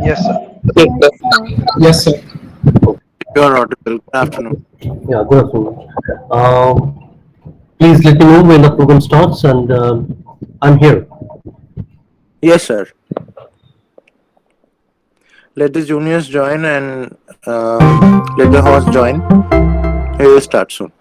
Yes, sir. Yes, sir. Yes, sir. You are audible. Good afternoon. Yeah, good afternoon. Please let me know when the program starts, and I'm here. Yes, sir. Let the juniors join and let the host join. We will start soon.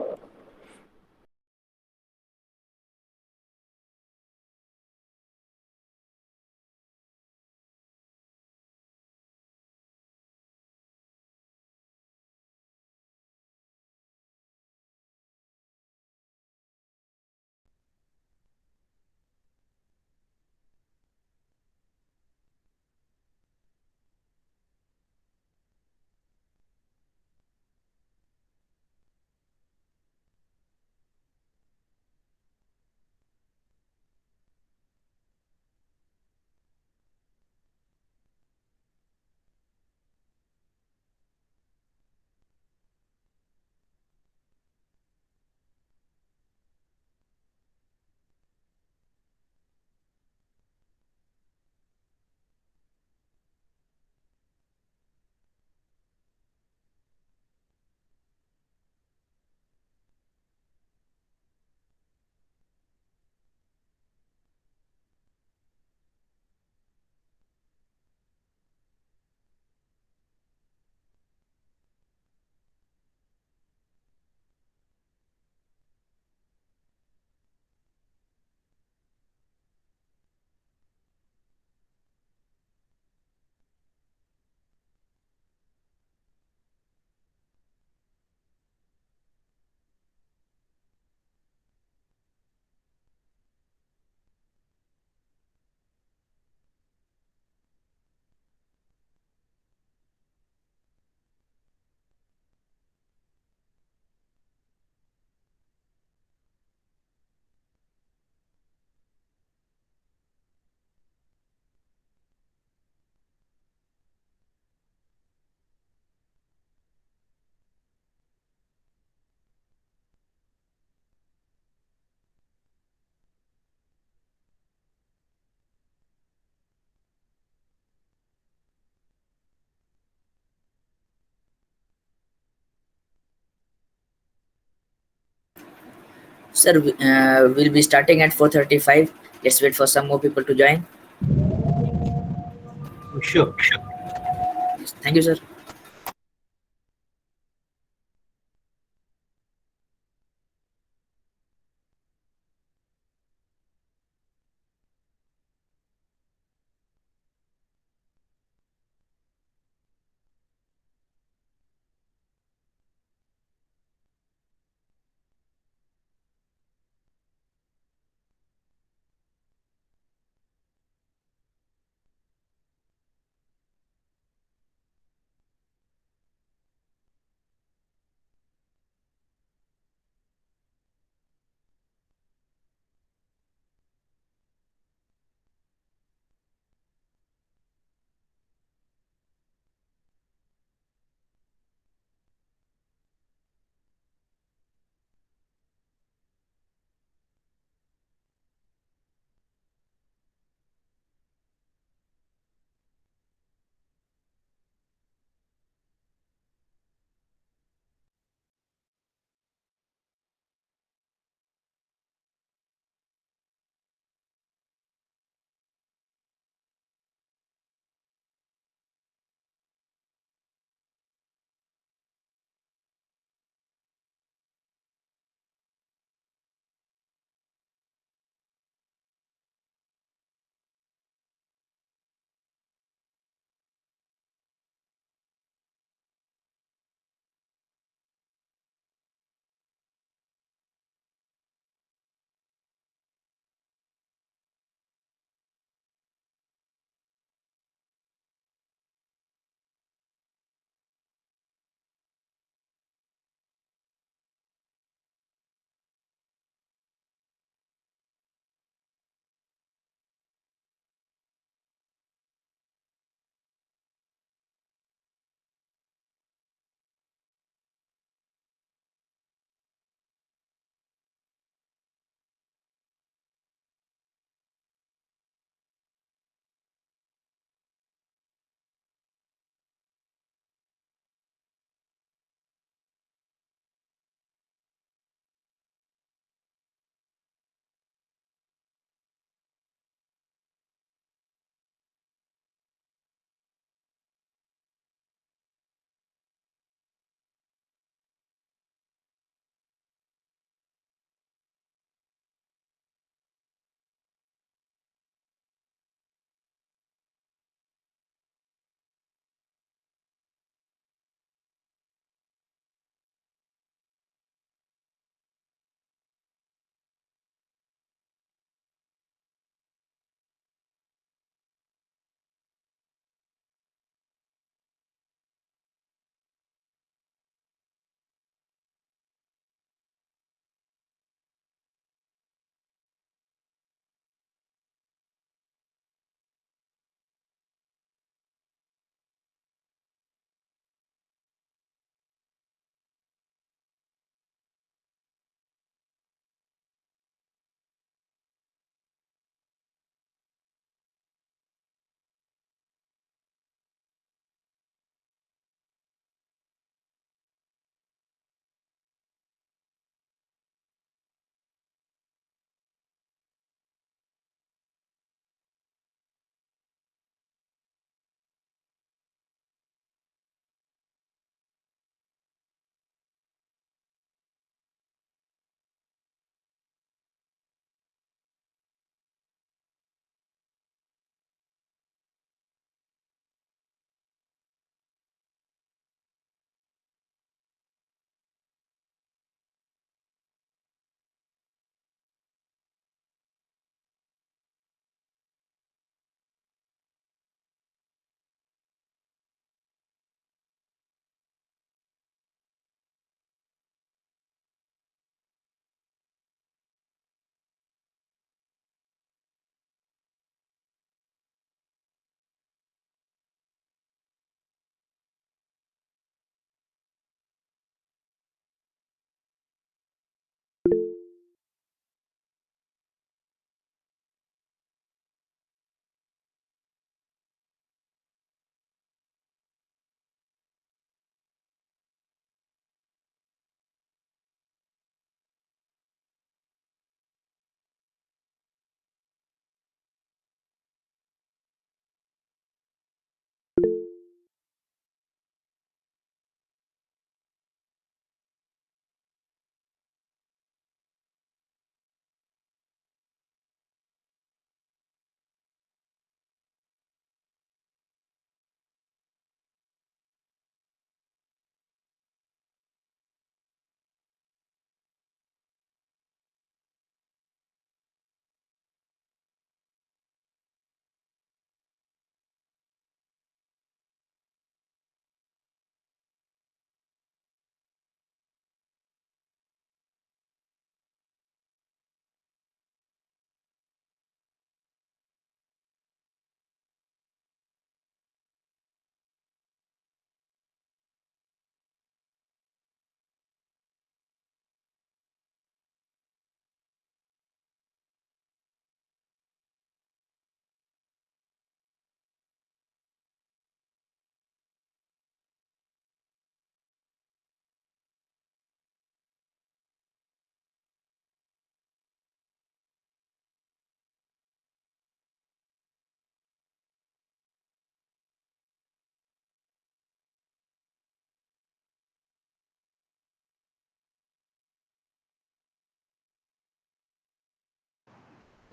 Sir, we'll be starting at 4:35. Let's wait for some more people to join. Sure. Yes, thank you, sir.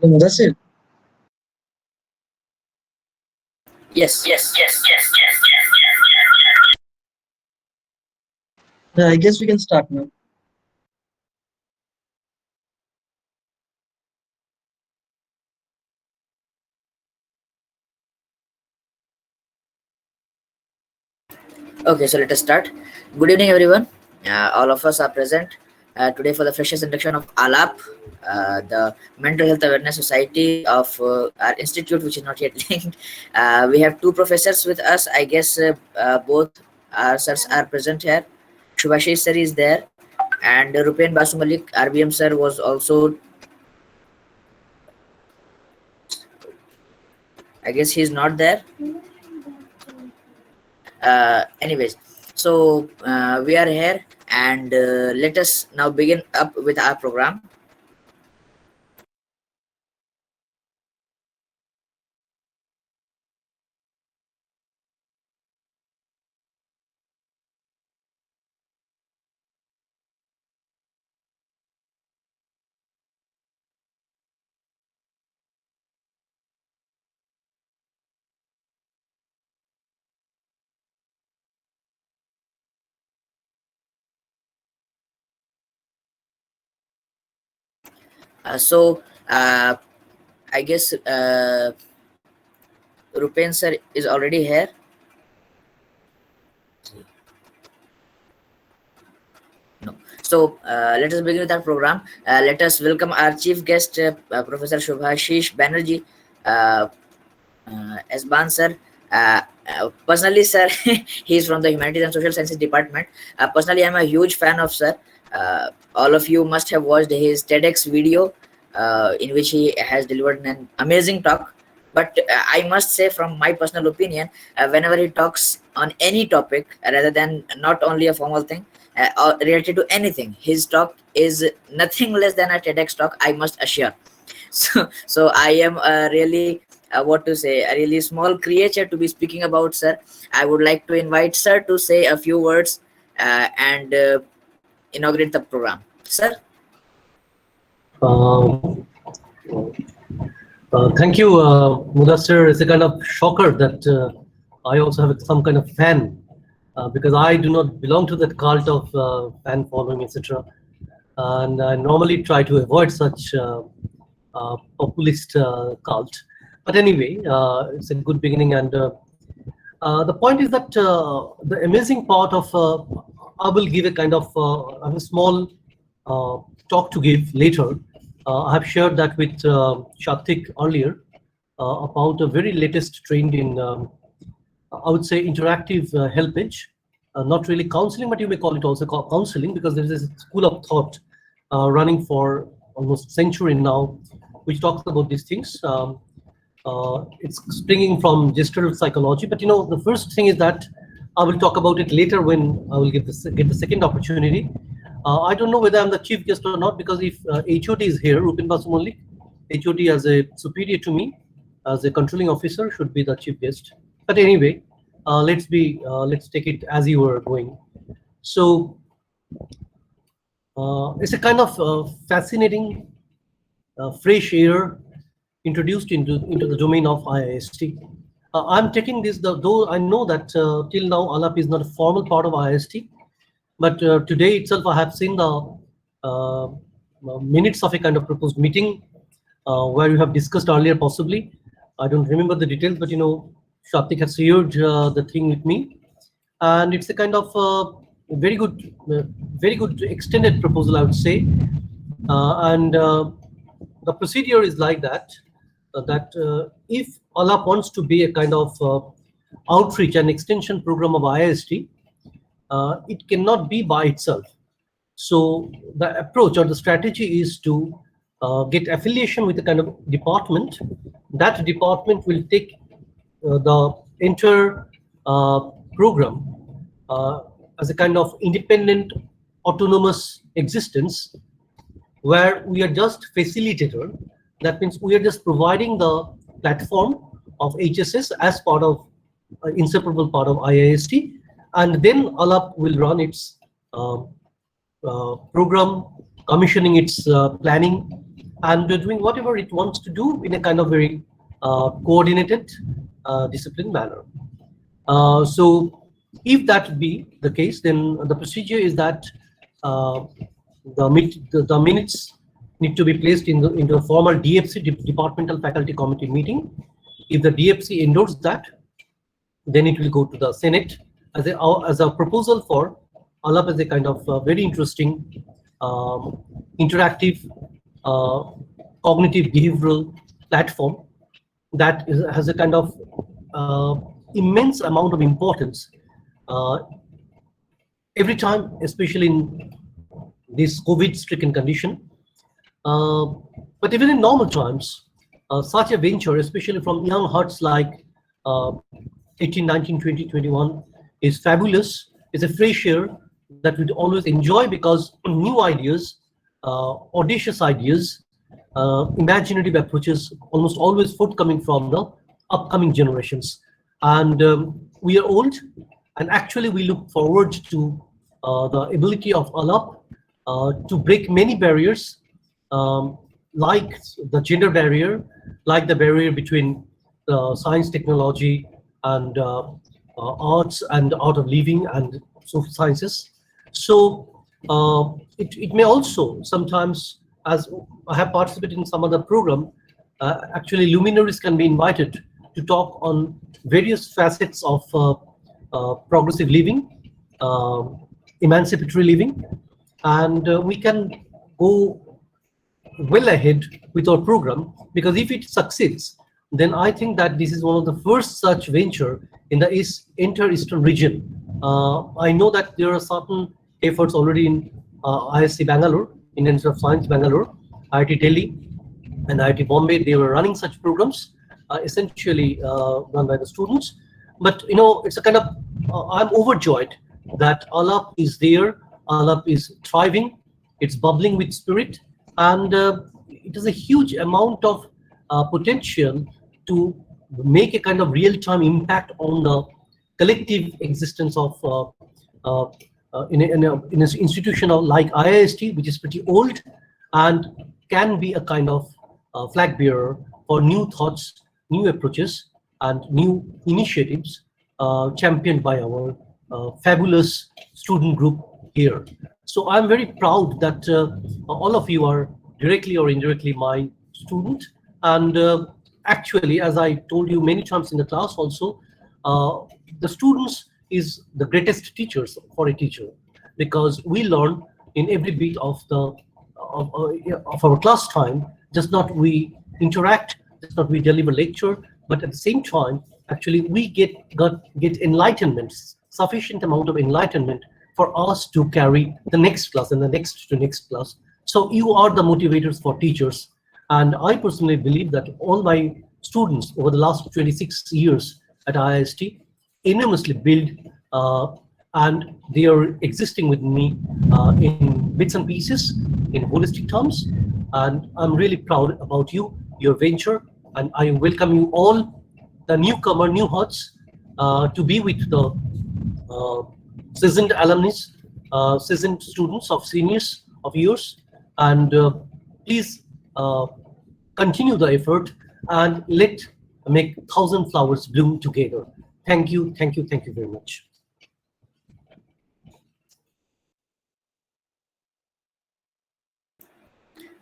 Modassir, Yes. I guess we can start now. Okay, so let us start. Good evening, everyone. All of us are present today for the freshers induction of ALAP, the Mental Health Awareness Society of our institute, which is not yet linked. We have two professors with us. I guess both our sirs are present here. Shubhasis sir is there, and Rupen Basu Mallick, RBM sir, was also. I guess he's not there. Anyways, so we are here, and let us now begin up with our program. So I guess Rupen sir is already here. No. So let us begin with our program. Let us welcome our chief guest, Professor Shubhasis Banerjee, Esban sir. Personally, sir, he is from the Humanities and Social Sciences Department. Personally, I'm a huge fan of sir. All of you must have watched his TEDx video in which he has delivered an amazing talk. But I must say, from my personal opinion, whenever he talks on any topic, rather than not only a formal thing, or related to anything, his talk is nothing less than a TEDx talk, I must assure. So I am really what to say, a really small creature to be speaking about sir. I would like to invite sir to say a few words and inaugurate the program, sir. Thank you, Modassir. It's a kind of shocker that I also have some kind of fan because I do not belong to that cult of fan following, etc. And I normally try to avoid such populist cult. But anyway, it's a good beginning. And the point is that the amazing part of I will give a kind of a small talk to give later. I have shared that with Sattwik earlier about a very latest trend in, I would say, interactive helpage. Not really counseling, but you may call it also counseling because there is a school of thought running for almost a century now, which talks about these things. It's springing from gestural psychology, but the first thing is that I will talk about it later when I will get the second opportunity. I don't know whether I'm the chief guest or not, because if HOD is here, Rupen Basu Mallick, HOD as a superior to me, as a controlling officer, should be the chief guest. But anyway, let's take it as you were going. So it's a kind of fascinating fresh air introduced into the domain of IIST. I'm taking this, though I know that till now ALAP is not a formal part of IIST, but today itself I have seen the minutes of a kind of proposed meeting where you have discussed earlier possibly. I don't remember the details, but Sattwik has shared the thing with me, and it's a kind of very good extended proposal, I would say, and the procedure is like that. If ALAP wants to be a kind of outreach and extension program of IIST, it cannot be by itself. So the approach or the strategy is to get affiliation with a kind of department. That department will take the entire program as a kind of independent, autonomous existence, where we are just facilitator. That means we are just providing the platform of HSS as part of inseparable part of IIST, and then ALAP will run its program, commissioning its planning, and doing whatever it wants to do in a kind of very coordinated, disciplined manner. So if that be the case, then the procedure is that the minutes need to be placed into a formal DFC, Departmental Faculty Committee meeting. If the DFC endorses that, then it will go to the Senate as a proposal for ALAP as a kind of very interesting, interactive, cognitive behavioral platform that has a kind of immense amount of importance every time, especially in this COVID-stricken condition. But even in normal times, such a venture, especially from young hearts like 18, 19, 20, 21, is fabulous. It's a fresh air that we'd always enjoy, because new ideas, audacious ideas, imaginative approaches almost always forthcoming from the upcoming generations. And we are old, and actually we look forward to the ability of ALAP to break many barriers, like the gender barrier, like the barrier between science, technology, and arts and art of living and social sciences. So it may also sometimes, as I have participated in some other program, actually luminaries can be invited to talk on various facets of progressive living, emancipatory living, and we can go well ahead with our program, because if it succeeds, then I think that this is one of the first such venture in the entire Eastern region. I know that there are certain efforts already in IISc Bangalore, Indian Institute of Science Bangalore, IIT Delhi, and IIT Bombay. They were running such programs, essentially run by the students. But it's a kind of I'm overjoyed that ALAP is there. ALAP is thriving. It's bubbling with spirit, and it has a huge amount of potential to make a kind of real-time impact on the collective existence of in an institution like IIST, which is pretty old and can be a kind of flag bearer for new thoughts, new approaches, and new initiatives championed by our fabulous student group here. So I'm very proud that all of you are directly or indirectly my student. And actually, as I told you many times in the class also, the students is the greatest teachers for a teacher, because we learn in every bit of our class time. Just not we interact, just not we deliver lecture, but at the same time, actually we get enlightenment, sufficient amount of enlightenment for us to carry the next class and the next to next class. So you are the motivators for teachers. And I personally believe that all my students over the last 26 years at IIST enormously build, and they are existing with me in bits and pieces, in holistic terms. And I'm really proud about you, your venture, and I welcome you all, the newcomer, new hearts, to be with the seasoned alumnus, seasoned students of seniors of yours, and please continue the effort and let make 1,000 flowers bloom together. Thank you, thank you, thank you very much.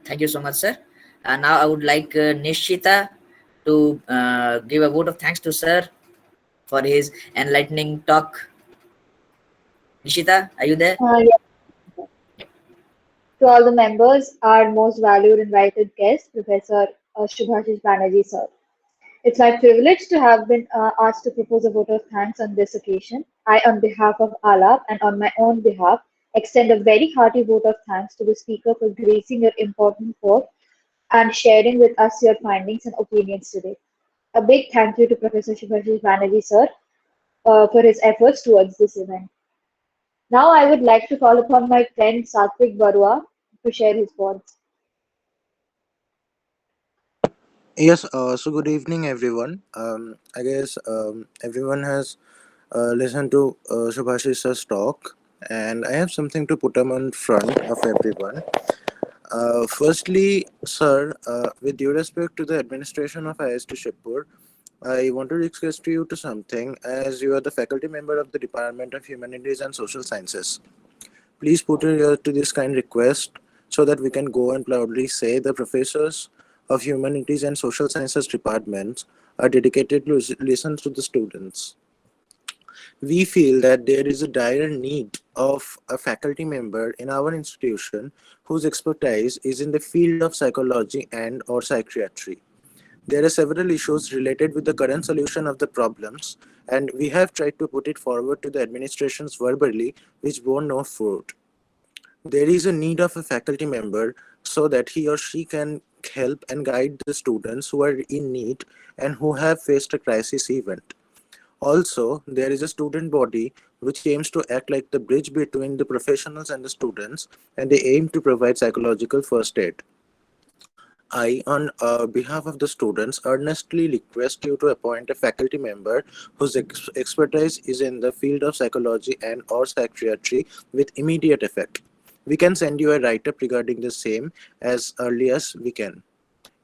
Thank you so much, sir. Now I would like Nishita to give a vote of thanks to sir for his enlightening talk. Nishita, are you there? Yeah. To all the members, our most valued invited guest, Professor Shubhasis Banerjee, sir. It's my privilege to have been asked to propose a vote of thanks on this occasion. I, on behalf of ALAP and on my own behalf, extend a very hearty vote of thanks to the speaker for gracing your important work and sharing with us your findings and opinions today. A big thank you to Professor Shubhasis Banerjee, sir, for his efforts towards this event. Now I would like to call upon my friend Sattwik Barua to share his thoughts. Yes, so good evening, everyone. I guess everyone has listened to Subhashish's talk, and I have something to put on front of everyone. Firstly, sir, with due respect to the administration of IIST Shibpur, I want to express to you to something as you are the faculty member of the Department of Humanities and Social Sciences. Please put your ear to this kind request so that we can go and proudly say the professors of Humanities and Social Sciences departments are dedicated to listen to the students. We feel that there is a dire need of a faculty member in our institution whose expertise is in the field of psychology and or psychiatry. There are several issues related with the current solution of the problems, and we have tried to put it forward to the administrations verbally, which bore no fruit. There is a need of a faculty member so that he or she can help and guide the students who are in need and who have faced a crisis event. Also, there is a student body which aims to act like the bridge between the professionals and the students, and they aim to provide psychological first aid. I, on behalf of the students, earnestly request you to appoint a faculty member whose expertise is in the field of psychology and or psychiatry with immediate effect. We can send you a write-up regarding the same as early as we can.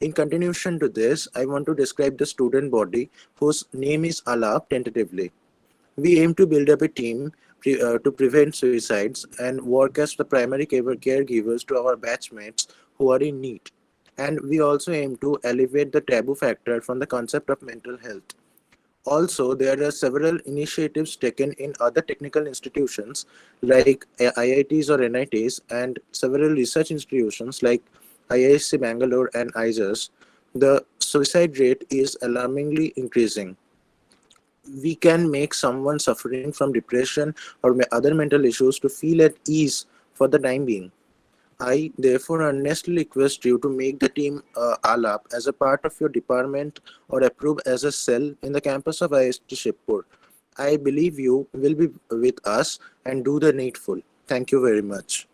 In continuation to this, I want to describe the student body whose name is ALAP tentatively. We aim to build up a team to prevent suicides and work as the primary caregivers to our batchmates who are in need. And we also aim to alleviate the taboo factor from the concept of mental health. Also, there are several initiatives taken in other technical institutions like IITs or NITs and several research institutions like IISc Bangalore and IISER. The suicide rate is alarmingly increasing. We can make someone suffering from depression or other mental issues to feel at ease for the time being. I therefore earnestly request you to make the team ALAP as a part of your department or approve as a cell in the campus of IIST Shibpur. I believe you will be with us and do the needful. Thank you very much.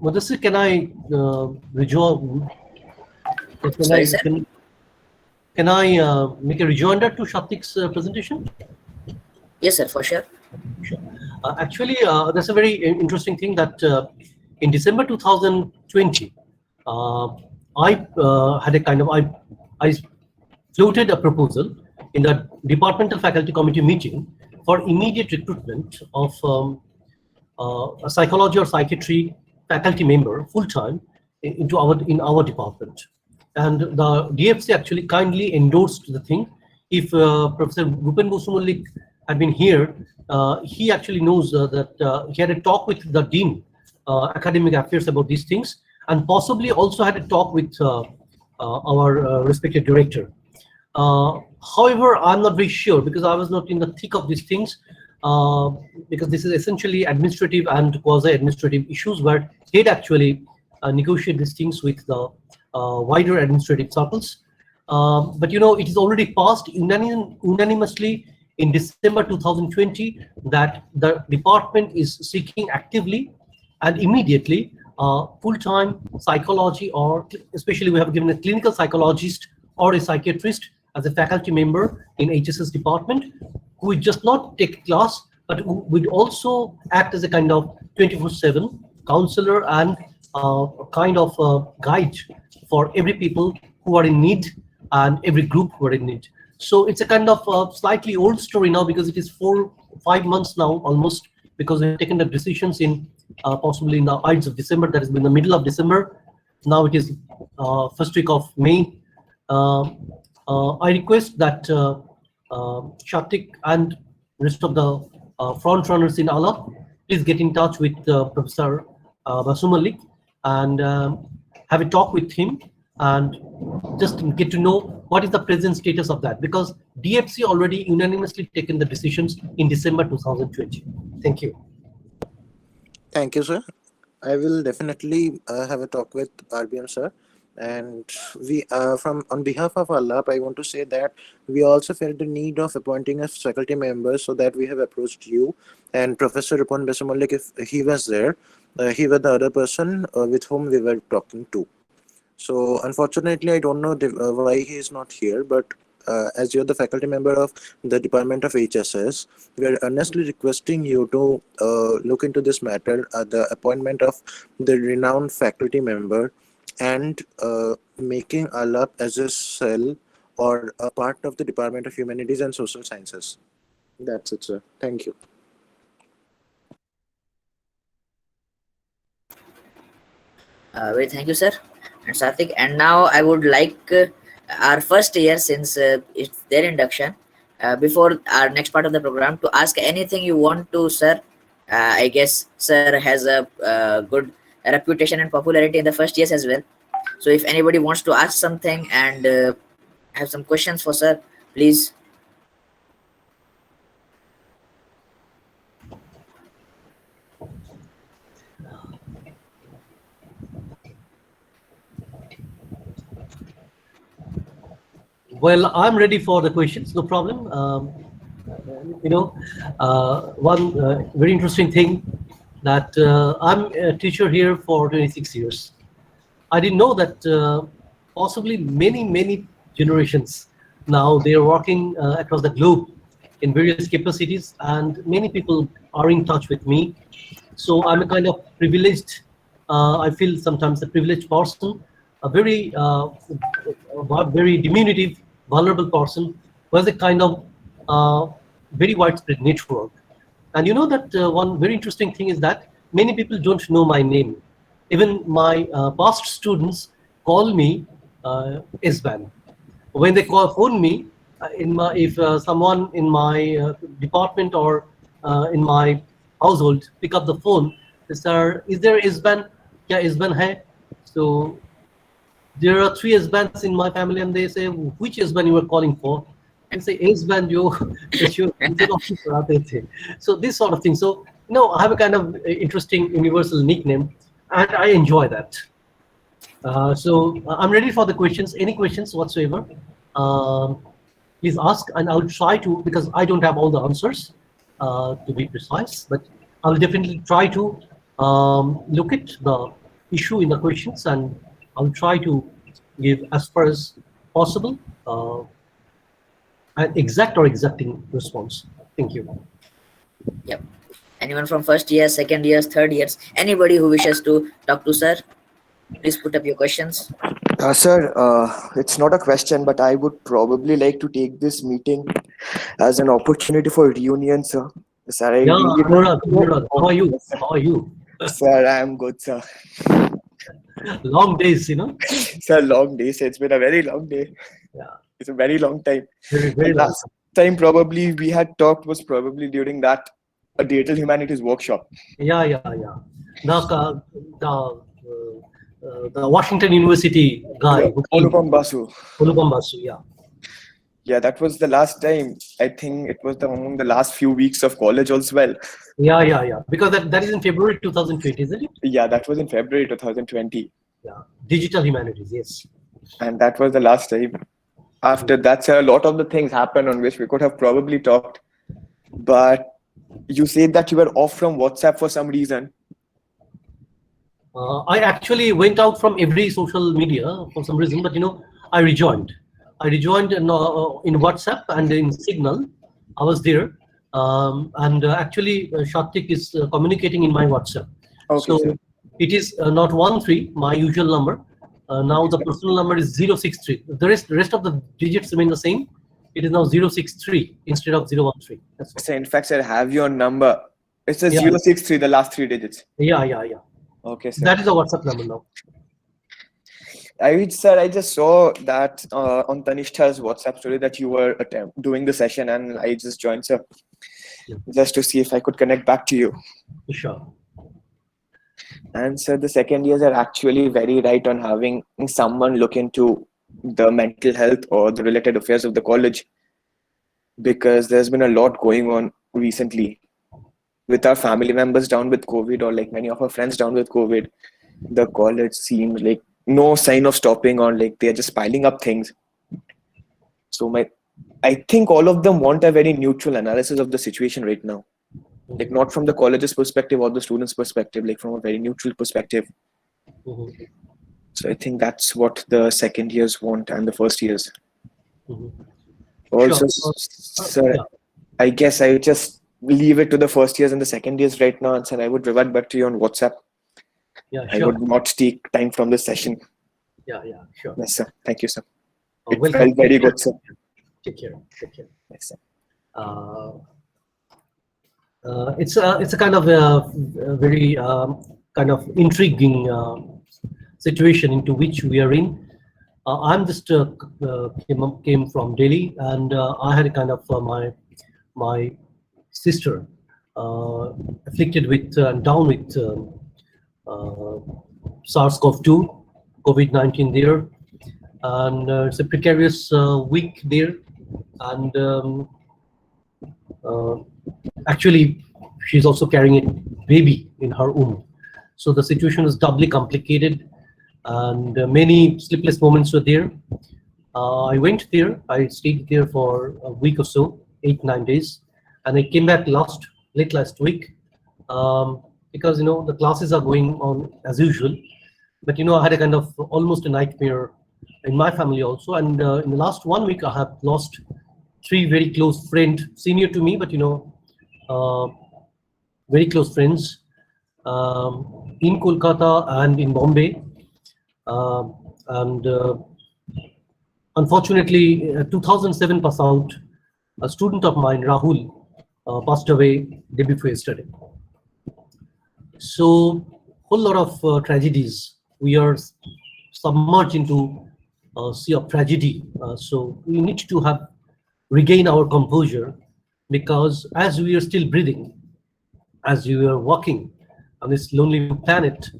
Modassir, can I rejoin? Sorry, sir. Can I make a rejoinder to Shatik's presentation? Yes, sir, for sure. Sure. Actually, that's a very interesting thing that in December 2020, I had a kind of I floated a proposal in the departmental faculty committee meeting for immediate recruitment of a psychology or psychiatry faculty member full time in our department, and the DFC actually kindly endorsed the thing. If Professor Rupen Mallick had been here, he actually knows that he had a talk with the Dean Academic Affairs about these things, and possibly also had a talk with our respected director. However, I'm not very sure because I was not in the thick of these things, because this is essentially administrative and quasi-administrative issues where he'd actually negotiate these things with the wider administrative circles. But you know, it is already passed unanimously in December 2020 that the department is seeking actively and immediately full-time psychology, or especially we have given a clinical psychologist or a psychiatrist as a faculty member in HSS department, who would just not take class, but who would also act as a kind of 24/7 counselor and kind of guide for every people who are in need and every group who are in need. So it's a kind of slightly old story now, because it is 4-5 months now almost, because we've taken the decisions in possibly in the Ides of December, that has been the middle of December. Now it is first week of May. I request that Sattwik and rest of the front runners in ALAP, please get in touch with Professor Basu Mallick and have a talk with him and just get to know what is the present status of that, because DFC already unanimously taken the decisions in December 2020. Thank you. Thank you, sir. I will definitely have a talk with RBM sir, and we from on behalf of ALAP, I want to say that we also felt the need of appointing as faculty members, so that we have approached you and Professor Rupen Mallick. If he was there, he was the other person with whom we were talking to. So unfortunately, I don't know why he is not here, but as you're the faculty member of the Department of HSS, we are earnestly requesting you to look into this matter, the appointment of the renowned faculty member, and making ALAP as a cell or a part of the Department of Humanities and Social Sciences. That's it, sir. Thank you. Thank you, sir, and Satvik. And now I would like our first year, since it's their induction, before our next part of the program, to ask anything you want to, sir. I guess sir has a good reputation and popularity in the first years as well. So if anybody wants to ask something and have some questions for sir, please. Well, I'm ready for the questions, no problem. One very interesting thing that I'm a teacher here for 26 years. I didn't know that possibly many generations now they are working across the globe in various capacities, and many people are in touch with me. So I'm a kind of privileged. I feel sometimes a privileged person, a very diminutive, vulnerable person who has a kind of very widespread network. And you know that one very interesting thing is that many people don't know my name. Even my past students call me S-Ban. When they phone me, if someone in my department or in my household pick up the phone, they say, "Sir, is there S-Ban? Kya S-Ban hai?" So there are 3 S-Bans in my family, and they say, "Which S-Ban you are calling for?" And say, "S-Ban jo So this sort of thing. So I have a kind of interesting universal nickname, and I enjoy that. So I'm ready for the questions. Any questions whatsoever, please ask, and I'll try to, because I don't have all the answers to be precise, but I'll definitely try to look at the issue in the questions, and I'll try to give as far as possible an exact or exacting response. Thank you. Yep. Anyone from first year, second years, third years, anybody who wishes to talk to sir, please put up your questions. Sir, it's not a question, but I would probably like to take this meeting as an opportunity for reunion, sir. Sir, I Yeah, really Anurag, how are you? How are you? Sir, I am good, sir. Long days, Sir, long day. It's been a very long day. Yeah. It's a very long time. Very The long. last time probably we had talked was probably during that digital humanities workshop. Yeah. The Washington University guy. Yeah, who came. Anupam Basu. Anupam Basu, yeah. Yeah, that was the last time. I think it was among the last few weeks of college as well. Yeah. Because that is in February 2020, isn't it? Yeah, that was in February 2020. Yeah. Digital humanities, yes. And that was the last time. After that, sir, a lot of the things happened on which we could have probably talked. But you said that you were off from WhatsApp for some reason. I actually went out from every social media for some reason, but I rejoined. I rejoined in WhatsApp and in Signal. I was there, and actually, Sattwik is communicating in my WhatsApp. Okay, So sir. it is not 13, my usual number. Now Okay, the sir. personal number is 063. The rest of the digits remain the same. It is now 063 instead of 013. That's all. So in fact, sir, I have your number. It's a Yeah, 063, the last three digits. yeah. Okay, sir. That is a WhatsApp number now. I just saw that on Tannishtha's WhatsApp story that you were doing the session, and I just joined, sir, Yeah. just to see if I could connect back to you. Sure. And sir, the second years are actually very right on having someone look into the mental health or the related affairs of the college, because there's been a lot going on recently with our family members down with COVID, or like many of our friends down with COVID. The college seems like no sign of stopping, or like they're just piling up things. So I think all of them want a very neutral analysis of the situation right now, like not from the college's perspective or the students' perspective, like from a very neutral perspective. Mhm. So I think that's what the second years want and the first years. Mhm. Also, Sure. sir, Yeah. I guess I would just leave it to the first years and the second years right now, and sir, I would revert back to you on WhatsApp. Yeah, I sure. would not take time from this session. Yeah, sure. Yes, sir. Thank you, sir. It Welcome. felt very good, sir. Take care. Yes, sir. Uh, it's a kind of a very kind of intriguing situation into which we are in. I'm just came from Delhi, and I had a kind of my sister afflicted with down with SARS-CoV-2, COVID-19 there, and it's a precarious week there, and actually she's also carrying a baby in her womb, so the situation is doubly complicated, and many sleepless moments were there. I went there, I stayed there for a week or so, 8-9 days, and I came back late last week, because the classes are going on as usual, but I had a kind of almost a nightmare in my family also, and in the last 1 week I have lost 3 very close friends, senior to me, but uh, very close friends, in Kolkata and in Bombay, and unfortunately 2007 pass out, a student of mine, Rahul, passed away day before yesterday. So whole lot of tragedies. We are submerged into a sea of tragedy. So we need to regain our composure, because as we are still breathing, as we are walking on this lonely planet,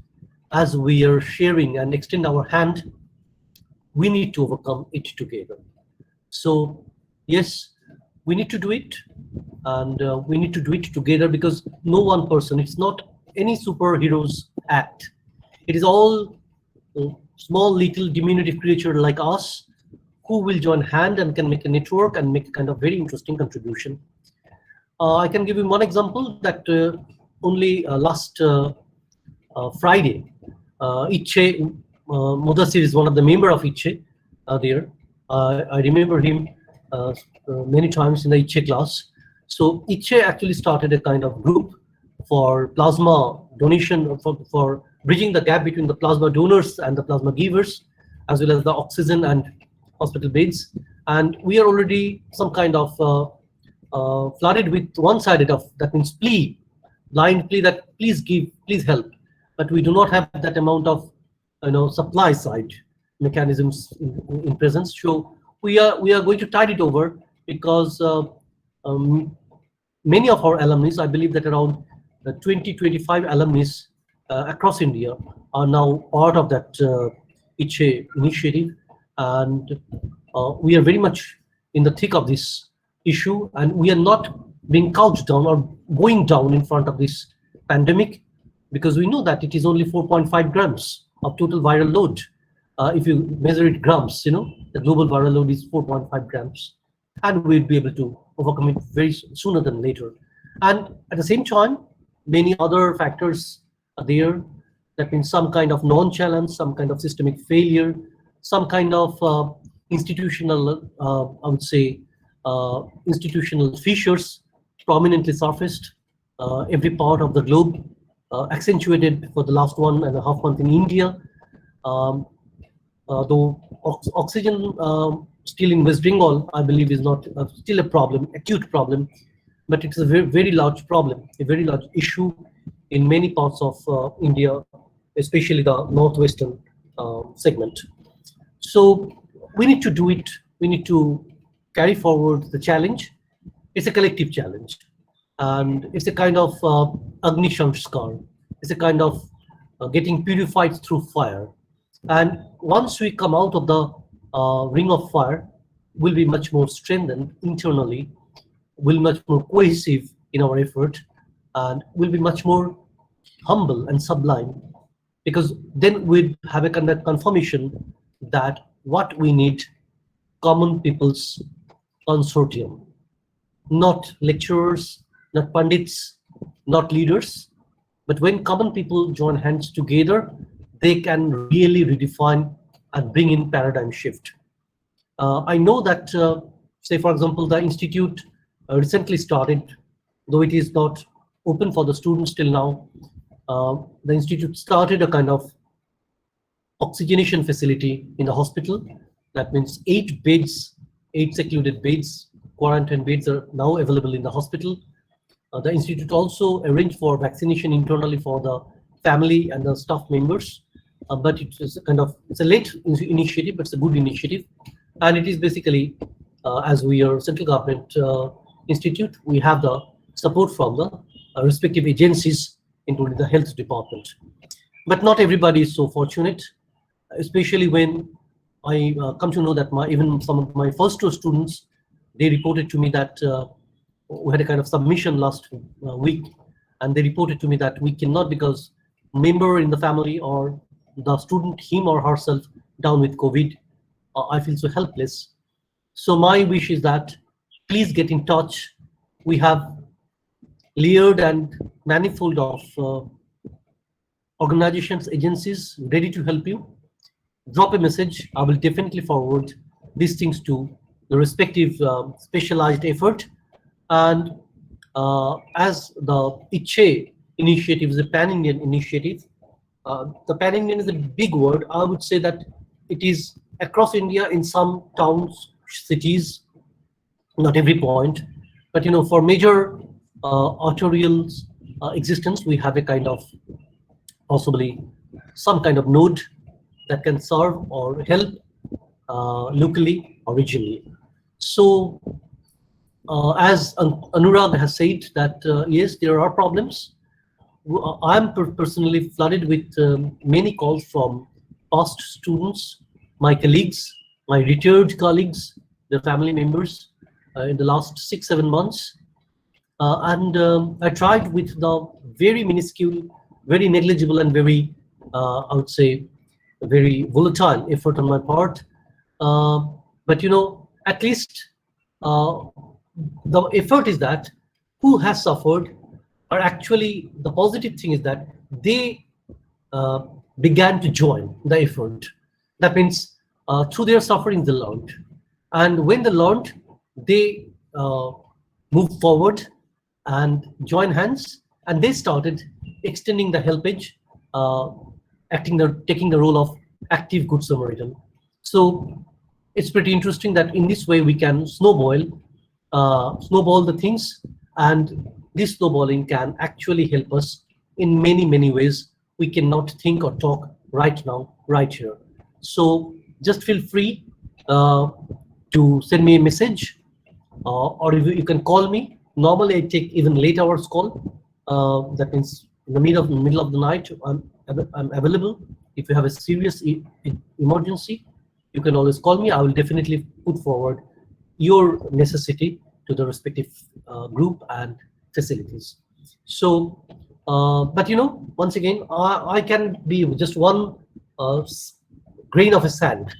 as we are sharing and extend our hand, we need to overcome it together. So yes, we need to do it, and we need to do it together, because no one person, it's not any superhero's act. It is all small little diminutive creature like us who will join hand and can make a network and make a kind of very interesting contribution. I can give you one example that only last Friday, IIEST, Modassir is one of the member of IIEST there. I remember him many times in the IIEST class. So IIEST actually started a kind of group for plasma donation, for bridging the gap between the plasma donors and the plasma givers, as well as the oxygen and hospital beds. And we are already some kind of flooded with one-sided of, that means plea, blind plea that please give, please help. But we do not have that amount of supply side mechanisms in presence. So we are going to tide it over, because many of our alumni, I believe that around 20-25 alumni across India are now part of that IIEST initiative, and we are very much in the thick of this issue, and we are not being couched down or going down in front of this pandemic, because we know that it is only 4.5 grams of total viral load. If you measure it grams, the global viral load is 4.5 grams, and we'll be able to overcome it very sooner than later. And at the same time, many other factors are there That means some kind of nonchalance, some kind of systemic failure, some kind of institutional, I would say, institutional fissures prominently surfaced every part of the globe, accentuated for the last 1.5 months in India. Though oxygen still in West Bengal, I believe, is not still a problem, acute problem, but it's a very, very large problem, a very large issue in many parts of India, especially the northwestern segment. So we need to do it. We need to carry forward the challenge. It's a collective challenge, and it's a kind of Agni Sanskar. It's a kind of getting purified through fire. And once we come out of the ring of fire, we'll be much more strengthened internally, will much more cohesive in our effort, and will be much more humble and sublime, because then we'd have a kind of confirmation that what we need, common people's consortium, not lecturers, not pundits, not leaders, but when common people join hands together, they can really redefine and bring in paradigm shift. I know that, say for example, the institute recently started, though it is not open for the students till now. The institute started a kind of oxygenation facility in the hospital. That means 8 beds, 8 secluded beds, quarantine beds are now available in the hospital. The institute also arranged for vaccination internally for the family and the staff members. But it's a kind of, it's a late initiative, but it's a good initiative. And it is basically, as we are central government institute, we have the support from the respective agencies, including the health department. But not everybody is so fortunate, especially when I come to know that even some of my first 2 students, they reported to me that we had a kind of submission last week, and they reported to me that we cannot, because member in the family or the student, him or herself, down with COVID. I feel so helpless. So my wish is that please get in touch. We have layered and manifold of organizations, agencies ready to help you. Drop a message. I will definitely forward these things to the respective specialized effort. And as the IIEST initiative is a pan-Indian initiative, the pan-Indian is a big word. I would say that it is across India in some towns, cities, not every point, but for major arterials existence, we have a kind of possibly some kind of node that can serve or help locally or regionally. So as Anurag has said that yes, there are problems. I'm personally flooded with many calls from past students, my colleagues, my retired colleagues, their family members in the last 6-7 months. And I tried with the very minuscule, very negligible, and very, I would say, very volatile effort on my part. But at least the effort is that who has suffered, or actually the positive thing is that they began to join the effort. That means through their suffering they learned, and when they learned, they moved forward and joined hands, and they started extending the helpage, taking the role of active good Samaritan. So it's pretty interesting that in this way we can snowball the things, and this snowballing can actually help us in many ways we cannot think or talk right now, right here. So just feel free to send me a message, or you can call me. Normally I take even late hours call. That means in the middle of the night, I'm available. If you have a serious emergency, you can always call me. I will definitely put forward your necessity to the respective group and facilities. So, but once again, I can be just one grain of a sand,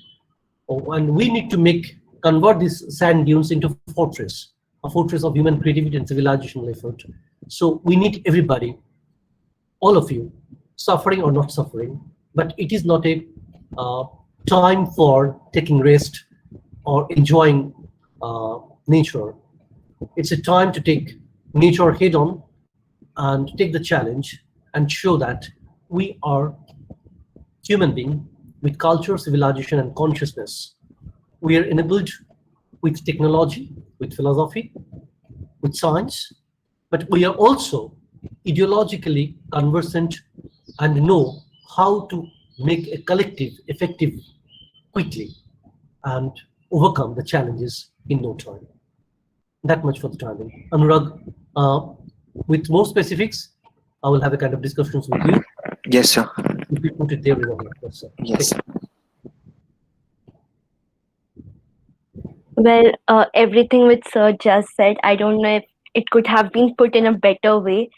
and we need to convert these sand dunes into a fortress of human creativity and civilizational effort. So we need everybody, all of you, suffering or not suffering, but it is not a time for taking rest or enjoying nature. It's a time to take nature head on and take the challenge and show that we are human being with culture, civilization, and consciousness. We are enabled with technology, with philosophy, with science, but we are also ideologically conversant and know how to make a collective effective quickly and overcome the challenges in no time. That much for the timing. Anurag, with more specifics, I will have a kind of discussions with you. Yes, sir. If you put it there, yes, sir. Yes. Well, everything which Sir just said, I don't know if it could have been put in a better way.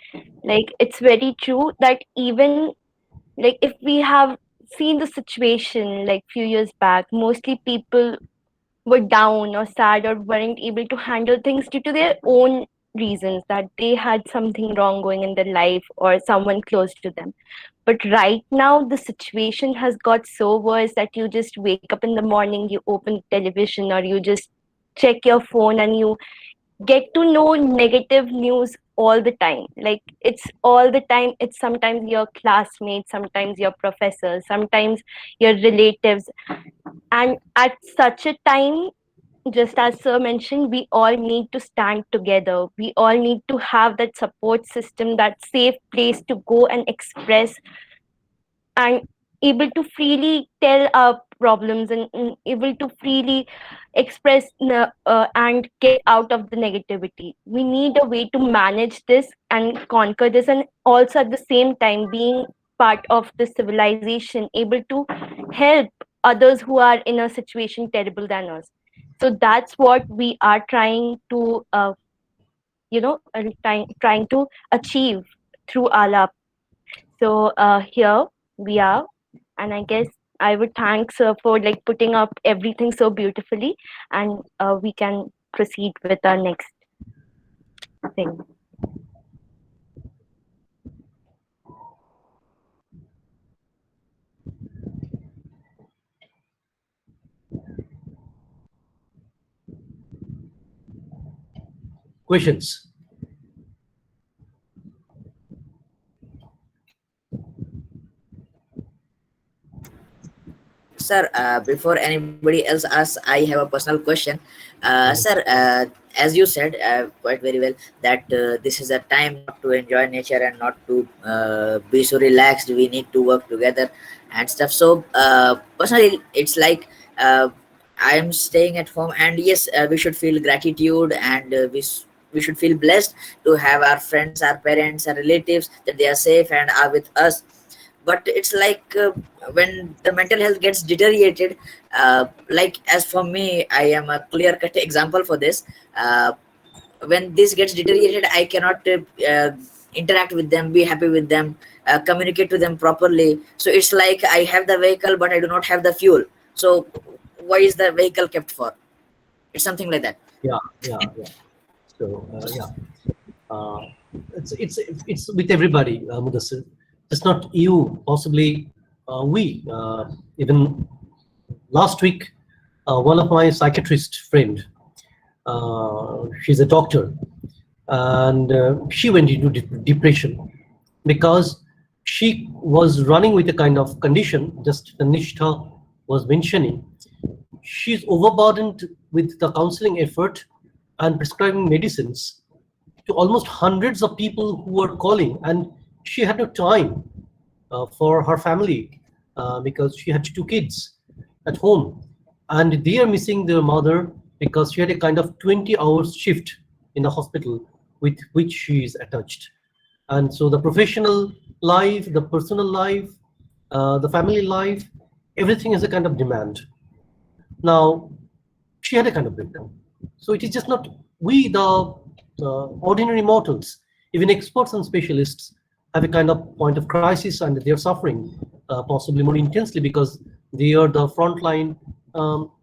Like, it's very true that even like if we have seen the situation like few years back, mostly people were down or sad or weren't able to handle things due to their own reasons, that they had something wrong going in their life or someone close to them. But right now, the situation has got so worse that you just wake up in the morning, you open television, or you just check your phone and you get to know negative news all the time. Like, it's all the time. It's sometimes your classmates, sometimes your professors, sometimes your relatives. And at such a time, just as Sir mentioned, we all need to stand together. We all need to have that support system, that safe place to go and express and able to freely tell our problems and able to freely express and get out of the negativity. We need a way to manage this and conquer this, and also at the same time being part of the civilization, able to help others who are in a situation terrible than us. So that's what we are trying to trying to achieve through ALAP. So here we are, and I guess I would thank Sir for like putting up everything so beautifully, and we can proceed with our next thing. Questions? Sir, before anybody else asks, I have a personal question. Sir, as you said quite very well, that this is a time not to enjoy nature and not to be so relaxed. We need to work together and stuff. So, personally, it's like I am staying at home, and yes, we should feel gratitude, and we should feel blessed to have our friends, our parents, our relatives, that they are safe and are with us. But it's like when the mental health gets deteriorated, like as for me, I am a clear cut example for this. When this gets deteriorated, I cannot interact with them, be happy with them, communicate to them properly. So it's like I have the vehicle but I do not have the fuel. So why is the vehicle kept for? It's something like that. Yeah. So yeah, uh, it's with everybody, Mudassir. It's not you, possibly we. Even last week, one of my psychiatrist friend, she's a doctor, and she went into depression because she was running with a kind of condition, just Tannishtha was mentioning. She's overburdened with the counseling effort and prescribing medicines to almost hundreds of people who were calling, and she had no time for her family because she had two kids at home, and they are missing their mother because she had a kind of 20 hours shift in the hospital with which she is attached. And so the professional life, the personal life, the family life, everything is a kind of demand. Now, she had a kind of breakdown. So it is just not we, the ordinary mortals, even experts and specialists have a kind of point of crisis, and they are suffering possibly more intensely because they are the frontline.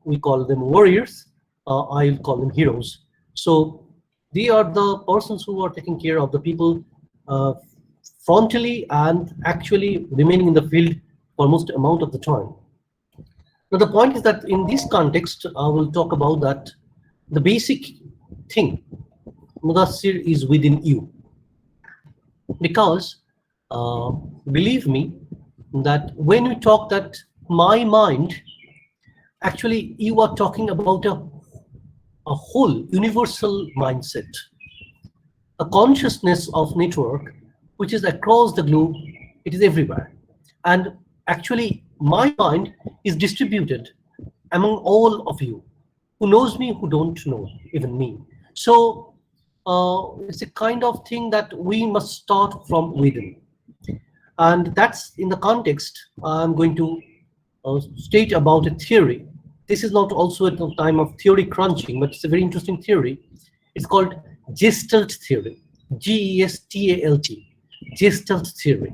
We call them warriors. I'll call them heroes. So they are the persons who are taking care of the people frontally and actually remaining in the field for most amount of the time. Now the point is that in this context, I will talk about that the basic thing, Mudassir, is within you. Because believe me, that when we talk that my mind, actually you are talking about a whole universal mindset, a consciousness of network which is across the globe, it is everywhere. And actually my mind is distributed among all of you who knows me, who don't know even me. So it's a kind of thing that we must start from within. And that's in the context I'm going to state about a theory. This is not also at the time of theory crunching, but it's a very interesting theory. It's called Gestalt theory, G-E-S-T-A-L-T, Gestalt theory.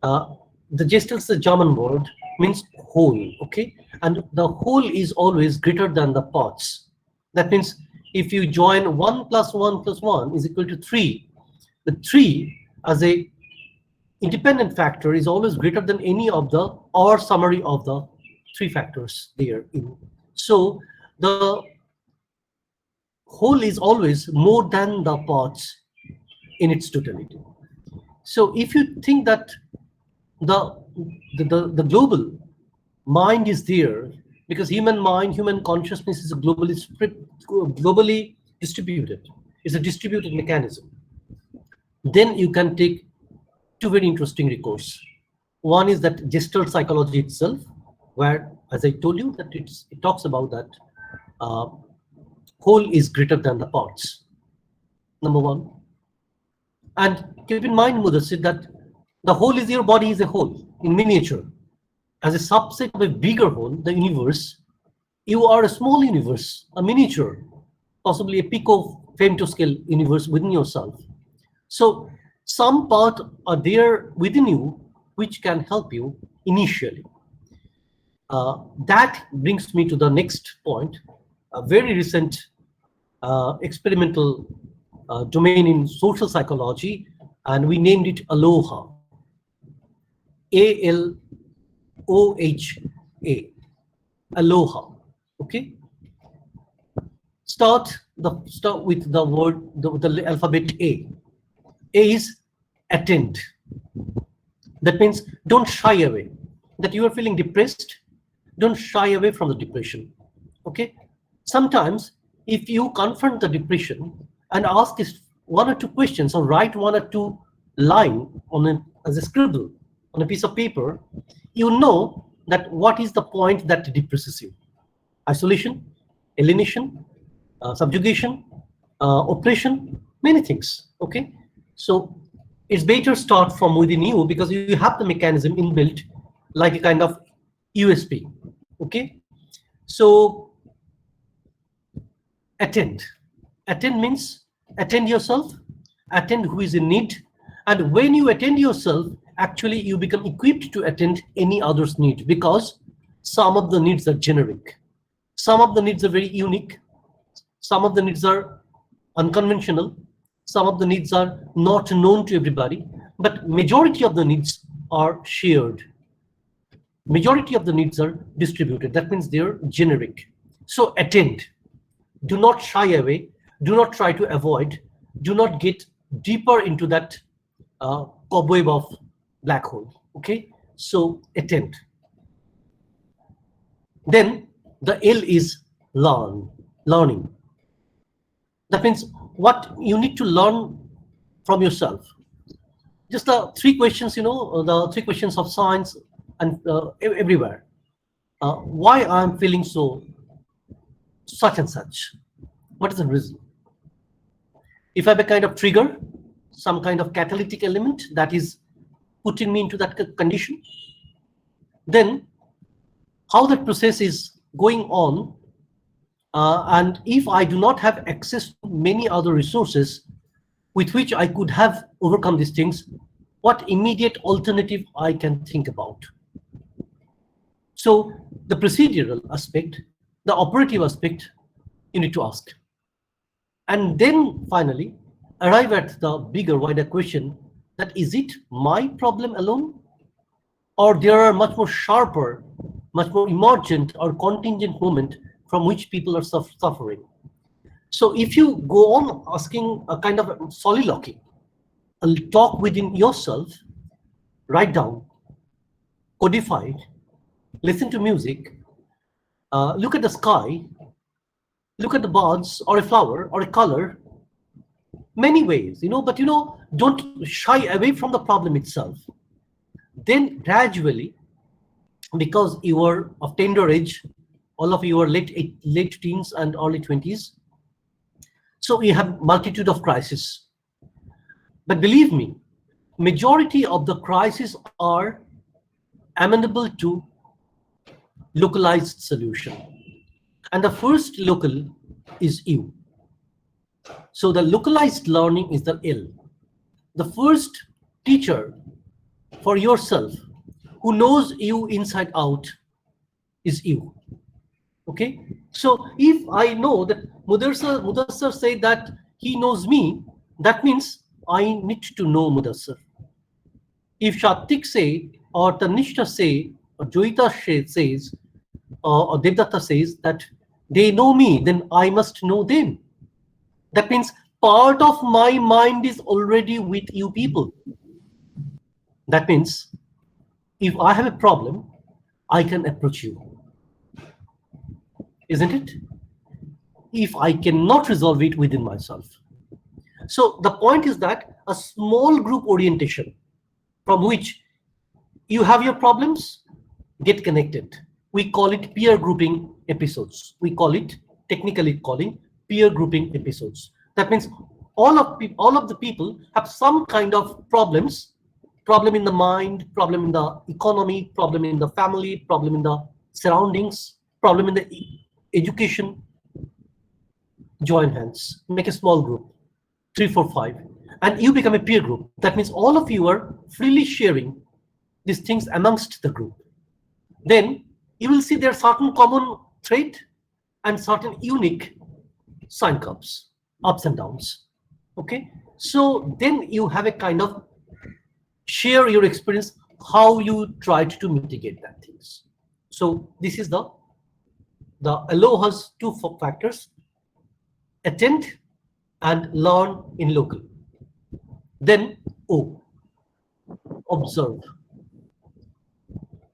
The Gestalt is a German word, means whole, okay? And the whole is always greater than the parts. That means if you join 1 plus 1 plus 1 is equal to 3, the 3 as a independent factor is always greater than any of the or summary of the 3 factors there in. So the whole is always more than the parts in its totality. So if you think that the global mind is there, because human mind, human consciousness is globally distributed. It's a distributed mechanism. Then you can take 2 very interesting recourse. One is that Gestalt psychology itself, where, as I told you, that it talks about that whole is greater than the parts. Number 1. And keep in mind, Mudassir, that the whole is your body is a whole in miniature. As a subset of a bigger whole, the universe, you are a small universe, a miniature, possibly a femtoscale universe within yourself. So some part are there within you which can help you initially. That brings me to the next point, a very recent experimental domain in social psychology, and we named it Aloha. A-L-O-H-A. Aloha. Okay. Start with the word, the alphabet A. A is attend. That means don't shy away. That you are feeling depressed, don't shy away from the depression. Okay. Sometimes if you confront the depression and ask 1 or 2 questions or write 1 or 2 line as a scribble on a piece of paper, you know that what is the point that depresses you. Isolation, alienation, subjugation, oppression, many things. Okay. So it's better start from within you, because you have the mechanism inbuilt like a kind of USP. Okay. So attend. Attend means attend yourself, attend who is in need. And when you attend yourself, actually you become equipped to attend any other's need, because some of the needs are generic. Some of the needs are very unique. Some of the needs are unconventional. Some of the needs are not known to everybody, but majority of the needs are shared. Majority of the needs are distributed. That means they're generic. So attend. Do not shy away. Do not try to avoid. Do not get deeper into that cobweb of black hole. Okay. So attend. Then the L is learning. That means what you need to learn from yourself. Just the 3 questions, the 3 questions of science and everywhere. Why I'm feeling so such and such? What is the reason? If I have a kind of trigger, some kind of catalytic element that is putting me into that condition, then how that process is going on, and if I do not have access to many other resources with which I could have overcome these things, what immediate alternative I can think about. So the procedural aspect, the operative aspect, you need to ask. And then finally arrive at the bigger, wider question, that is it my problem alone, or there are much more sharper, much more emergent or contingent moment from which people are suffering. So if you go on asking a kind of soliloquy, a talk within yourself, write down, codify it, listen to music, look at the sky, look at the birds or a flower or a color, many ways, but don't shy away from the problem itself. Then gradually, because you are of tender age, all of you are late teens and early 20s, so you have multitude of crises. But believe me, majority of the crises are amenable to localized solution. And the first local is you. So the localized learning is the L. The first teacher for yourself who knows you inside out is you. Okay? So if I know that Modassir said that he knows me, that means I need to know Modassir. If Sattwik say, or Tannishtha say, or Joyita says, or Devdatta says that they know me, then I must know them. That means part of my mind is already with you people. That means if I have a problem, I can approach you. Isn't it? If I cannot resolve it within myself. So the point is that a small group orientation from which you have your problems, get connected. We call it peer grouping episodes. We call it, technically calling, peer grouping episodes. That means all of the people have some kind of problems, problem in the mind, problem in the economy, problem in the family, problem in the surroundings, problem in the education. Join hands, make a small group, 3, 4, 5, and you become a peer group. That means all of you are freely sharing these things amongst the group. Then you will see there are certain common trait and certain unique sign curves, ups and downs. Okay, so then you have a kind of share your experience, how you tried to mitigate that things. So this is the allow has two factors: attend and learn in local. Then O, observe.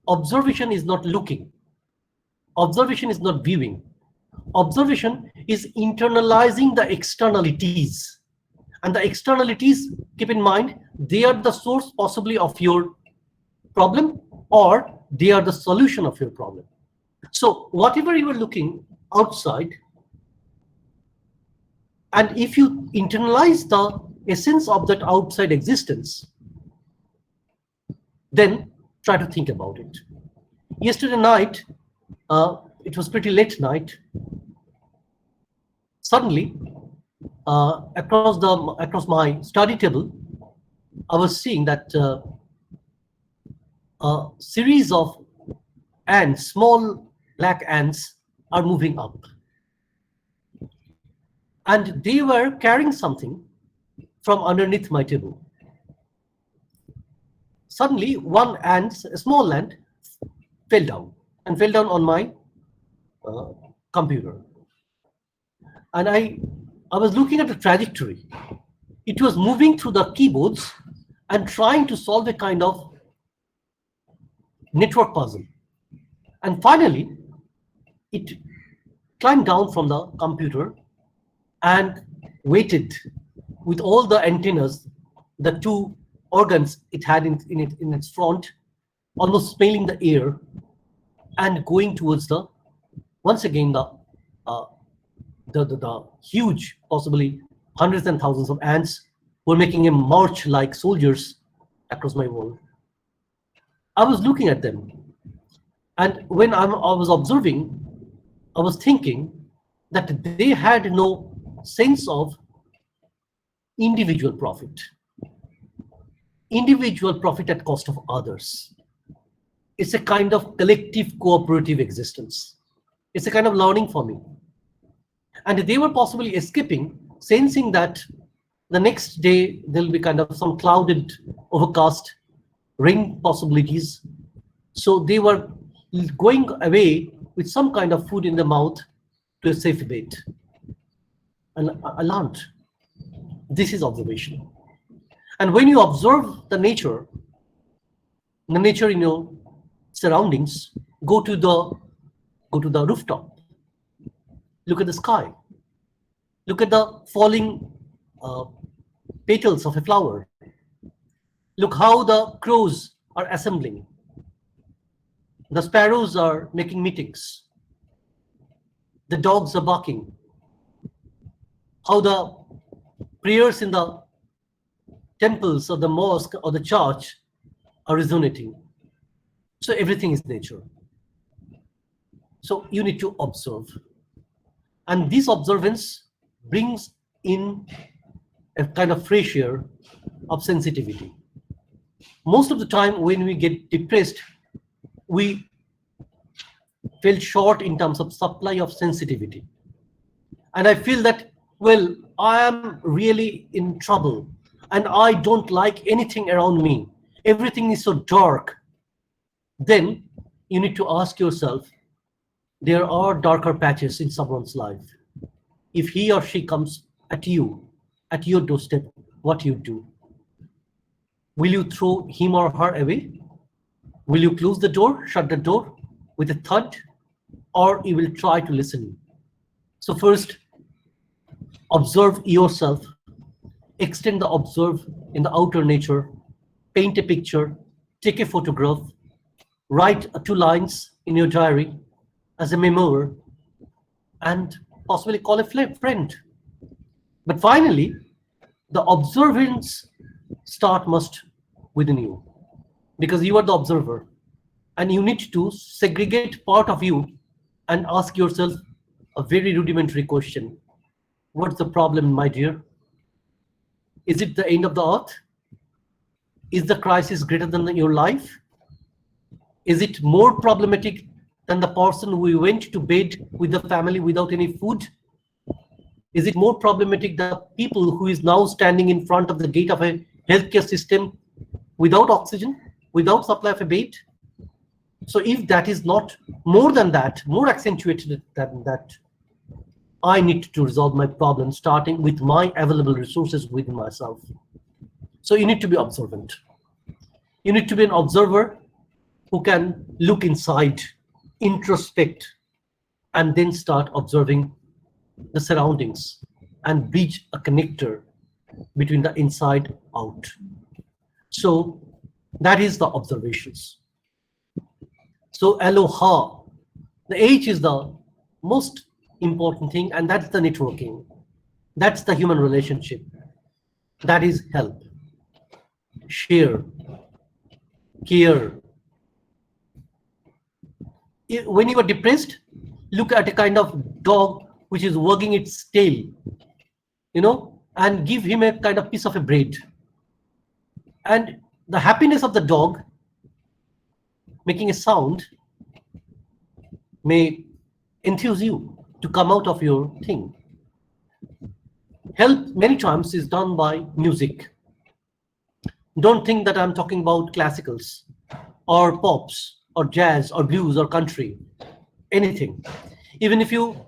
Observation is not looking. Observation is not viewing. Observation is internalizing the externalities. And the externalities, keep in mind, they are the source possibly of your problem, or they are the solution of your problem. So whatever you are looking outside, and if you internalize the essence of that outside existence, then try to think about it. Yesterday night, it was pretty late night. Suddenly, across my study table, I was seeing that a series of ants, small black ants, are moving up, and they were carrying something from underneath my table. Suddenly, one ant, a small ant, fell down on my computer. And I was looking at the trajectory. It was moving through the keyboards and trying to solve a kind of network puzzle. And finally, it climbed down from the computer and waited with all the antennas, the two organs it had in its front, almost smelling the air, and going towards the, once again, the huge, possibly hundreds and thousands of ants were making a march like soldiers across my world. I was looking at them, and when I was observing, I was thinking that they had no sense of individual profit at cost of others. It's a kind of collective cooperative existence. It's a kind of learning for me. And they were possibly escaping, sensing that The next day, there'll be kind of some clouded, overcast, rain possibilities. So they were going away with some kind of food in the mouth to a safe bed. And alarmed. This is observation. And when you observe the nature in your surroundings, go to the rooftop, look at the sky, look at the falling petals of a flower, look how the crows are assembling, the sparrows are making meetings, the dogs are barking, how the prayers in the temples or the mosque or the church are resonating. So everything is nature. So you need to observe. And this observance brings in a kind of fresh air of sensitivity. Most of the time when we get depressed, we feel short in terms of supply of sensitivity. And I feel that, well, I am really in trouble and I don't like anything around me. Everything is so dark. Then you need to ask yourself, there are darker patches in someone's life. If he or she comes at you, at your doorstep, what you do? Will you throw him or her away? Will you close the door, shut the door with a thud, or you will try to listen? So first, observe yourself, extend the observe in the outer nature, paint a picture, take a photograph, write 2 lines in your diary as a memoir, and possibly call a friend. But finally, the observance start must within you, because you are the observer, and you need to segregate part of you and ask yourself a very rudimentary question. What's the problem, my dear? Is it the end of the earth? Is the crisis greater than your life? Is it more problematic than the person who went to bed with the family without any food? Is it more problematic than the people who is now standing in front of the gate of a healthcare system without oxygen, without supply of a bed? So if that is not more than that, more accentuated than that, I need to resolve my problem starting with my available resources within myself. So you need to be observant. You need to be an observer who can look inside, introspect, and then start observing the surroundings and bridge a connector between the inside out. So that is the observations. So aloha, the H is the most important thing, and that's the networking. That's the human relationship. That is help, share, care. When you are depressed, look at a kind of dog which is wagging its tail, and give him a kind of piece of a bread. And the happiness of the dog making a sound may enthuse you to come out of your thing. Help many times is done by music. Don't think that I'm talking about classicals or pops or jazz or blues or country, anything. Even if you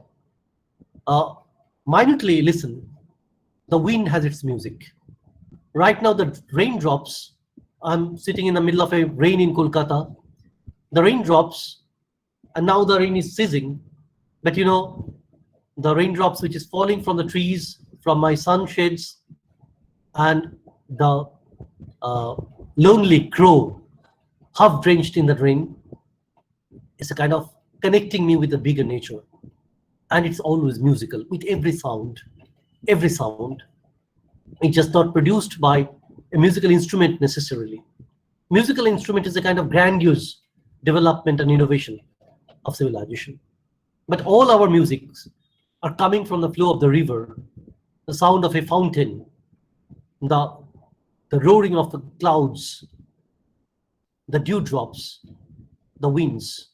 minutely listen, the wind has its music. Right now, the raindrops, I'm sitting in the middle of a rain in Kolkata, the raindrops, and now the rain is ceasing, but the raindrops which is falling from the trees, from my sunshades, and the lonely crow, half drenched in the rain, is a kind of connecting me with the bigger nature. And it's always musical with every sound. It's just not produced by a musical instrument necessarily. Musical instrument is a kind of grandiose development and innovation of civilization. But all our musics are coming from the flow of the river, the sound of a fountain, the roaring of the clouds, the dewdrops, the winds,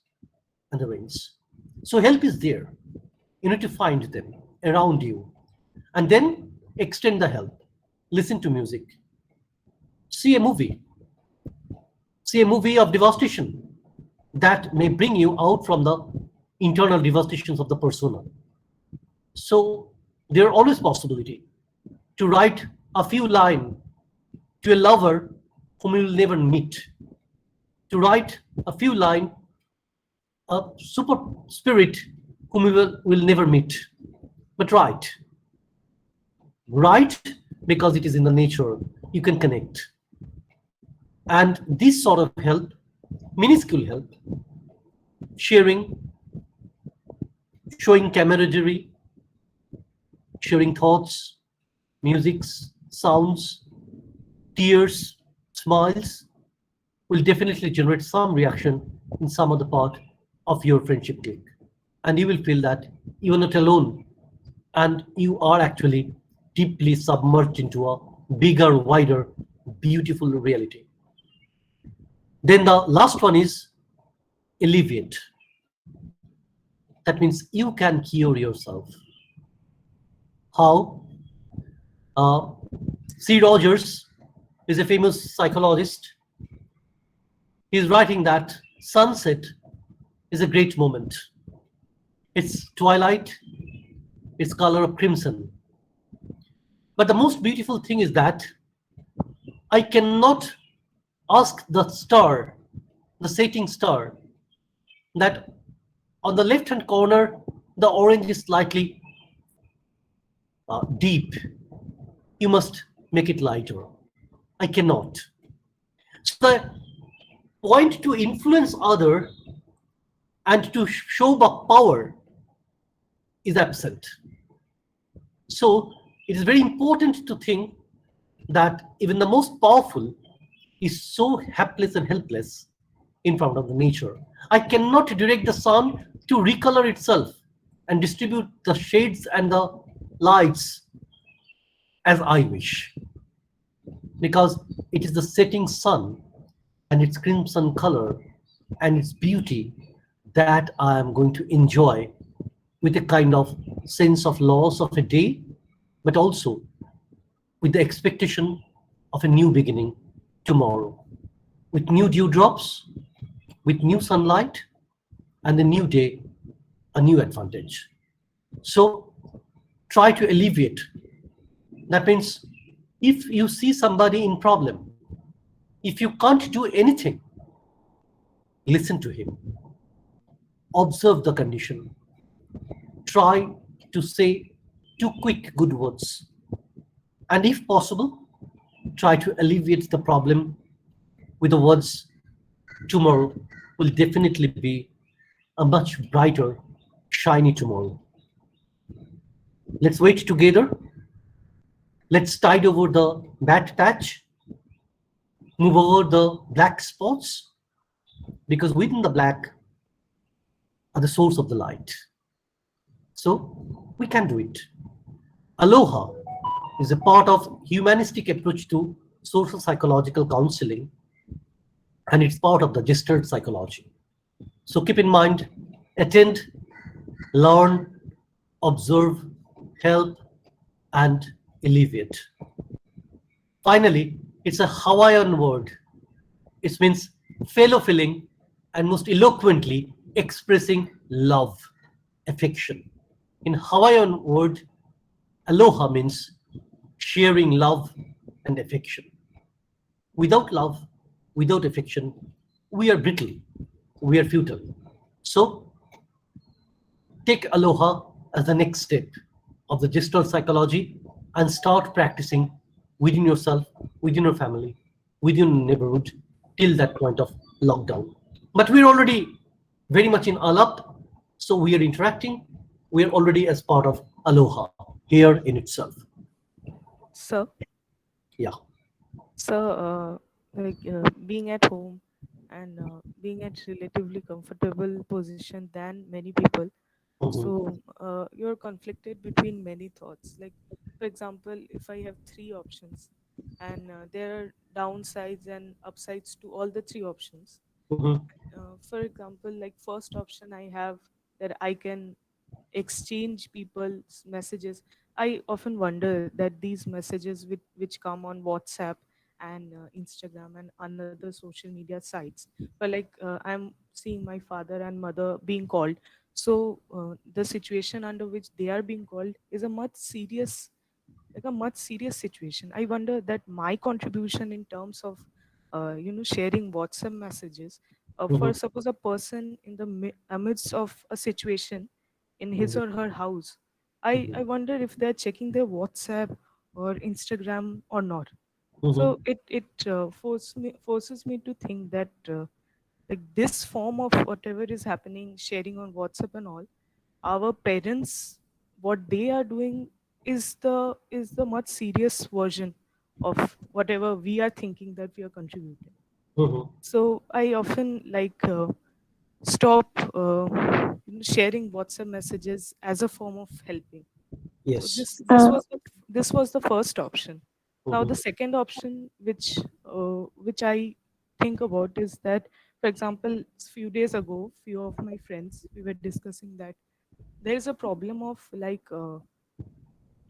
and the rains. So help is there. You need to find them around you, and then extend the help. listen to music, see a movie, see a movie of devastation that may bring you out from the internal devastations of the persona. So there are always possibility to write a few lines to a lover whom you will never meet, to write a few lines a super spirit whom you will never meet. But write because it is in the nature, you can connect. And this sort of help, minuscule help, sharing, showing camaraderie, sharing thoughts, musics, sounds, tears, smiles, will definitely generate some reaction in some other part of your friendship clique. And you will feel that you are not alone and you are actually deeply submerged into a bigger, wider, beautiful reality. Then the last one is alleviate. That means you can cure yourself. How? Uh, C. Rogers is a famous psychologist. He's writing that sunset is a great moment. It's twilight, it's color of crimson. But the most beautiful thing is that I cannot ask the star, the setting star, that on the left hand corner, the orange is slightly deep. You must make it lighter. I cannot. So the point to influence other and to show the power is absent. So it is very important to think that even the most powerful is so helpless and helpless in front of the nature. I cannot direct the sun to recolor itself and distribute the shades and the lights as I wish, because it is the setting sun and its crimson color and its beauty that I am going to enjoy with a kind of sense of loss of a day, but also with the expectation of a new beginning tomorrow, with new dewdrops, with new sunlight, and a new day, a new advantage. So try to alleviate. That means if you see somebody in problem, if you can't do anything, listen to him, observe the condition, try to say two quick good words, and if possible, try to alleviate the problem with the words, tomorrow will definitely be a much brighter, shiny tomorrow. Let's wait together. Let's tide over the bad patch, move over the black spots, because within the black are the source of the light. So we can do it. Aloha is a part of humanistic approach to social psychological counseling, and it's part of the gestalt psychology. So keep in mind, attend, learn, observe, help, and alleviate. Finally, it's a Hawaiian word. It means fellow feeling and most eloquently expressing love, affection. In Hawaiian word, aloha means sharing love and affection. Without love, without affection, we are brittle, we are futile. So take aloha as the next step of the gestalt psychology and start practicing within yourself, within your family, within your neighborhood till that point of lockdown. But we're already very much in ALAP, so we are interacting. We are already as part of aloha here in itself. So, Yeah. being at home and being at relatively comfortable position than many people, Mhm. so you're conflicted between many thoughts. Like, for example, if I have three options and there are downsides and upsides to all the three options. Mhm. For example, like first option I have, that I can exchange people's messages I often wonder that these messages which come on WhatsApp and Instagram and another social media sites, but like I'm seeing my father and mother being called. So the situation under which they are being called is a much serious, like a much serious situation. I wonder that my contribution in terms of sharing WhatsApp messages for Mhm, suppose a person in the amidst of a situation in his mhm, or her house. I mhm, wonder if they're checking their WhatsApp or Instagram or not. mhm, So it forces me to think that like this form of whatever is happening, sharing on WhatsApp and all, our parents, what they are doing is the much serious version of whatever we are thinking that we are contributing. mhm. So I often stop sharing WhatsApp messages as a form of helping. So Yes. this was the first option. Now Mhm, the second option, which I think about, is that, for example, few days ago, few of my friends, we were discussing that there is a problem of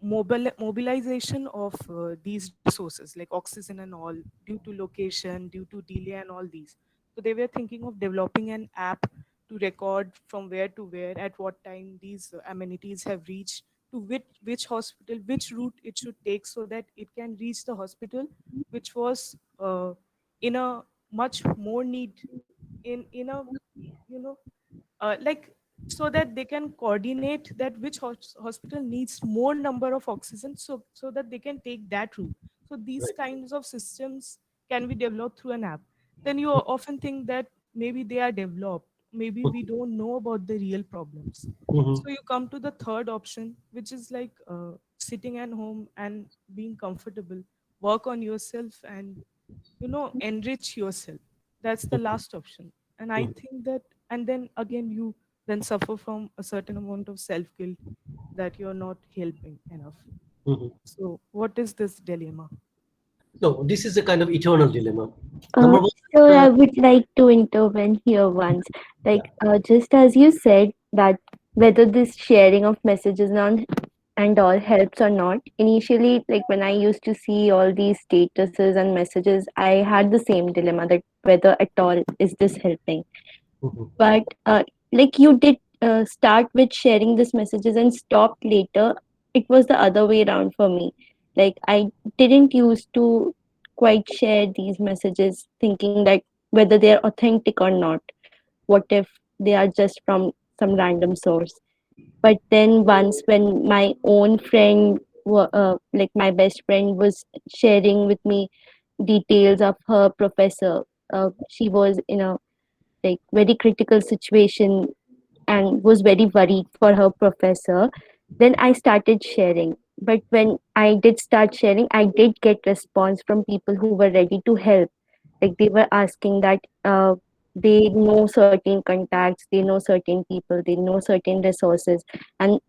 mobilization of these resources like oxygen and all, due to location, due to delay and all these. So they were thinking of developing an app to record from where to where, at what time these amenities have reached, to which hospital, which route it should take, so that it can reach the hospital which was in a much more need, in a you know like, so that they can coordinate that which hospital needs more number of oxygen, so that they can take that route. So these right. kinds of systems can be developed through an app. Then you often think that maybe they are developed, maybe we don't know about the real problems. Mhm, So you come to the third option, which is like sitting at home and being comfortable, work on yourself and enrich yourself. That's the mhm, last option. And I mhm, think that, and then again you then suffer from a certain amount of self guilt that you're not helping enough. mhm. So what is this dilemma? No, this is a kind of eternal dilemma. Uh, Number one, so uh, I would like to intervene here once. yeah. Just as you said that whether this sharing of messages and all helps or not. Initially, like when I used to see all these statuses and messages, I had the same dilemma that whether at all is this helping. Mhm, But like you did start with sharing these messages and stopped later, it was the other way around for me. Like I didn't used to quite share these messages thinking that whether they're authentic or not. What if they are just from some random source? But then once when my own friend like my best friend was sharing with me details of her professor, she was in a like very critical situation and was very worried for her professor. Then I started sharing, but when I did start sharing, I did get response from people who were ready to help. Like they were asking that they know certain contacts, they know certain people, they know certain resources. And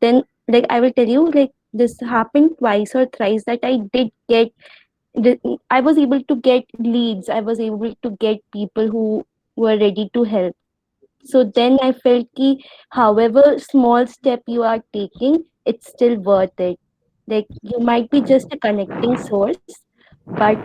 then like I will tell you, like this happened twice or thrice that I did get I was able to get leads, I was able to get people who were ready to help. So then I felt ki however small step you are taking, it's still worth it. Like you might be just a connecting source, but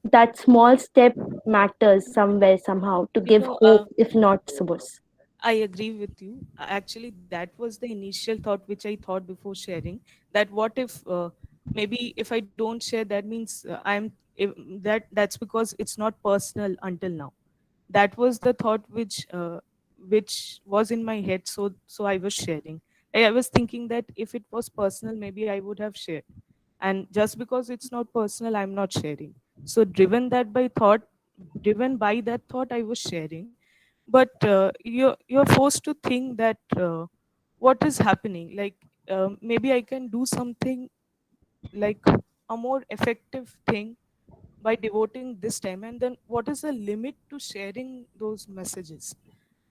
that small step matters somewhere somehow to You give know, hope if not source. I agree with you. Actually, that was the initial thought which I thought before sharing. That what if maybe if I don't share, that means that's because it's not personal until now. That was the thought which was in my head. So I was sharing. I was thinking that if it was personal, maybe I would have shared. And just because it's not personal, I'm not sharing. So driven by that thought, I was sharing. But you're forced to think that what is happening, like maybe I can do something, like a more effective thing by devoting this time. And then what is the limit to sharing those messages?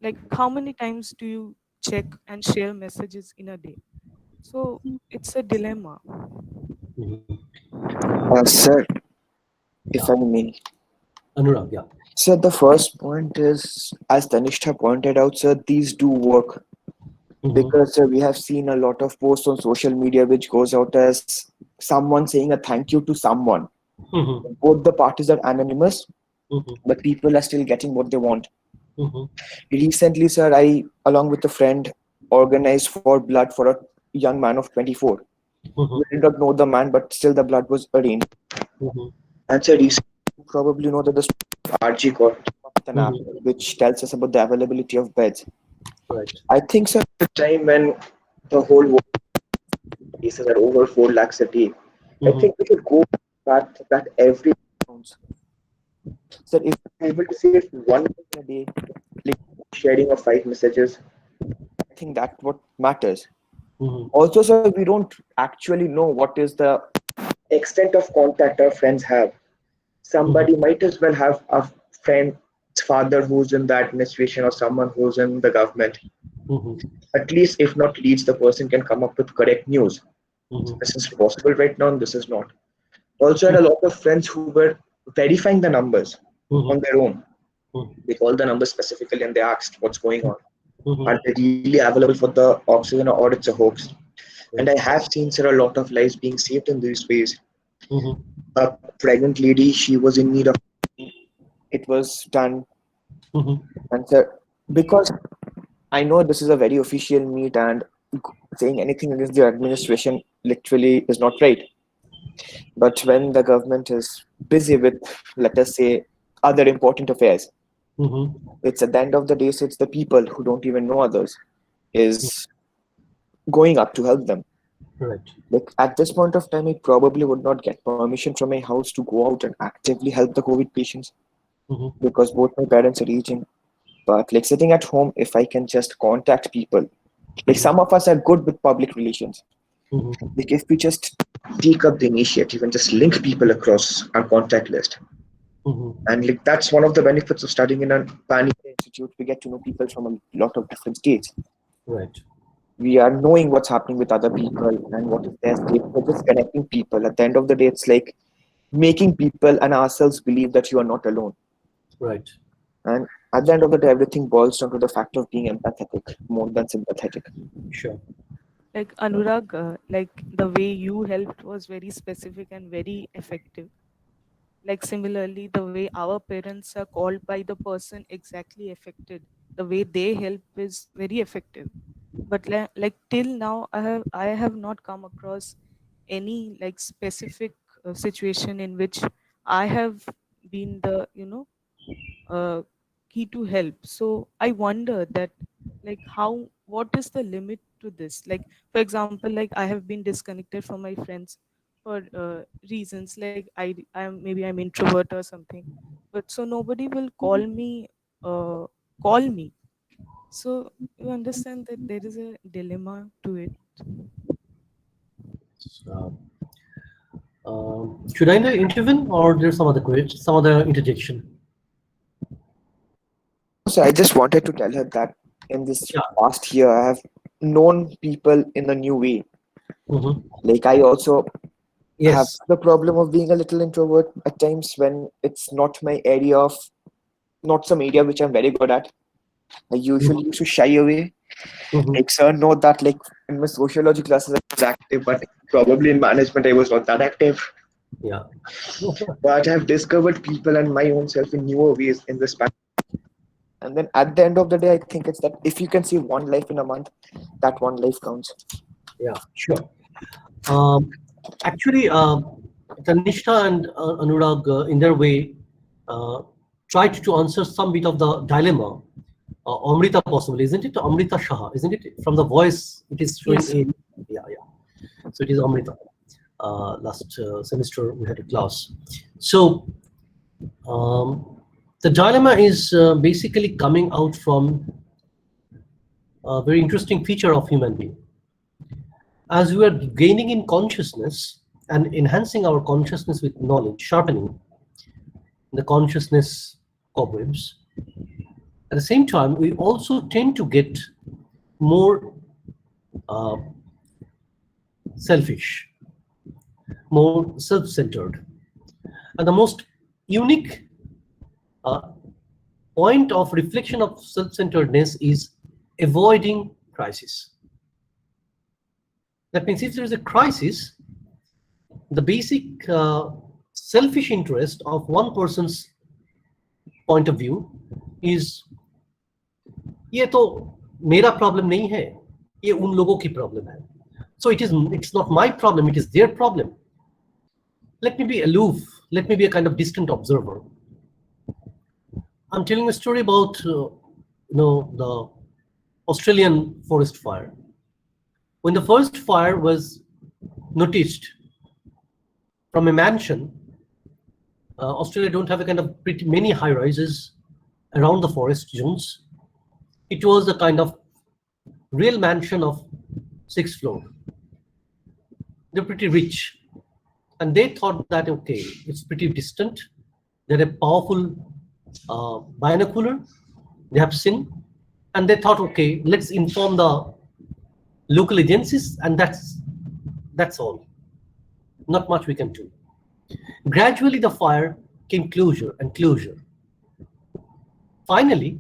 Like how many times do you check and share messages in a day? So it's a dilemma. mhm. Sir, if I Yeah. may. Anurag, yeah. Sir, the first point is, as Tanishtha pointed out, sir, these do work. because we have seen a lot of posts on social media which goes out as someone saying a thank you to someone. Both the parties are anonymous, but people are still getting what they want. Recently, sir, I, along with a friend, organized for blood for a young man of 24. We did not know the man, but still the blood was arranged. And sir, recently, you probably know that the RG got an app which tells us about the availability of beds. Right. I think, sir, at the time when the whole world cases are over 4 lakhs a day, I think we should go back that every counts. So if we're able to save one in a day, like sharing of 5 messages, I think that's what matters. Also, sir, we don't actually know what is the extent of contact our friends have. Somebody might as well have a friend's father who's in the administration or someone who's in the government. At least, if not leads, the person can come up with correct news. This is possible right now, and this is not. Also, had a lot of friends who were verifying the numbers on their own. They called the numbers specifically and they asked what's going on. Are they really available for the oxygen or it's a hoax? And I have seen, sir, a lot of lives being saved in these ways. A pregnant lady, she was in need of, it was done. And sir, because I know this is a very official meet and saying anything against the administration literally is not right. But when the government is busy with, let us say, other important affairs, it's at the end of the day, so it's the people who don't even know others is going up to help them. Right. Like at this point of time, I probably would not get permission from my house to go out and actively help the COVID patients because both my parents are aging. But like sitting at home, if I can just contact people, like some of us are good with public relations. Like if we just take up the initiative and just link people across our contact list. And like that's one of the benefits of studying in a pan institute. We get to know people from a lot of different states. Right. We are knowing what's happening with other people and what is their state. We're just connecting people. At the end of the day, it's like making people and ourselves believe that you are not alone. Right. And at the end of the day, everything boils down to the fact of being empathetic more than sympathetic. Sure. Like Anurag, like the way you helped was very specific and very effective. Like similarly, the way our parents are called by the person exactly affected, the way they help is very effective. But like till now, I have not come across any like specific situation in which I have been the uh, key to help. So I wonder that like how what is the limit to this? Like for example, like I have been disconnected from my friends for reasons like I'm introvert or something, but so nobody will uh, call me. So you understand that there is a dilemma to it. So, should I intervene or there's some other question, some other interjection? So I just wanted to tell her that in this Yeah. past year, I have known people in a new way. Like I also have Yes. the problem of being a little introvert at times when it's not my area of, not some area which I'm very good at. I usually used to shy away. Like sir, know that like in my sociology classes I was active, but probably in management I was not that active. Yeah. But I've discovered people and my own self in newer ways in this past. And then at the end of the day, I think it's that if you can see one life in a month, that one life counts. Yeah. Sure. Actually, Tanishta and Anurag, in their way, uh, tried to answer some bit of the dilemma. Amrita, possibly, isn't it? Amrita Shah, isn't it? From the voice, it is showing Yes. a. Yeah, yeah. So it is Amrita. Last semester we had a class. So the dilemma is basically coming out from a very interesting feature of human being. As we are gaining in consciousness and enhancing our consciousness with knowledge, sharpening the consciousness cobwebs, at the same time, we also tend to get more uh, selfish, more self-centered. And the most unique uh, point of reflection of self-centeredness is avoiding crisis. That means if there is a crisis, the basic selfish interest of one person's point of view is ये तो मेरा problem नहीं है, ये उन लोगों की problem है. So it's not my problem, it is their problem. Let me be aloof, let me be a kind of distant observer. I'm telling a story about the Australian forest fire. When the first fire was noticed from a mansion, Australia don't have a kind of pretty many high rises around the forest zones. It was a kind of real mansion of 6th floor. They're pretty rich, and they thought that okay, it's pretty distant. They're a powerful binocular. They have seen, and they thought, okay, let's inform the local agencies, and that's all. Not much we can do. Gradually, the fire came closer and closer. Finally,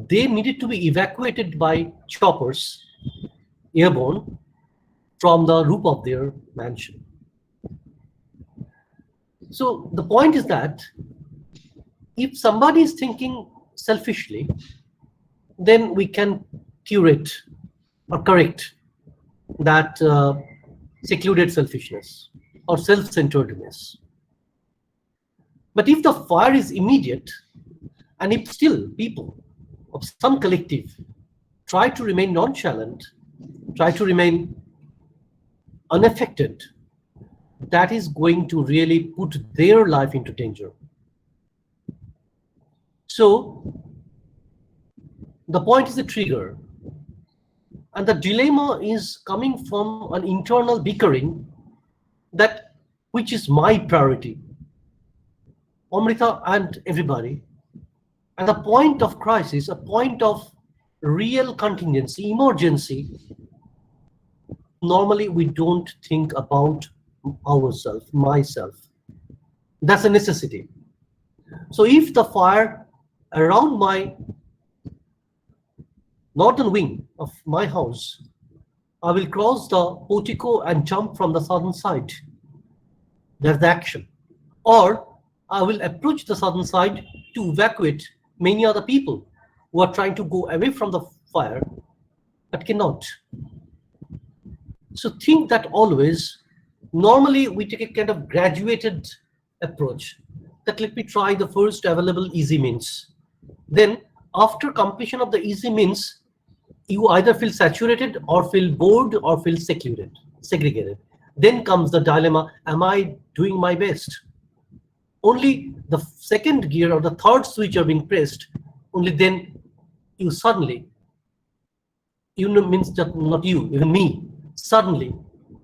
they needed to be evacuated by choppers, airborne, from the roof of their mansion. So the point is that if somebody is thinking selfishly, then we can curate or correct that secluded selfishness or self-centeredness. But if the fire is immediate, and if still people of some collective try to remain nonchalant, try to remain unaffected, that is going to really put their life into danger. So the point is the trigger, and the dilemma is coming from an internal bickering that which is my priority, Amrita and everybody. At a point of crisis, a point of real contingency, emergency, normally we don't think about ourselves, myself. That's a necessity. So if the fire around my northern wing of my house, I will cross the portico and jump from the southern side. That's the action. Or I will approach the southern side to evacuate many other people who are trying to go away from the fire but cannot. So think that always. Normally we take a kind of graduated approach that let me try the first available easy means. Then after completion of the easy means, you either feel saturated or feel bored or feel segregated. Then comes the dilemma, am I doing my best? Only the second gear or the third switch are being pressed, only then you suddenly, means that not you, even me, suddenly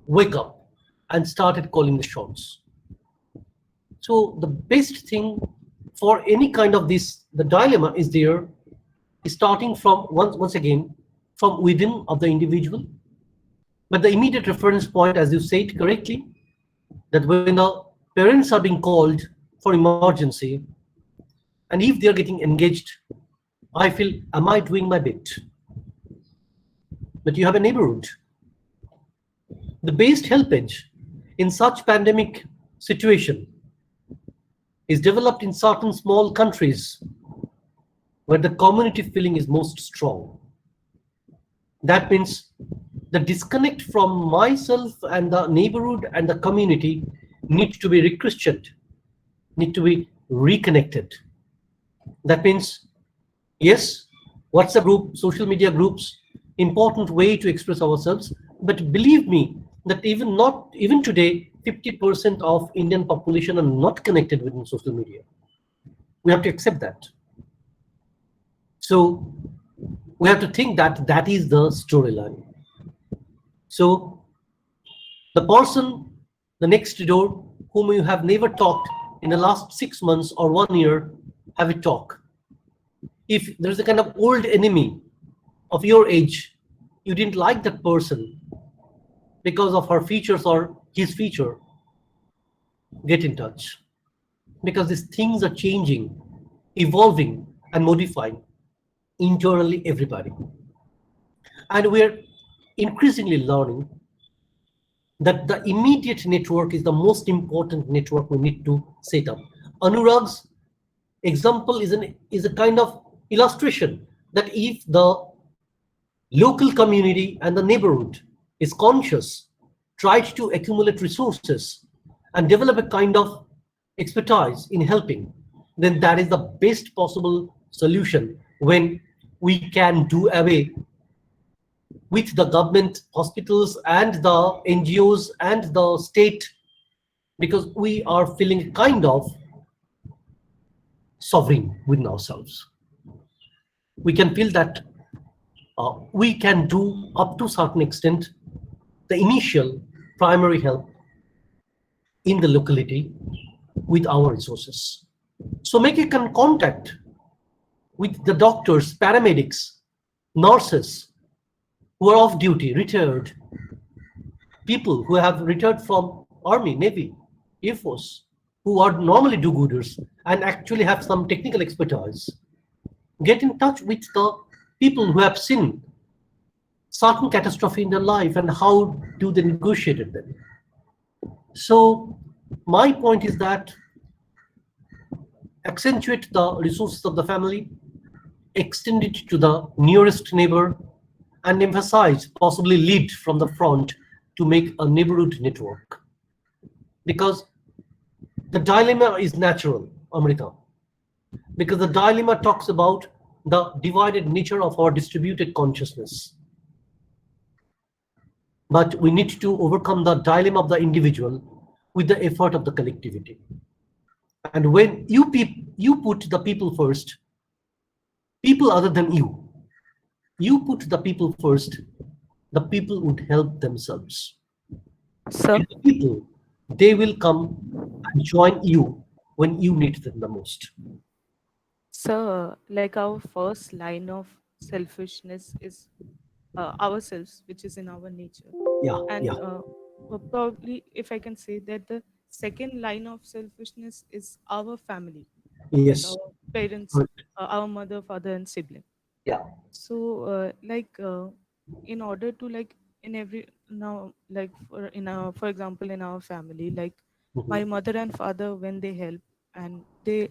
wake up and started calling the shots. So the best thing for any kind of this, the dilemma is there, is starting from, once again, from within of the individual. But the immediate reference point, as you said correctly, that when the parents are being called for emergency, and if they're getting engaged, I feel, am I doing my bit? But you have a neighborhood. The best helpage in such pandemic situation is developed in certain small countries where the community feeling is most strong. That means the disconnect from myself and the neighborhood and the community need to be re-Christianed, need to be reconnected. That means, yes, WhatsApp group, social media groups, important way to express ourselves, but believe me that even today, 50% of Indian population are not connected within social media. We have to accept that. So we have to think that that is the storyline. So the person, the next door, whom you have never talked in the last 6 months or 1 year, have a talk. If there's a kind of old enemy of your age, you didn't like that person because of her features or his feature, get in touch. Because these things are changing, evolving and modifying internally everybody. And we're increasingly learning that the immediate network is the most important network we need to set up. Anurag's example is a kind of illustration that if the local community and the neighborhood is conscious, tries to accumulate resources and develop a kind of expertise in helping, then that is the best possible solution when we can do away with the government hospitals and the NGOs and the state, because we are feeling kind of sovereign within ourselves. We can feel that we can do up to a certain extent the initial primary help in the locality with our resources. So make a contact with the doctors, paramedics, nurses who are off duty, retired, people who have retired from Army, Navy, Air Force, who are normally do-gooders and actually have some technical expertise. Get in touch with the people who have seen certain catastrophe in their life and how do they negotiate it then. So my point is that accentuate the resources of the family, extend it to the nearest neighbor, and emphasize, possibly lead from the front to make a neighborhood network. Because the dilemma is natural, Amrita. Because the dilemma talks about the divided nature of our distributed consciousness. But we need to overcome the dilemma of the individual with the effort of the collectivity. And when you put the people first, people other than you put the people first, the people would help themselves. Sir, And the people, they will come and join you when you need them the most. sir, like our first line of selfishness is ourselves, which is in our nature. Yeah, And yeah. probably, if I can say that the second line of selfishness is our family, like Yes. our parents, Good. our mother, father, and sibling. Yeah. So, in order to like in every now, like for example, in our family, like my Mhm, mother and father, when they help and they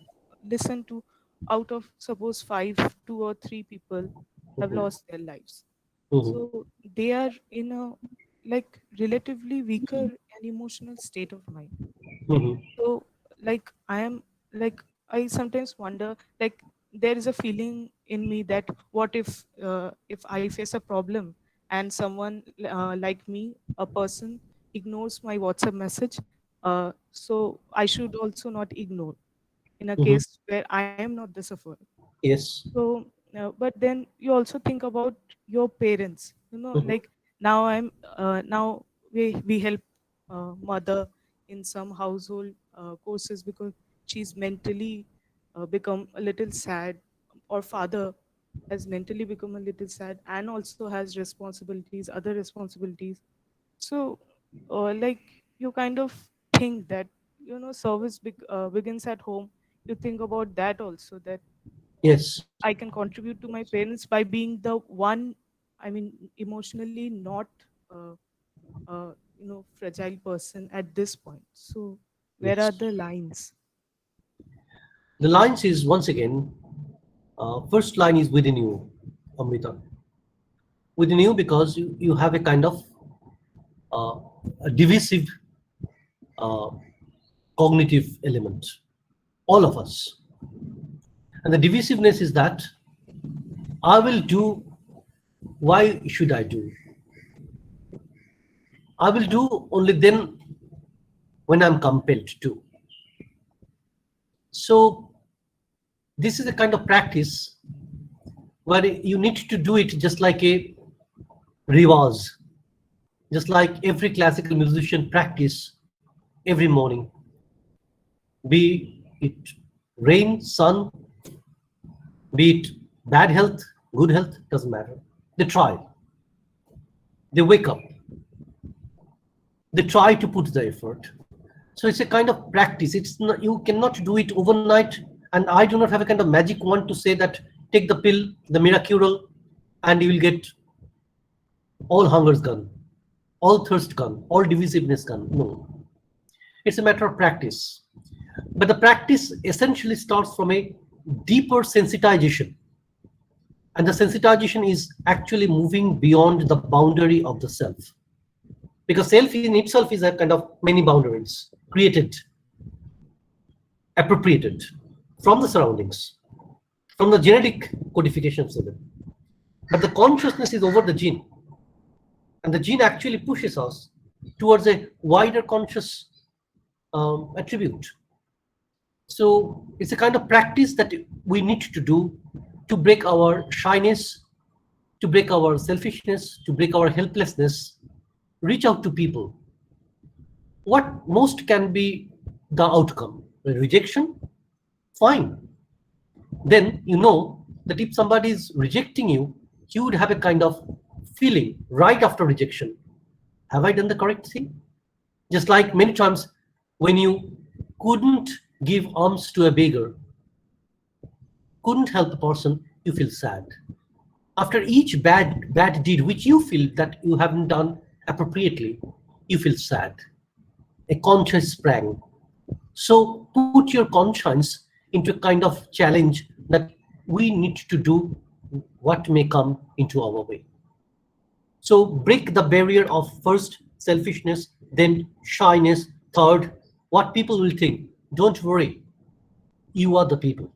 listen to, out of suppose five, two or three people have mhm, lost their lives. mhm, So they are in a like relatively weaker and emotional state of mind. mhm, So like I am like I sometimes wonder, like there is a feeling in me that what if I face a problem and someone like me, a person, ignores my WhatsApp message, so I should also not ignore in a mhm. case where I am not the sufferer. Yes. So but then you also think about your parents, Mhm, like now now we help mother in some household courses because she's mentally become a little sad, or father has mentally become a little sad and also has responsibilities, other responsibilities. So like you kind of think that service begins at home. You think about that also, that yes. I can contribute to my parents by being the one, I mean, emotionally not, uh, fragile person at this point. So, where are Yes. the lines? The lines is once again, first line is within you, Amrita. Within you because you have a kind of uh, a divisive uh, cognitive element. All of us. And the divisiveness is that I will do, why should I do? I will do only then when I'm compelled to. So this is a kind of practice where you need to do it just like a rewaz, just like every classical musician practice every morning, be it rain, sun, be it bad health, good health, doesn't matter. They try, they wake up, they try to put the effort. So it's a kind of practice. It's not, you cannot do it overnight. And I do not have a kind of magic wand to say that take the pill, the miracle, and you will get all hunger's gone. all thirst gone, all divisiveness gone. No, it's a matter of practice. But the practice essentially starts from a deeper sensitization. And the sensitization is actually moving beyond the boundary of the self. Because self in itself is a kind of many boundaries created, appropriated from the surroundings, from the genetic codifications of it. But the consciousness is over the gene. And the gene actually pushes us towards a wider conscious attribute. So it's a kind of practice that we need to do to break our shyness, to break our selfishness, to break our helplessness, reach out to people. What most can be the outcome? A rejection? Fine. Then you know that if somebody is rejecting you, you would have a kind of feeling right after rejection. Have I done the correct thing? Just like many times when you couldn't give alms to a beggar, couldn't help a person, you feel sad. After each bad deed which you feel that you haven't done appropriately, you feel sad. A conscience sprang. So put your conscience into a kind of challenge that we need to do what may come into our way. So break the barrier of first selfishness, then shyness, third, what people will think. Don't worry, you are the people.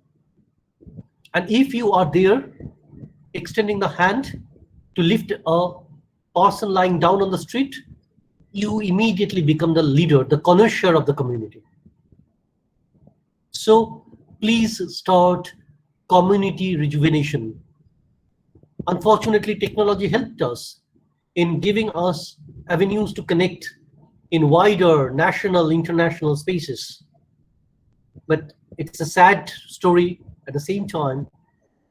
And if you are there, extending the hand to lift a person lying down on the street, you immediately become the leader, the connoisseur of the community. So please start community rejuvenation. Unfortunately, technology helped us in giving us avenues to connect in wider national, international spaces. But it's a sad story at the same time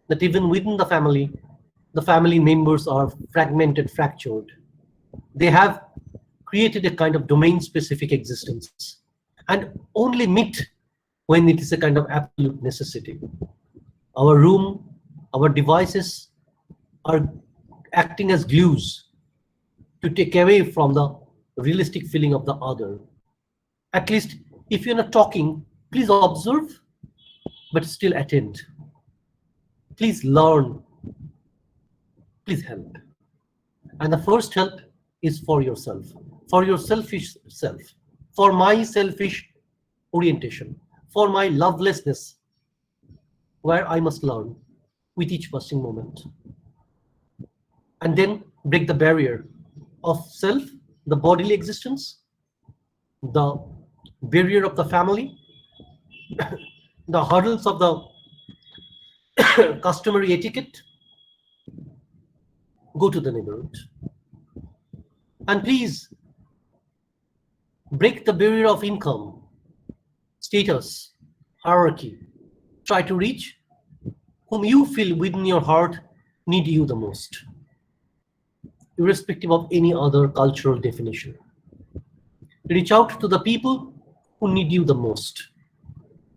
that even within the family members are fragmented, fractured. They have created a kind of domain-specific existence and only meet when it is a kind of absolute necessity. Our room, our devices are acting as glues to take away from the realistic feeling of the other. At least if you're not talking, please observe, but still attend. Please learn, please help. And the first help is for yourself, for your selfish self, for my selfish orientation, for my lovelessness, where I must learn with each passing moment. And then break the barrier of self, the bodily existence, the barrier of the family, the hurdles of the customary etiquette. Go to the neighborhood. And please break the barrier of income, status, hierarchy. Try to reach whom you feel within your heart need you the most, irrespective of any other cultural definition. Reach out to the people who need you the most.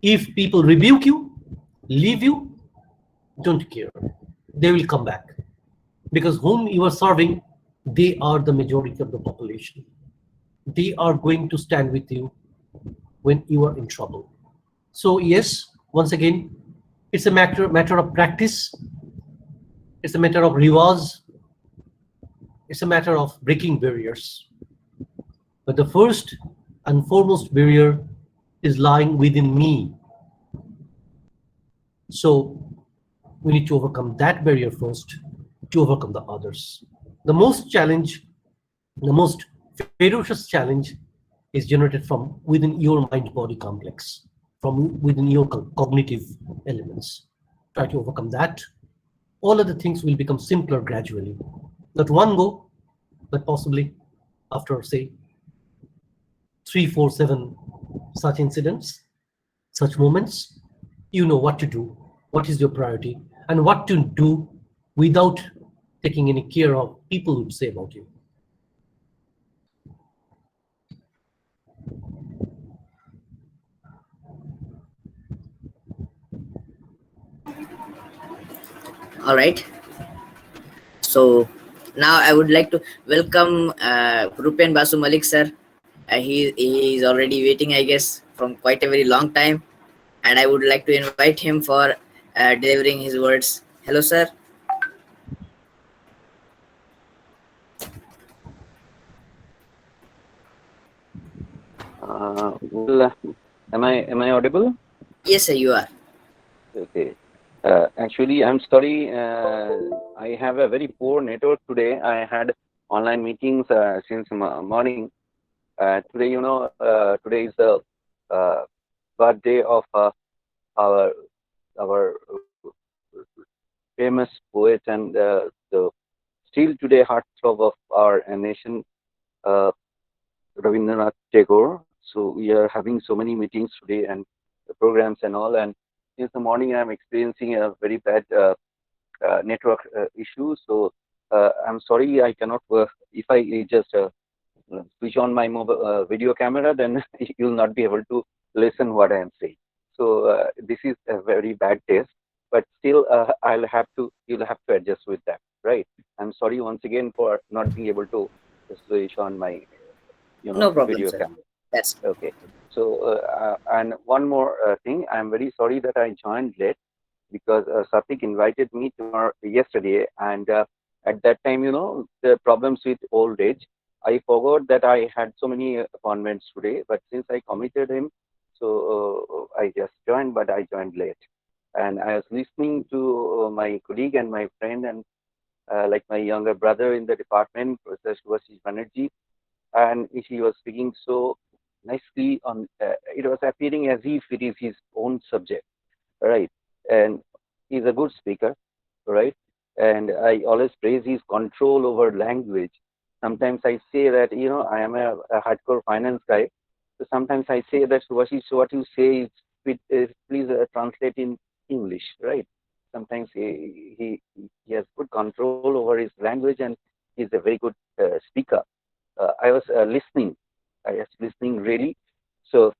If people rebuke you, leave you, don't care. They will come back. Because whom you are serving, they are the majority of the population. They are going to stand with you when you are in trouble. So yes, once again, it's a matter of practice. It's a matter of rewards. It's a matter of breaking barriers. But the first and foremost barrier is lying within me. So we need to overcome that barrier first to overcome the others. The most ferocious challenge is generated from within your mind-body complex, from within your cognitive elements. Try to overcome that. All other things will become simpler gradually. Not one go, but possibly after, say, 3, 4, 7 such incidents, such moments, you know what to do, what is your priority, and what to do without taking any care of people would say about you. All right. So Now I would like to welcome Rupen Basu Mallick sir. He is already waiting, I guess, from quite a very long time, and I would like to invite him for delivering his words. Hello, sir. Well, am I audible? Yes, sir, you are. Okay. Actually, I'm sorry. I have a very poor network today. I had online meetings since morning. Today, today is the uh, birthday of our our famous poet and the still today heartthrob of our nation, uh, Rabindranath Tagore. So we are having so many meetings today and programs and all. And since the morning, I'm experiencing a very bad network issue. So I'm sorry, I cannot. If I just switch on my mobile video camera, then you'll not be able to listen what I am saying. So this is a very bad test. But still, you'll have to adjust with that, right? I'm sorry once again for not being able to switch on my No problem, video sir. camera. That's Okay. So and one more thing, I'm very sorry that I joined late because Satvik invited me yesterday, and at that time, the problems with old age, I forgot that I had so many appointments today. But since I committed him, so I just joined, but I joined late, and I was listening to my colleague and my friend and like my younger brother in the department, Professor Shubhasis Banerjee, and he was speaking so nicely on. It was appearing as if it is his own subject, right? And he's a good speaker, right? And I always praise his control over language. Sometimes I say that I am a hardcore finance guy. So sometimes I say that what you say is please translate in English, right? Sometimes he has good control over his language and he's a very good speaker. I was listening. I was listening really. So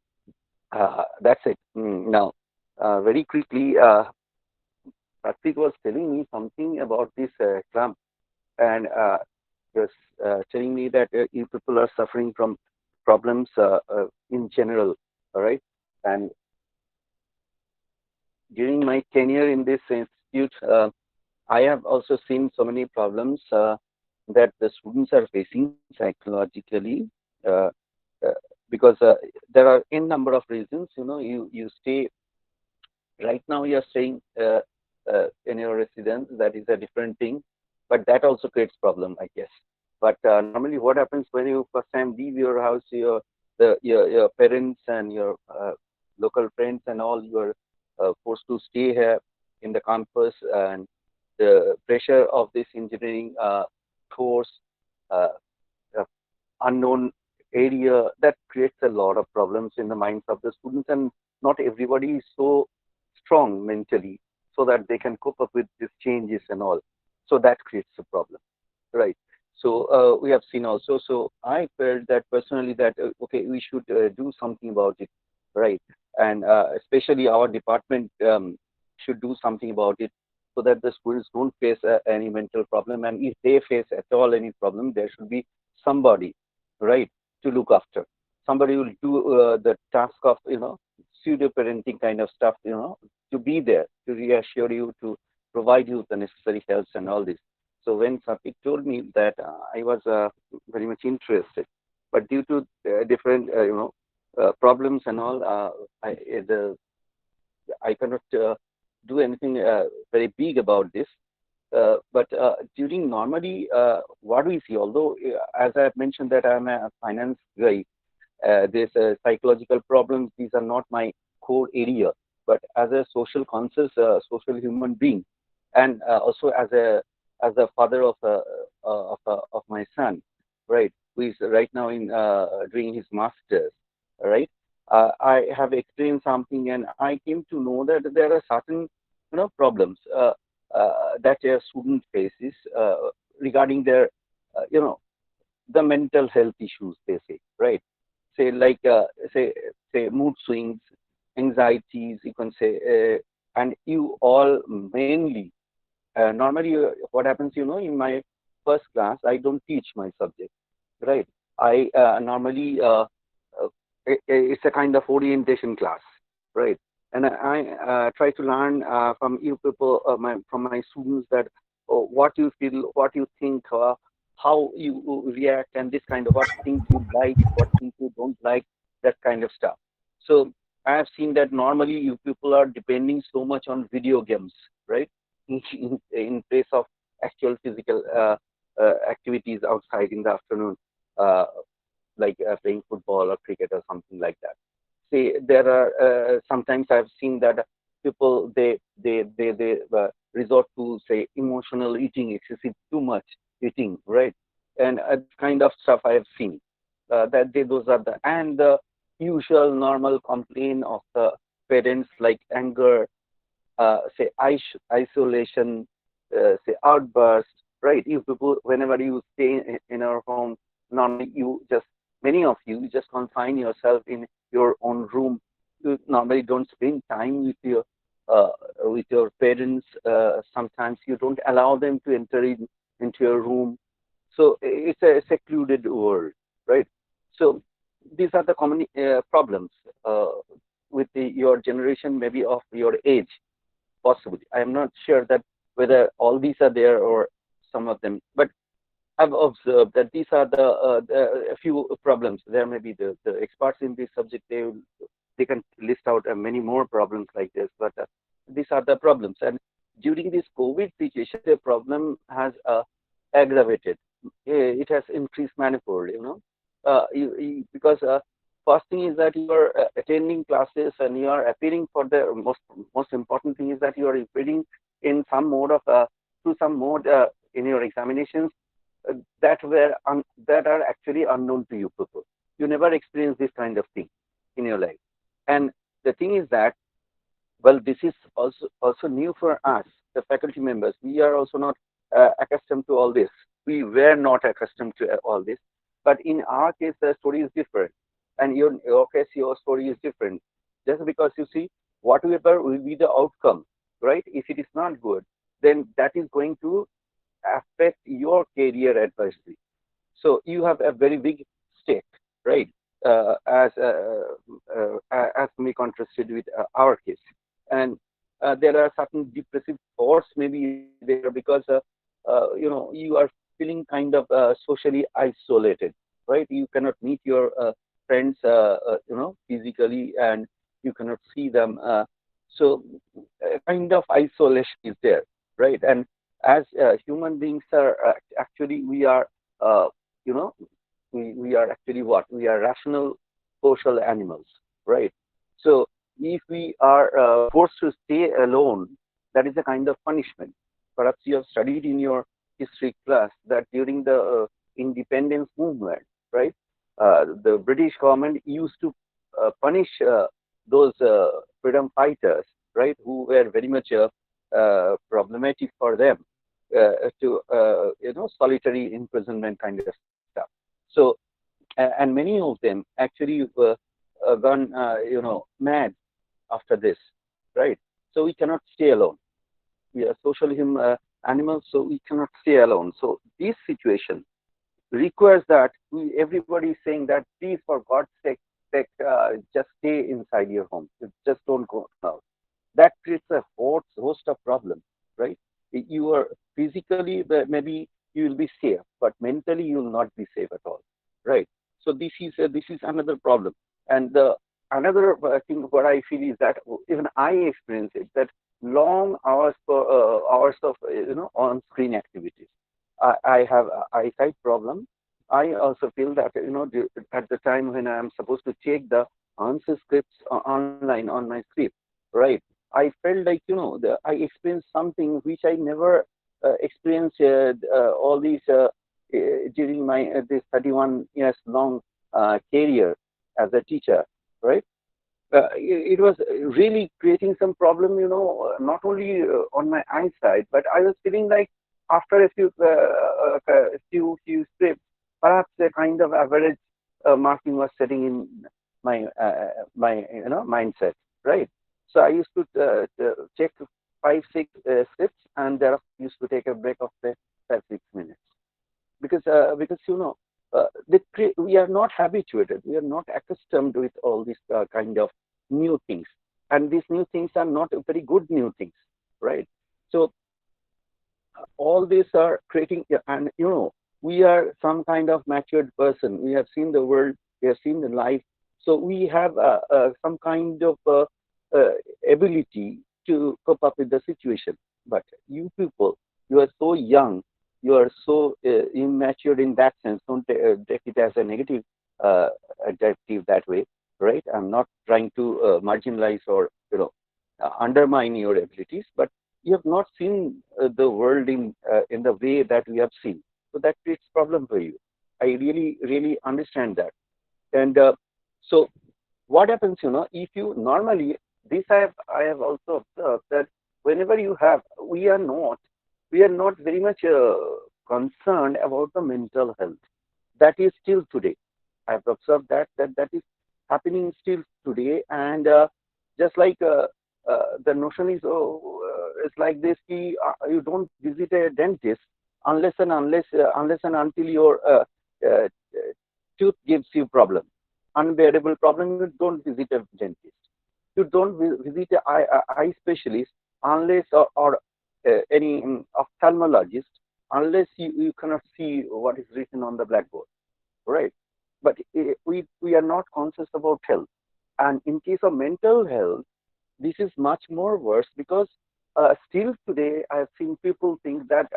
that's it. Now, very quickly, Satvik was telling me something about this Trump, and was telling me that you people are suffering from problems in general. All right, and during my tenure in this institute, I have also seen so many problems that the students are facing psychologically. Uh, uh, because there are n number of reasons. You stay right now. You are staying in your residence. That is a different thing, but that also creates problem, I guess. But normally, what happens when you first time leave your house, your parents and your local friends and all, you are forced to stay here in the campus, and the pressure of this engineering course. Uh, uh, Unknown area, that creates a lot of problems in the minds of the students, and not everybody is so strong mentally so that they can cope up with these changes and all. So that creates a problem, right? So we have seen also. So I felt that personally that okay, we should do something about it, right? And especially our department should do something about it so that the students don't face any mental problem, and if they face at all any problem, there should be somebody, right, to look after. Somebody will do the task of pseudo parenting kind of stuff, to be there to reassure you, to provide you the necessary helps and all this. So when Satvik told me that, I was very much interested, but due to different problems and all, the I cannot do anything very big about this. But during normally, what we see, although as I have mentioned that I'm a finance guy, these psychological problems, these are not my core area. But as a social conscious, social human being, and also as a father of my son, right, who is right now in doing his masters, right. I have experienced something, and I came to know that there are certain problems that a student faces regarding their you know the mental health issues, they say, right? Say like say mood swings, anxieties, you can say, and you all mainly normally what happens, in my first class, I don't teach my subject, right? I normally it's a kind of orientation class, right? And I try to learn from you people, from my students, that what you feel, what you think, how you react, and this kind of what things you like, what things you don't like, that kind of stuff. So I have seen that normally you people are depending so much on video games, right? In place of actual physical activities outside in the afternoon, uh, like playing football or cricket or something like that. See, there are sometimes I've seen that people they resort to, say, emotional eating, excessive too much eating, right? And this kind of stuff I have seen. Those are the usual normal complaint of the parents, like anger, say isolation, say outburst, right? You people, whenever you stay in our home, normally you just, many of you just confine yourself in your own room. You normally don't spend time uh, with your parents. Sometimes you don't allow them to enter into your room. So it's a secluded world, right? So these are the common problems with your generation, maybe of your age, possibly. I am not sure that whether all these are there or some of them, but I've observed that these are the a few problems. There may be the experts in this subject. They can list out many more problems like this, but these are the problems. And during this COVID situation, the problem has aggravated. It has increased manifold. Because first thing is that you are attending classes and you are appearing for the most important thing is that you are appearing in some mode of through some mode in your examinations that are actually unknown to you people. You never experienced this kind of thing in your life. And the thing is that, well, this is also new for us, the faculty members. We are also not accustomed to all this. We were not accustomed to all this. But in our case, the story is different. And in your case, your story is different. Just because you see, whatever will be the outcome, right? If it is not good, then that is going to affect your career adversely. So you have a very big stake, right? As we contrasted with our case, and there are certain depressive thoughts maybe there because you are feeling kind of socially isolated, right? You cannot meet your friends, physically, and you cannot see them. So a kind of isolation is there, right? And as human beings are actually we are you know we are actually what we are rational social animals, right? So if we are forced to stay alone, that is a kind of punishment. Perhaps you have studied in your history class that during the independence movement, right, the British government used to punish those freedom fighters, right, who were very much problematic for them, to solitary imprisonment kind of stuff. So and many of them actually gone mad after this, right? So we cannot stay alone. We are social animals, so we cannot stay alone. So this situation requires that everybody is saying that please, for God's sake, just stay inside your home. Just don't go out. That creates a host of problems, right? You are physically, maybe you will be safe, but mentally you will not be safe at all, right? So this is another problem. And the another thing what I feel is that even I experience it, that long hours for hours of on screen activities. I have eyesight problem. I also feel that at the time when I am supposed to check the answer scripts online on my script, right? I felt like I experienced something which I never experienced all these during my this 31 years long career as a teacher, right? It was really creating some problem, not only on my eyesight, but I was feeling like after a few scripts, perhaps a kind of average marking was setting in my mindset, right? So I used to check 5, 6 scripts, and thereafter used to take a break of say 5, 6 minutes. because we are not habituated, we are not accustomed with all these kind of new things, and these new things are not very good new things, right? So all these are creating, yeah, and we are some kind of matured person. We have seen the world, we have seen the life, so we have some kind of uh, ability to cope up with the situation. But you people, you are so young, you are so immature in that sense. Don't take it as a negative uh, adjective that way, right? I'm not trying to marginalize or undermine your abilities, but you have not seen the world in the way that we have seen. So that creates problem for you. I really understand that. And so what happens, if you normally, this I have also observed that whenever you have, we are not very much concerned about the mental health. That is still today. I've observed that is happening still today, and just like the notion is, it's like this: you don't visit a dentist unless and until your uh, tooth gives you problem, unbearable problem. You don't visit a dentist. You don't visit a eye specialist unless or any ophthalmologist unless you cannot see what is written on the blackboard, right? But we are not conscious about health. And in case of mental health, this is much more worse because still today I've seen people think that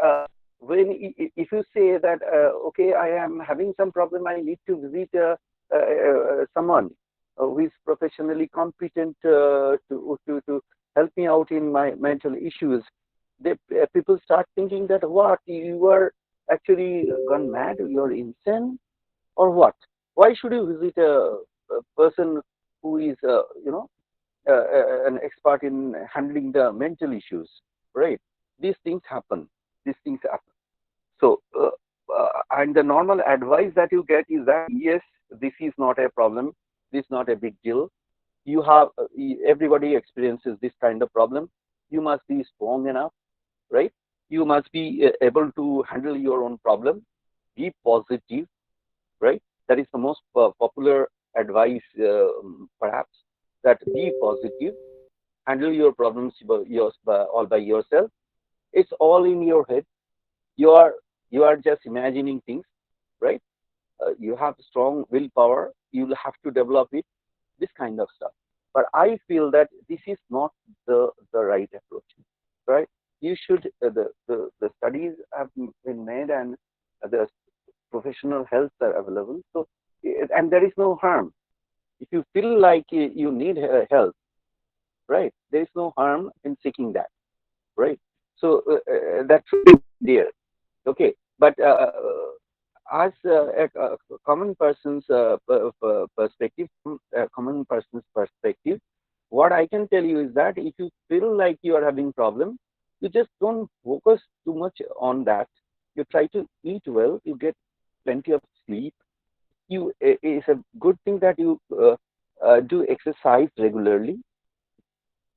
if you say that okay, I am having some problem, I need to visit someone who is professionally competent to help me out in my mental issues, people start thinking that what, you are actually gone mad, you're insane, or what? Why should you visit a person who is, an expert in handling the mental issues, right? These things happen. These things happen. So, and the normal advice that you get is that yes, this is not a problem. This is not a big deal. You have everybody experiences this kind of problem. You must be strong enough, right? You must be able to handle your own problem. Be positive, right? That is the most popular advice, perhaps, that be positive, handle your problems all by yourself. It's all in your head. You are you are just imagining things, right? You have strong willpower. You'll have to develop it. This kind of stuff. But I feel that this is not the right approach, right? You should the studies have been made and the professional health are available. So and there is no harm if you feel like you need help, right? There is no harm in seeking that, right? So that should be there, okay? But as a common person's perspective, from a common person's perspective, what I can tell you is that if you feel like you are having problem, you just don't focus too much on that. You try to eat well, you get plenty of sleep. It's a good thing that you do exercise regularly.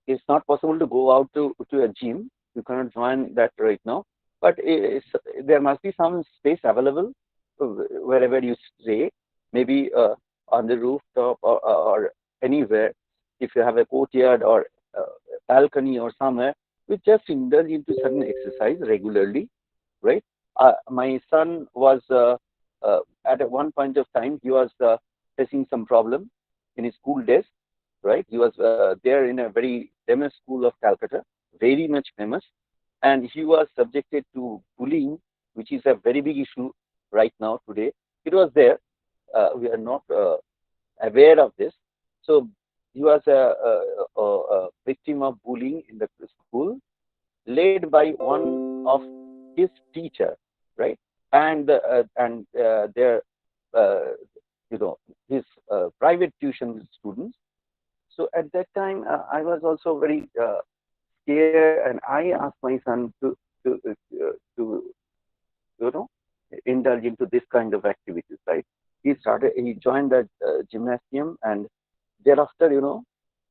It's not possible to go out to a gym. You cannot join that right now. But there must be some space available wherever you stay, maybe on the rooftop or anywhere. If you have a courtyard or balcony or somewhere, you just indulge into certain exercise regularly, right? My son was at one point of time he was facing some problem in his school days, right? He was there in a very famous school of Calcutta, very much famous, and he was subjected to bullying, which is a very big issue right now today. It was there. We are not aware of this. So he was a victim of bullying in the school, led by one of his teacher, right? And their uh, his private tuition students. So at that time, I was also very scared, and I asked my son to indulge into this kind of activities. Right? He joined that gymnasium, and thereafter,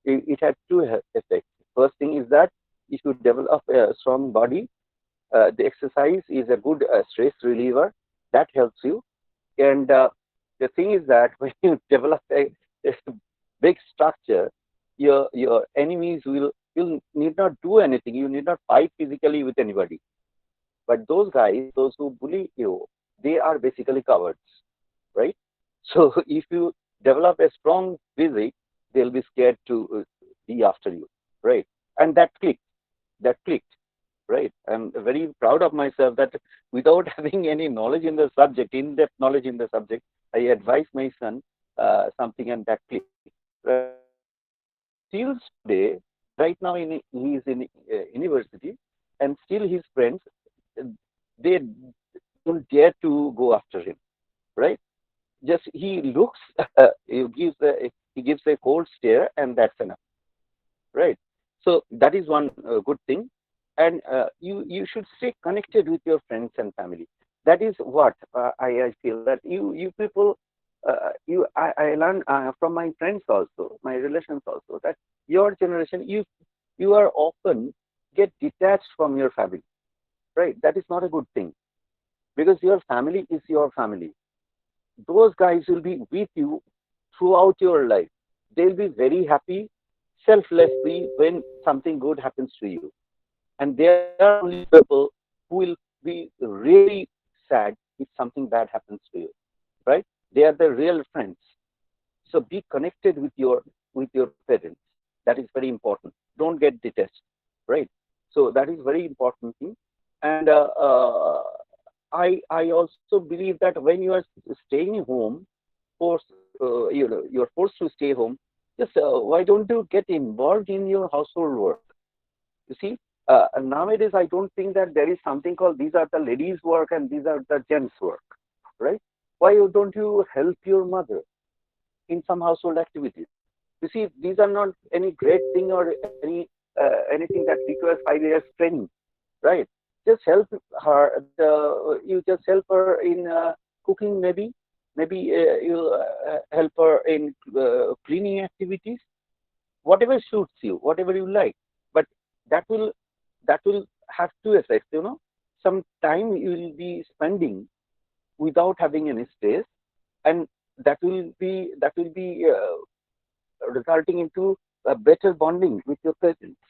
it had two effects. First thing is that if you develop a strong body, the exercise is a good stress reliever. that helps you. And the thing is that when you develop a big structure, your enemies will need not do anything. You need not fight physically with anybody. But those guys, those who bully you, they are basically cowards, right? So if you develop a strong physique, they'll be scared to be after you, right? And that clicked. That clicked, right? I'm very proud of myself that without having any knowledge in the subject, in-depth knowledge in the subject, I advised my son something and that clicked, right? So still today, right now he is in university, and still his friends, uh, they don't dare to go after him, right? Just he looks, he gives a cold stare, and that's enough, right? So that is one good thing. And you should stay connected with your friends and family. That is what I feel that you people, I learn from my friends also, my relations also, that your generation, you are often get detached from your family, right? That is not a good thing, because your family is your family. Those guys will be with you throughout your life. They'll be very happy selflessly when something good happens to you. And there are only people who will be really sad if something bad happens to you, right? They are the real friends. So be connected with your parents. That is very important. Don't get detached, right? So that is very important thing. And I also believe that when you are staying home, forced, you're forced to stay home. Just why don't you get involved in your household work? You see, nowadays I don't think that there is something called these are the ladies' work and these are the gents' work, right? Why don't you help your mother in some household activities? You see, these are not any great thing or anything that requires 5 years training, right? Just help her. You just help her in cooking, maybe you help her in cleaning activities, whatever suits you, whatever you like. But that will that will have two effects. Some time you will be spending without having any stress, and that will be resulting into a better bonding with your parents,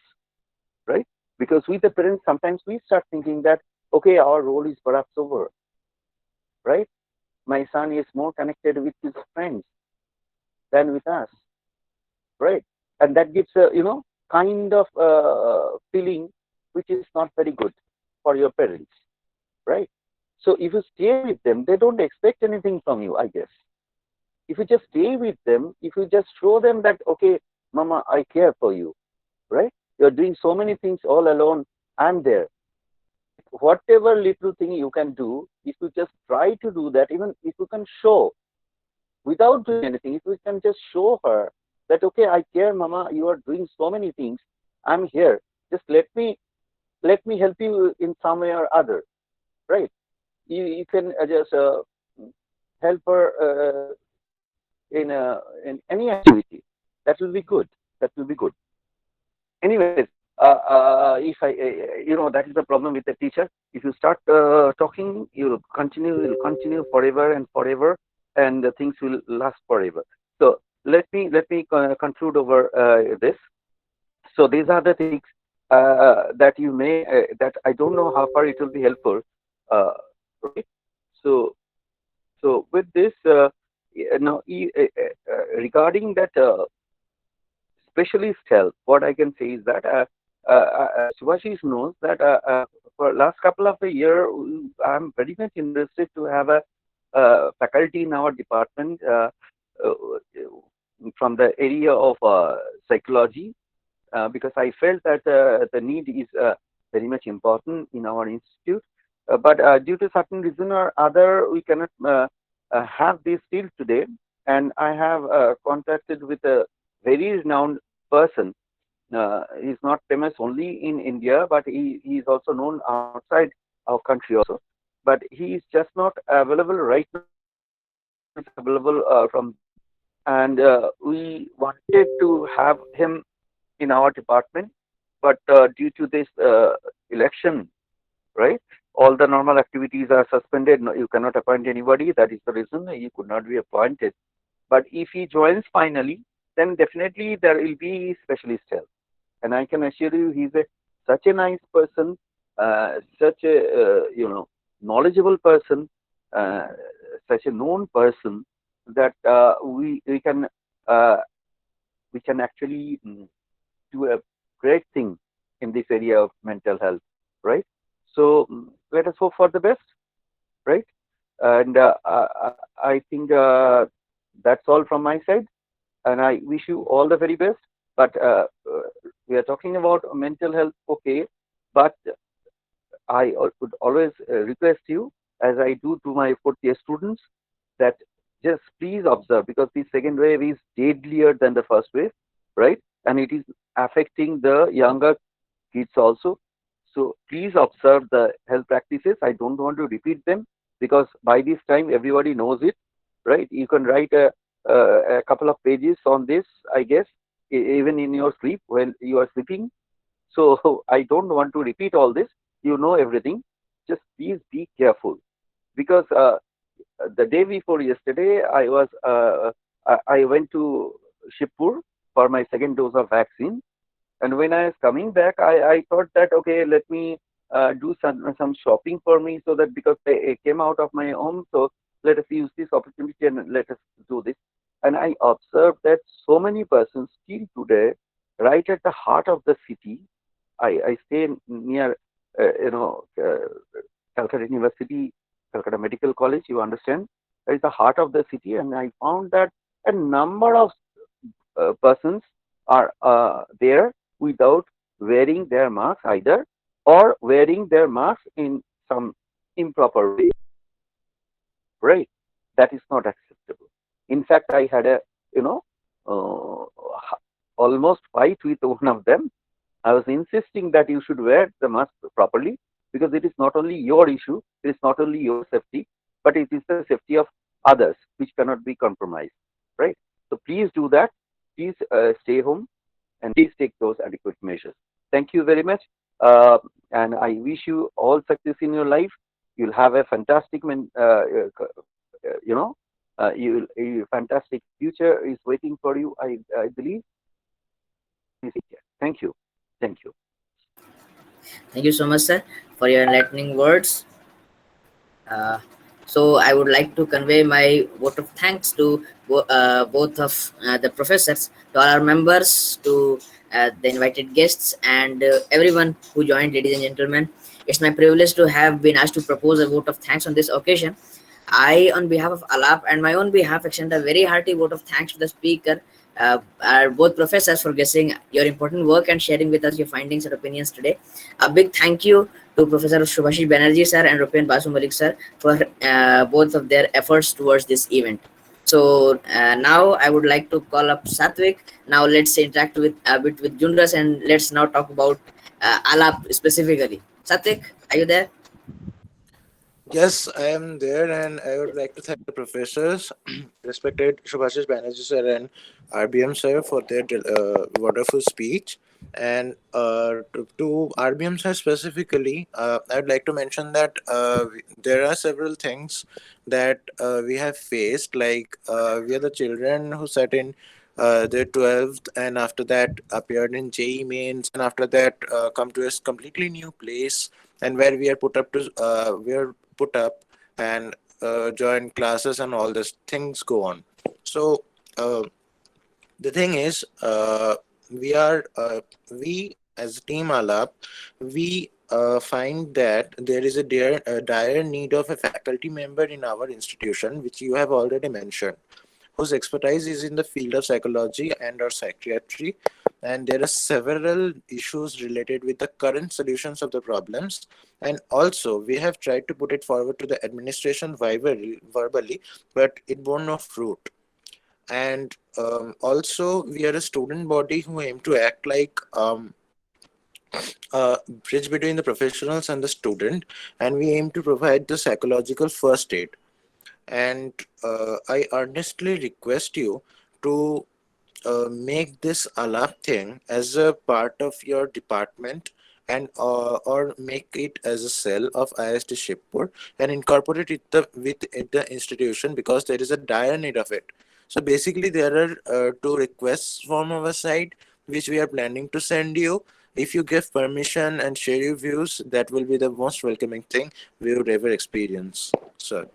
right? Because with the parents, sometimes we start thinking that okay, our role is perhaps over, right? My son is more connected with his friends than with us, right? And that gives a kind of feeling which is not very good for your parents, right? So if you stay with them, they don't expect anything from you, I guess. If you just stay with them, if you just show them that okay, mama, I care for you, right? You're doing so many things all alone, I'm there. Whatever little thing you can do, if you just try to do that, even if you can show without doing anything, if we can just show her that okay, I care, mama, you are doing so many things, I'm here, just let me help you in some way or other, right? You can just help her in any activity. That will be good. That will be good. Anyways, if that is the problem with the teacher. If you start talking, you'll continue forever and forever, and the things will last forever. So let me conclude over this. So these are the things that you may that I don't know how far it will be helpful, uh, right? So with this, regarding that specialist help, what I can say is that Subhashis knows that for last couple of a year, I'm very much interested to have a faculty in our department uh, from the area of psychology, because I felt that the need is very much important in our institute. But due to certain reason or other, we cannot have this till today. And I have contacted with a very renowned person. He's not famous only in India, but he is also known outside our country also. But he is just not available right now. He's available from them. And we wanted to have him in our department, but due to this election, right? all the normal activities are suspended. No, you cannot appoint anybody. That is the reason he could not be appointed. But if he joins finally, then definitely there will be specialist help. And I can assure you, he's such a nice person, such a knowledgeable person, uh, such a known person that uh, we can actually do a great thing in this area of mental health, right? So let us hope for the best, right? And I think that's all from my side. And I wish you all the very best. But we are talking about mental health, okay? But would always request you, as I do to my fourth year students, that just please observe, because the second wave is deadlier than the first wave, right? And it is affecting the younger kids also. So please observe the health practices. I don't want to repeat them because by this time everybody knows it, right? You can write a couple of pages on this, I guess, even in your sleep when you are sleeping. So I don't want to repeat all this. You know everything. Just please be careful because the day before yesterday, I went to Shibpur for my second dose of vaccine, and when I was coming back, I thought that okay, let me do some shopping for me so that because I came out of my home, so let us use this opportunity and let us do this. And I observed that so many persons still today, right at the heart of the city. I stay near, Calcutta University, Calcutta Medical College. You understand? That is the heart of the city, and I found that a number of persons are there without wearing their masks either, or wearing their masks in some improper way. Right? That is not acceptable. In fact, I had a you know uh, almost fight with one of them. I was insisting that you should wear the mask properly because it is not only your issue, it is not only your safety, but it is the safety of others which cannot be compromised. Right? So please do that. Please stay home and please take those adequate measures. Thank you very much. Uh, and I wish you all success in your life. You'll have a fantastic, fantastic future is waiting for you. I believe. Please take care. Thank you. Thank you. Thank you so much, sir, for your enlightening words. Uh, so I would like to convey my vote of thanks to both of the professors, to all our members, to the invited guests, and everyone who joined, ladies and gentlemen. It's my privilege to have been asked to propose a vote of thanks on this occasion. I, on behalf of ALAP and my own behalf, extend a very hearty vote of thanks to the speaker, our both professors, for guessing your important work and sharing with us your findings and opinions today. A big thank you to Professor Shubhasis Banerjee sir and Rupen Basu Mallick sir for both of their efforts towards this event. So now I would like to call up Sattwik. Now let's interact with a bit with Junras and let's now talk about ALAP specifically. Sattwik, are you there? Yes, I am there, and I would like to thank the professors, respected Shubhasis Banerjee sir and RBM sir, for their wonderful speech. And to RBM sir specifically, I would like to mention that there are several things that we have faced. Like we are the children who sat in their 12th, and after that appeared in JE mains, and after that come to a completely new place, and where we are put up and join classes and all these things go on. So the thing is, we as Team Alap, we find that there is a dire need of a faculty member in our institution, which you have already mentioned, whose expertise is in the field of psychology and or psychiatry, and there are several issues related with the current solutions of the problems. And also we have tried to put it forward to the administration verbally, but it bore no fruit. And also we are a student body who aim to act like a bridge between the professionals and the student, and we aim to provide the psychological first aid. And I earnestly request you to make this ALAP thing as a part of your department and or make it as a cell of IST Shipur and incorporate it with the institution, because there is a dire need of it. So basically, there are two requests from our side which we are planning to send you. If you give permission and share your views, that will be the most welcoming thing we would ever experience. So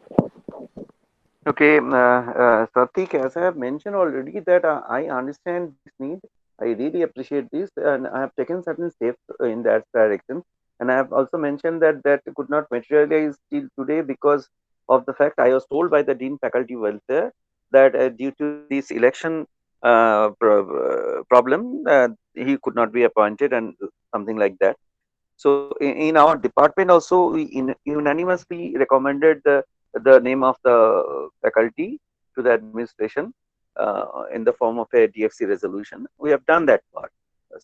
Okay, Satvik, as I have mentioned already, that I understand this need. I really appreciate this, and I have taken certain steps in that direction. And I have also mentioned that that could not materialize till today because of the fact I was told by the Dean Faculty Welfare that due to this election problem, he could not be appointed and something like that. So in our department also, we unanimously recommended the name of the faculty to the administration in the form of a DFC resolution. We have done that part,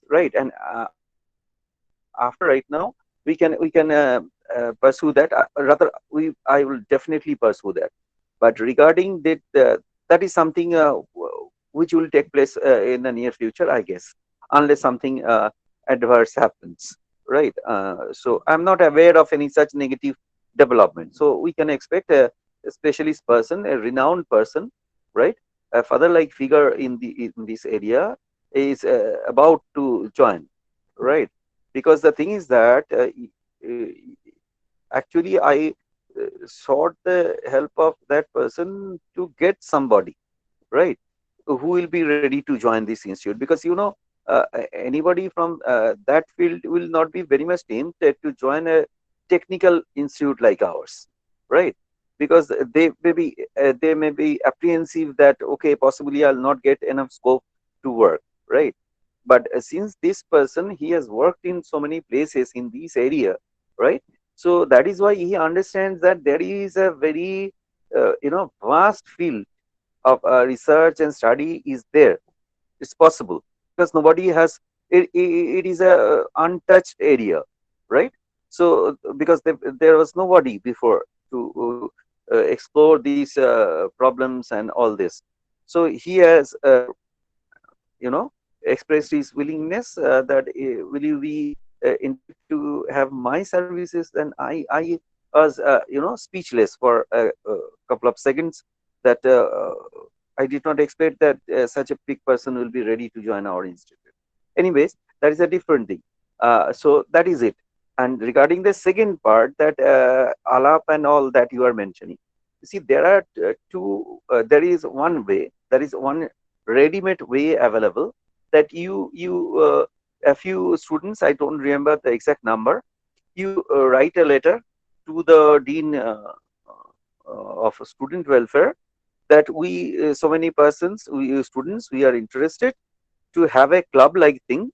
right? And after right now, we can pursue that. Rather, I will definitely pursue that. But regarding that, that is something which will take place in the near future, I guess, unless something adverse happens, right? So I'm not aware of any such negative development. So we can expect a specialist person, a renowned person, right? A father-like figure in this area is about to join, right? Because the thing is that uh, actually I sought the help of that person to get somebody, right, who will be ready to join this institute, because anybody from that field will not be very much tempted to join a technical institute like ours, right? Because they may be apprehensive that okay, possibly I'll not get enough scope to work, right? But since this person, he has worked in so many places in this area, right? So that is why he understands that there is a very vast field of research and study is there. It's possible because nobody has it is a untouched area, right? So because there was nobody before to explore these problems and all this. So he has you know expressed his willingness that will you be interested to have my services. Then I was speechless for a couple of seconds, that I did not expect that such a big person will be ready to join our institute. Anyways, that is a different thing. So that is it. And regarding the second part, that ALAP and all that you are mentioning, you see, there are there is one way, there is one ready-made way available, that a few students, I don't remember the exact number, you write a letter to the dean of student welfare, that we so many persons, we students, we are interested to have a club like thing,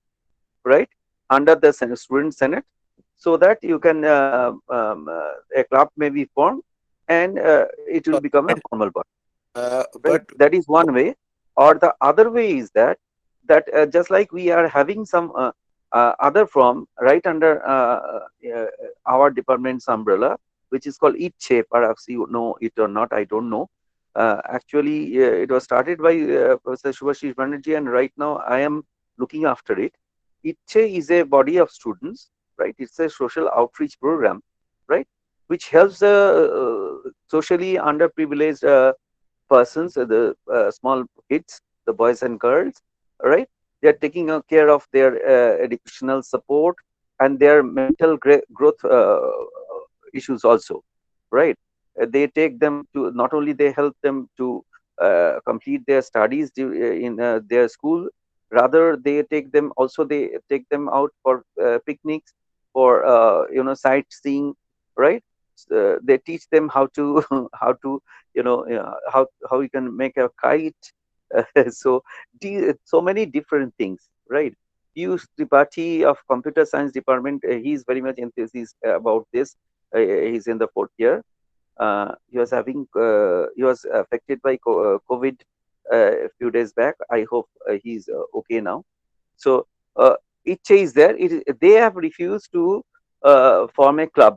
right, under the student senate, so that you can a club may be formed, and it will become a formal body, right? but That is one way. Or the other way is that just like we are having some other firm right under our department's umbrella, which is called IIEST-S, perhaps you know it or not, I don't know. Actually, it was started by Professor Shubhasis Banerjee, and right now I am looking after it. IIEST-S is a body of students, right? It's a social outreach program, right, which helps the socially underprivileged persons, the small kids, the boys and girls, right? They are taking care of their educational support and their mental growth issues also, right? They take them to, not only they help them to complete their studies in their school, rather they take them also, they take them out for picnics, for sightseeing, right? They teach them how to how to how you can make a kite. So so many different things, right? Use Tripathi of computer science department, he's very much enthusiastic about this. He's in the fourth year. He was affected by COVID a few days back. I hope he's okay now. So Icha is there. They have refused to form a club.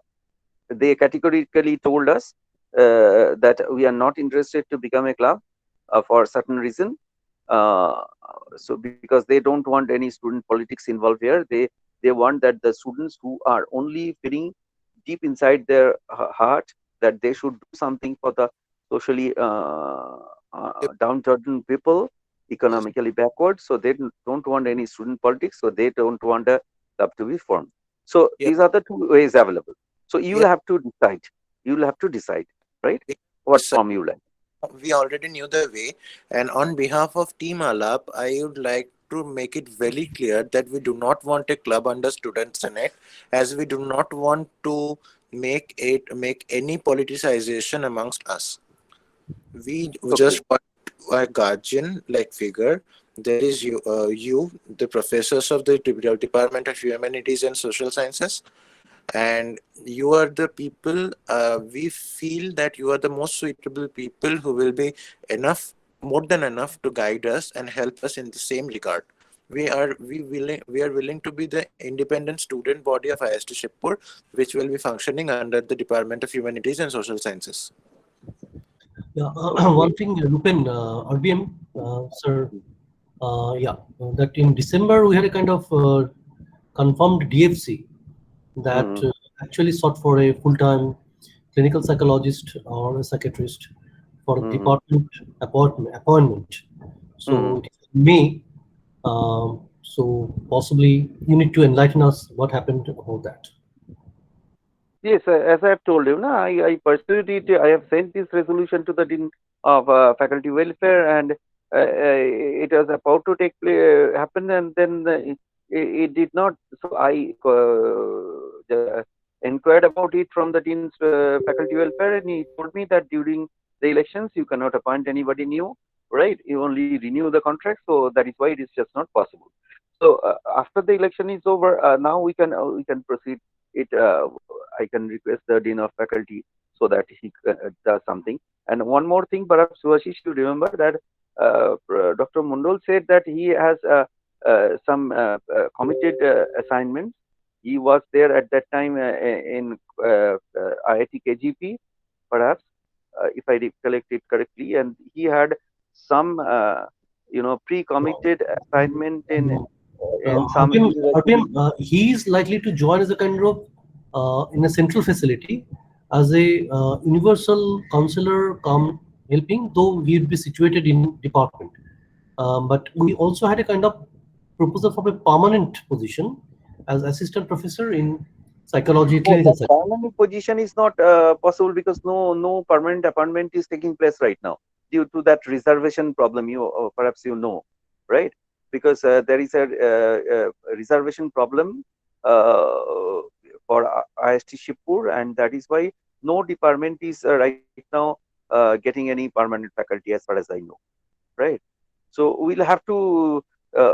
They categorically told us that we are not interested to become a club for certain reason. Uh, so because they don't want any student politics involved here, They want that the students who are only feeling deep inside their heart that they should do something for the socially Yep. downtrodden people, Yes. economically backward. So they don't want any student politics. So they don't want a club to be formed. So Yep. these are the two ways available. So you will Yep. have to decide. You will have to decide, right? We What decide- form you like. we already knew the way, and on behalf of Team Alap, I would like to make it very clear that we do not want a club under Student Senate, as we do not want to make any politicization amongst us. We Okay. just want a guardian like figure. There is you, the professors of the Department of Humanities and Social Sciences, and you are the people. We feel that you are the most suitable people who will be enough, more than enough, to guide us and help us in the same regard. We are willing to be the independent student body of IST Shibpur, which will be functioning under the Department of Humanities and Social Sciences. Yeah, Okay. one thing, Rupen, RBM, sir, yeah, that in December we had a kind of confirmed DFC that Hmm. actually sought for a full-time clinical psychologist or a psychiatrist for a Hmm. department appointment. So Hmm. it is May. So possibly you need to enlighten us what happened about that. Yes, as I have told you, na, I pursued it. I have sent this resolution to the Dean of Faculty Welfare, and it was about to happen, and then it did not. So I inquired about it from the Dean's Faculty Welfare, and he told me that during the elections you cannot appoint anybody new, right? You only renew the contract, so that is why it is just not possible. So after the election is over, now we can proceed it. I can request the dean of faculty so that he does something. And one more thing, perhaps Suhashish, you remember that Dr. Mundol said that he has some committed assignments. He was there at that time in IIT KGP, perhaps, if I recollect it correctly, and he had some, pre-committed assignment in some RPM, university. he is likely to join as a kind of in a central facility as a universal counselor come helping, though he would be situated in department. But we also had a kind of proposal for a permanent position as assistant professor in psychology, Oh, clinical that psychology. permanent position is not possible because no permanent appointment is taking place right now due to that reservation problem. You perhaps you know, right? Because there is a reservation problem for IST Shibpur, and that is why no department is right now getting any permanent faculty, as far as I know, right? So we'll have to, uh,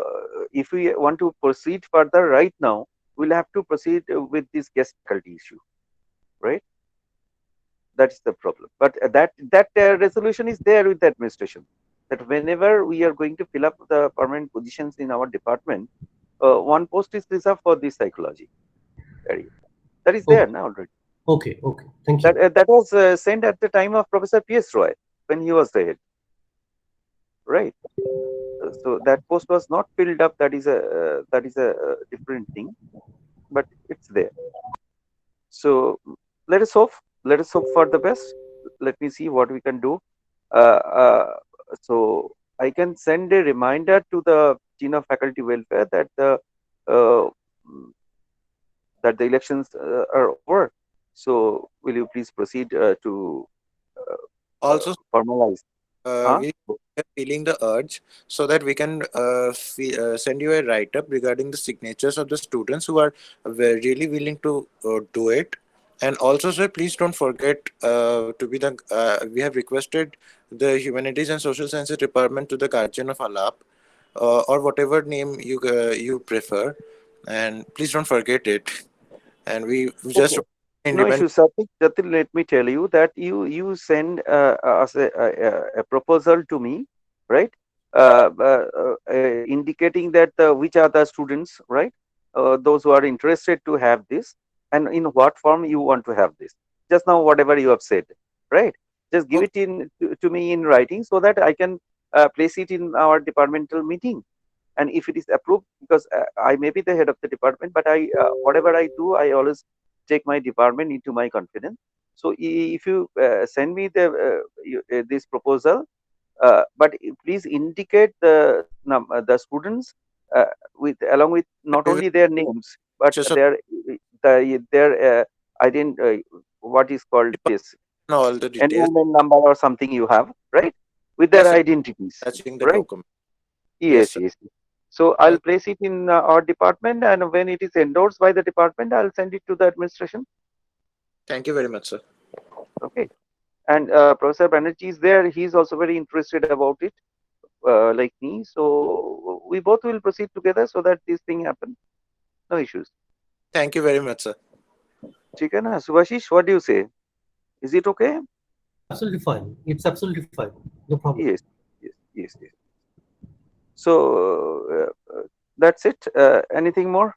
if we want to proceed further right now, we'll have to proceed with this guest faculty issue, right? That's the problem. But that resolution is there with the administration that whenever we are going to fill up the permanent positions in our department, one post is reserved for this psychology area. That is there Okay, now already. okay. Thank That you. that was sent at the time of Professor P.S. Roy when he was the head, right? So that post was not filled up. That is a different thing, but it's there. So let us hope. Let us hope for the best. Let me see what we can do. Uh, uh, so I can send a reminder to the Dean of Faculty Welfare uh, that the elections are over. So will you please proceed to Also, formalize? Huh? we are feeling the urge so that we can send you a write up regarding the signatures of the students who are really willing to do it. And also, sir, please don't forget to be the. We have requested the Humanities and Social Sciences Department to the guardian of ALAP, or whatever name you prefer, and please don't forget it. And we just Okay. No independent. issue, Satvik. Jatin, let me tell you that you send us a proposal to me, right? Indicating that which are the students, right? Those who are interested to have this, and in what form you want to have this. Just now, whatever you have said, right? Just give it to me in writing so that I can place it in our departmental meeting, and if it is approved, because I may be the head of the department, but I whatever I do, I always take my department into my confidence. So if you send me this proposal, but please indicate the students uh, with along with not We will only their names but just their what is called this all the details enrollment number or something you have, right, with their as identities, attaching the right? document. Yes, Yes, sir. yes, yes. So Uh, I'll place it in our department, and when it is endorsed by the department, I'll send it to the administration. Thank you very much, sir. Okay. And Professor Banerjee is there. He's also very interested about it, like me. So we both will proceed together so that this thing happen. No issues. Thank you very much, sir. ठीक है ना? Subhashish, what do you say? Is it okay? Absolutely fine. It's absolutely fine. No problem. Yes, yes, yes, yes. So that's it. Anything more?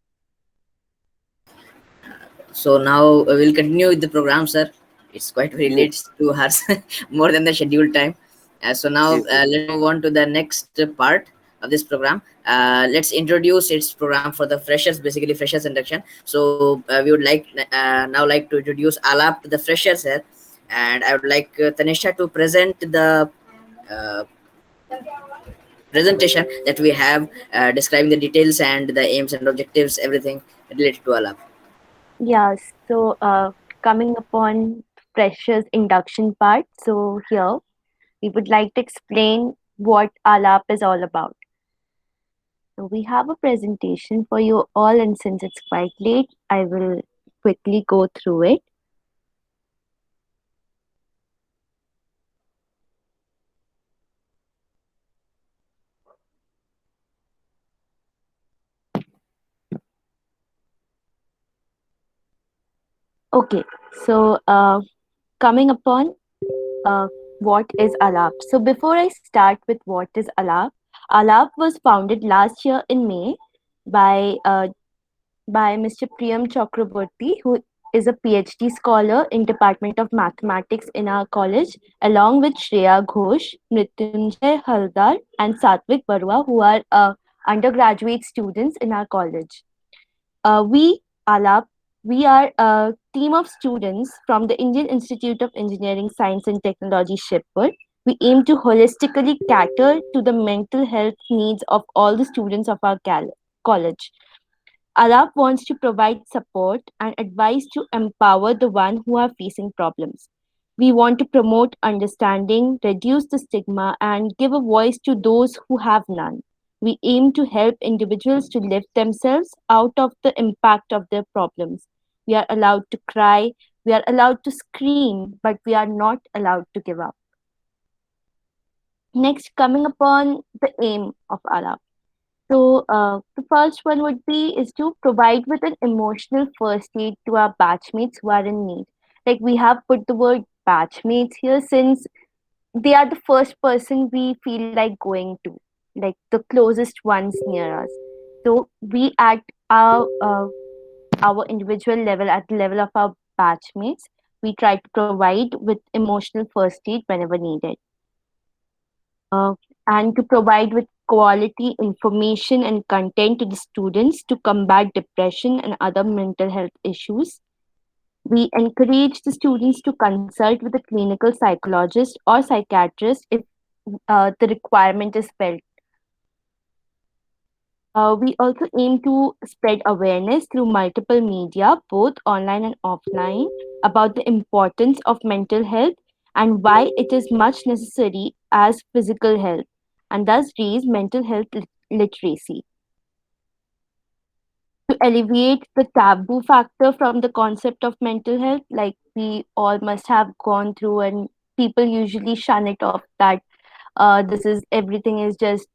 So now we'll continue with the program, sir. It's quite very Yes, late, 2 hours more than the scheduled time. So now yes, yes. let's move on to the next part of this program. Let's introduce its program for the freshers, basically freshers induction. So we would like now like to introduce ALAP to the freshers here, and I would like Tanishta to present the uh, presentation that we have describing the details and the aims and objectives, everything related to ALAP. Yeah, so coming upon freshers induction part, so here we would like to explain what ALAP is all about. So we have a presentation for you all, and since it's quite late, I will quickly go through it. Okay, so coming upon what is ALAP. So before I start with what is ALAP, ALAP was founded last year in May by Mr. Priyam Chakraborty, who is a PhD scholar in Department of Mathematics in our college, along with Shreya Ghosh, Mritunjoy Halder, and Sattwik Barua, who are undergraduate students in our college. ALAP, we are a team of students from the Indian Institute of Engineering, Science and Technology, Shibpur. We aim to holistically cater to the mental health needs of all the students of our college. ALAP wants to provide support and advice to empower the one who are facing problems. We want to promote understanding, reduce the stigma, and give a voice to those who have none. We aim to help individuals to lift themselves out of the impact of their problems. We are allowed to cry, we are allowed to scream, but we are not allowed to give up. Next, coming upon the aim of ALAP. So the first one would be is to provide with an emotional first aid to our batchmates who are in need. Like we have put the word batchmates here since they are the first person we feel like going to, like the closest ones near us. So we at our individual level, at the level of our batchmates, we try to provide with emotional first aid whenever needed. uh, and to provide with quality information and content to the students to combat depression and other mental health issues. We encourage the students to consult with a clinical psychologist or psychiatrist if the requirement is felt. We also aim to spread awareness through multiple media, both online and offline, about the importance of mental health and why it is much necessary as physical health, and thus raise mental health literacy. To alleviate the taboo factor from the concept of mental health, like we all must have gone through, and people usually shun it off that this is everything is just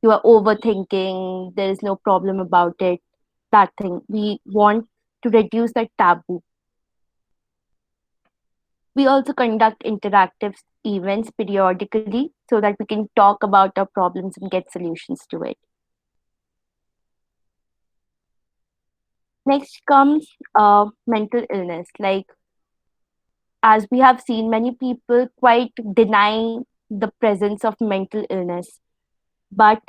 you are overthinking, there is no problem about it, that thing. We want to reduce that taboo. We also conduct interactive events periodically so that we can talk about our problems and get solutions to it. Next comes mental illness. Like, as we have seen, many people quite deny the presence of mental illness, but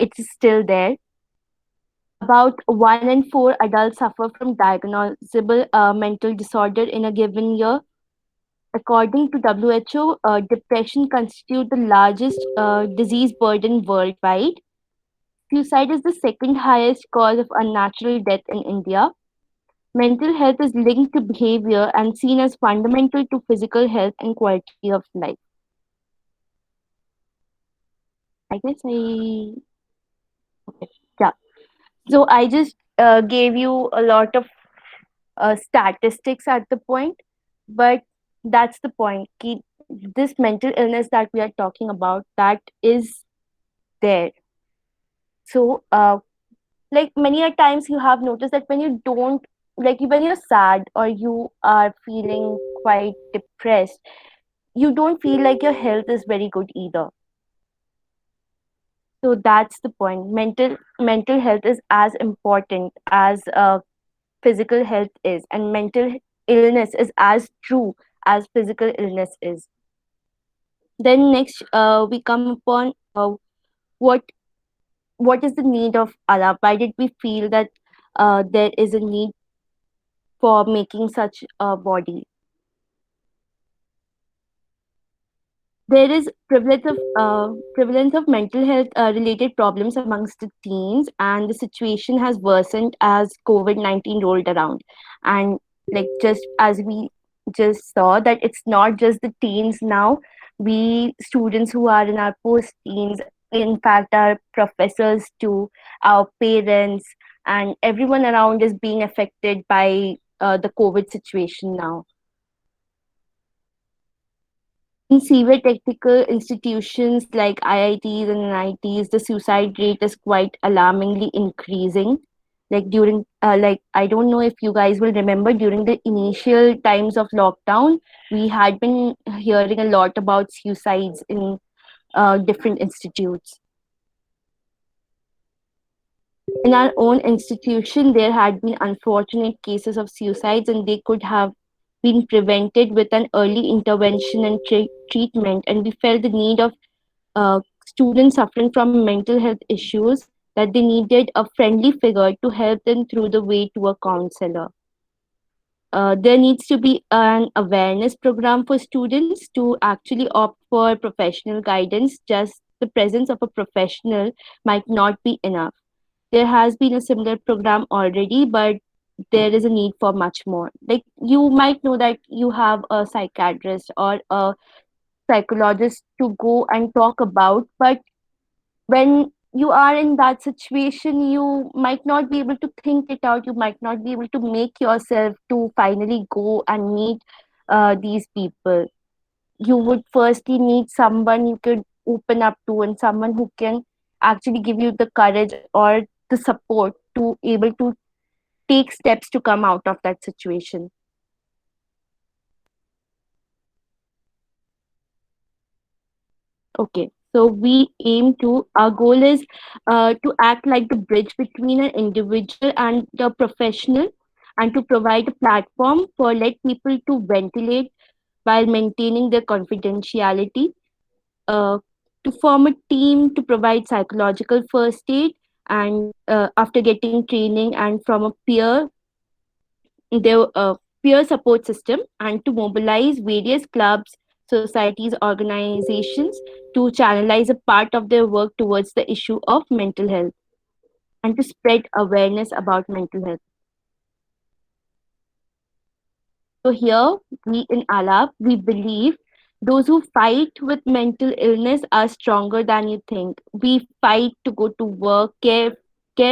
it's still there. About 1 in 4 adults suffer from diagnosable mental disorder in a given year. According to WHO, depression constitutes the largest disease burden worldwide. Suicide is the second highest cause of unnatural death in India. Mental health is linked to behavior and seen as fundamental to physical health and quality of life. I guess I. Okay. Yeah. So I just gave you a lot of statistics at the point, but that's the point. This mental illness that we are talking about, that is there. So, like many a times you have noticed that when you don't, like when you're sad or you are feeling quite depressed, you don't feel like your health is very good either. So that's the point. Mental health is as important as physical health is, and mental illness is as true as physical illness is. Then next, we come upon what what is the need of Allah? Why did we feel that there is a need for making such a body? There is prevalence of mental health related problems amongst the teens, and the situation has worsened as COVID-19 rolled around. And like just as we just saw that it's not just the teens now, we students who are in our post teens, in fact, our professors too, our parents, and everyone around is being affected by the COVID situation now. In severe technical institutions like IITs and NITs, the suicide rate is quite alarmingly increasing. Like during, like I don't know if you guys will remember, during the initial times of lockdown, we had been hearing a lot about suicides in different institutes. In our own institution, there had been unfortunate cases of suicides, and they could have been prevented with an early intervention and treatment. And we felt the need of students suffering from mental health issues, that they needed a friendly figure to help them through the way to a counselor. There needs to be an awareness program for students to actually opt for professional guidance. Just the presence of a professional might not be enough. There has been a similar program already, but there is a need for much more. Like you might know that you have a psychiatrist or a psychologist to go and talk about, but when you are in that situation, you might not be able to think it out. You might not be able to make yourself to finally go and meet these people. You would firstly need someone you could open up to, and someone who can actually give you the courage or the support to able to take steps to come out of that situation. Okay, so we aim to, our goal is to act like the bridge between an individual and the professional, and to provide a platform for let people to ventilate while maintaining their confidentiality, uh, to form a team to provide psychological first aid, and after getting training, and from a their peer support system, and to mobilize various clubs, societies, organizations to channelize a part of their work towards the issue of mental health, and to spread awareness about mental health. So here, we in ALAP, we believe those who fight with mental illness are stronger than you think. We fight to go to work, care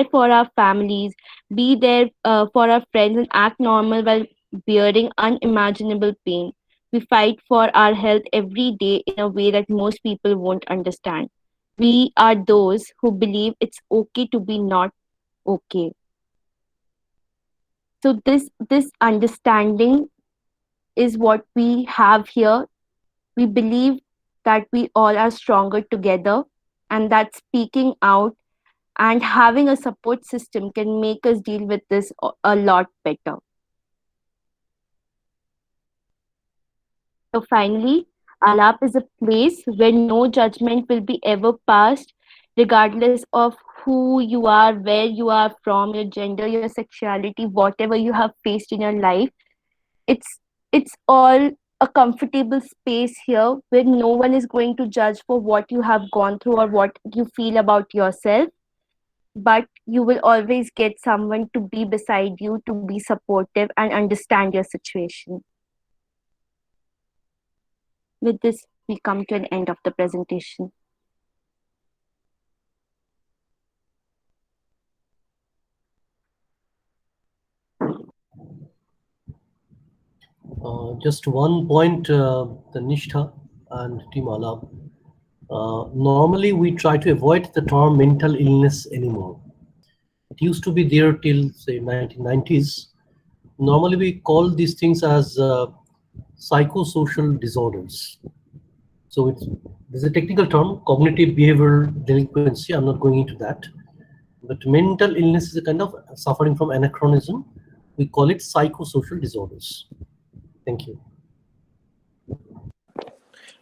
for our families, be there for our friends, and act normal while bearing unimaginable pain. We fight for our health every day in a way that most people won't understand. We are those who believe it's okay to be not okay. So this understanding is what we have here. We believe that we all are stronger together, and that speaking out and having a support system can make us deal with this a lot better. So finally, Alap is a place where no judgment will be ever passed, regardless of who you are, where you are from, your gender, your sexuality, whatever you have faced in your life. It's it's all a comfortable space here where no one is going to judge for what you have gone through or what you feel about yourself, but you will always get someone to be beside you, to be supportive and understand your situation. With this, we come to an end of the presentation. Just one point, Tannishtha and Team ALAP. Normally, we try to avoid the term mental illness anymore. It used to be there till, say, 1990s. Normally, we call these things as psychosocial disorders. So there's a technical term, cognitive behavioral delinquency. I'm not going into that. But mental illness is a kind of suffering from anachronism. We call it psychosocial disorders. Thank you.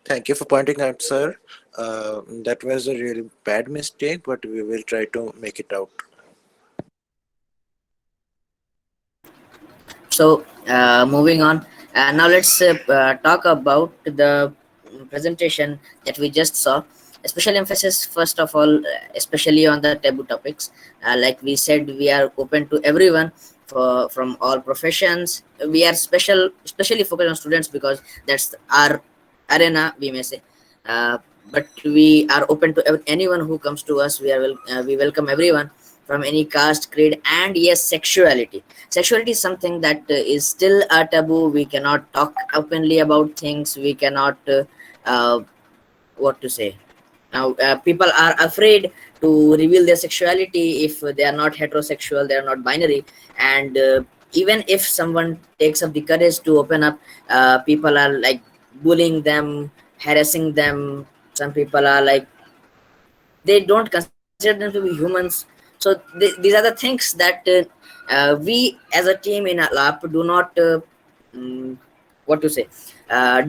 Thank you for pointing out, sir. That was a really bad mistake, but we will try to make it out. So moving on, now let's talk about the presentation that we just saw. Special emphasis, first of all, especially on the taboo topics. Like we said, we are open to everyone from all professions. We are especially focused on students because that's our arena, we may say. But we are open to anyone who comes to us. We welcome everyone from any caste, creed, and yes, sexuality. Sexuality is something that is still a taboo. We cannot talk openly about things. We cannot uh, what to say. Now people are afraid to reveal their sexuality if they are not heterosexual, they are not binary. And even if someone takes up the courage to open up, people are like bullying them, harassing them. Some people are like, they don't consider them to be humans. So these are the things that we as a team in ALAP do not mm, what to say,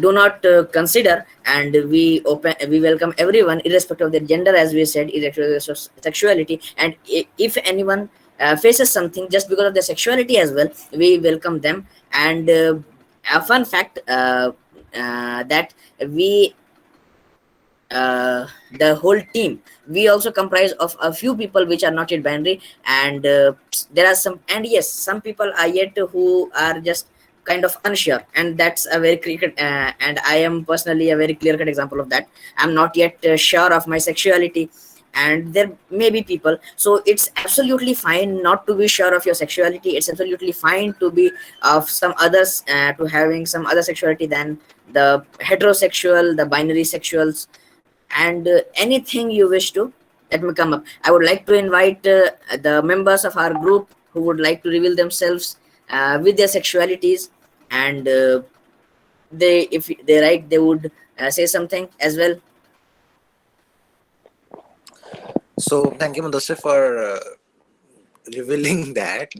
do not consider. And we welcome everyone irrespective of their gender, as we said, irrespective of sexuality. And if anyone faces something just because of their sexuality as well, we welcome them. And a fun fact, that we the whole team, we also comprise of a few people which are not yet binary. And there are some, and yes, some people are yet who are just kind of unsure, and that's a very clear and I am personally a very clear cut example of that. I'm not yet sure of my sexuality, and there may be people. So it's absolutely fine not to be sure of your sexuality. It's absolutely fine to be of some others, to having some other sexuality than the heterosexual, the binary sexuals. And anything you wish to, let me come up. I would like to invite the members of our group who would like to reveal themselves with their sexualities. And they, if they like, they would say something as well. So thank you, Modassir, for revealing that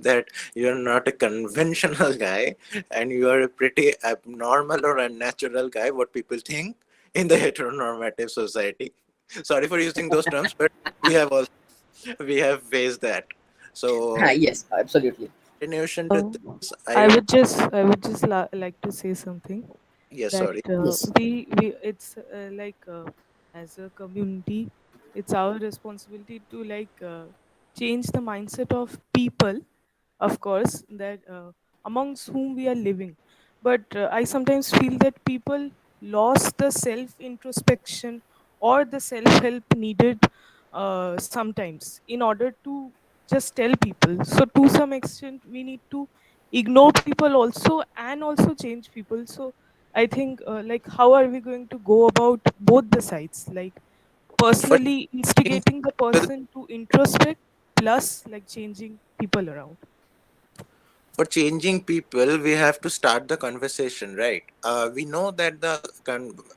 you're not a conventional guy, and you are a pretty abnormal or unnatural guy, what people think in the heteronormative society. Sorry for using those terms, but we have also we have faced that. So Yes, absolutely. continuation to Um, this, I would just like to say something, yes, that sorry. Yes. we it's like, as a community, it's our responsibility to like change the mindset of people, of course, that amongst whom we are living. But I sometimes feel that people lost the self introspection or the self help needed sometimes in order to just tell people. So to some extent we need to ignore people also and also change people. So I think, like, how are we going to go about both the sides, like For personally changing instigating the people, person to introspect, plus like changing people around? for changing people, we have to start the conversation, right? We know that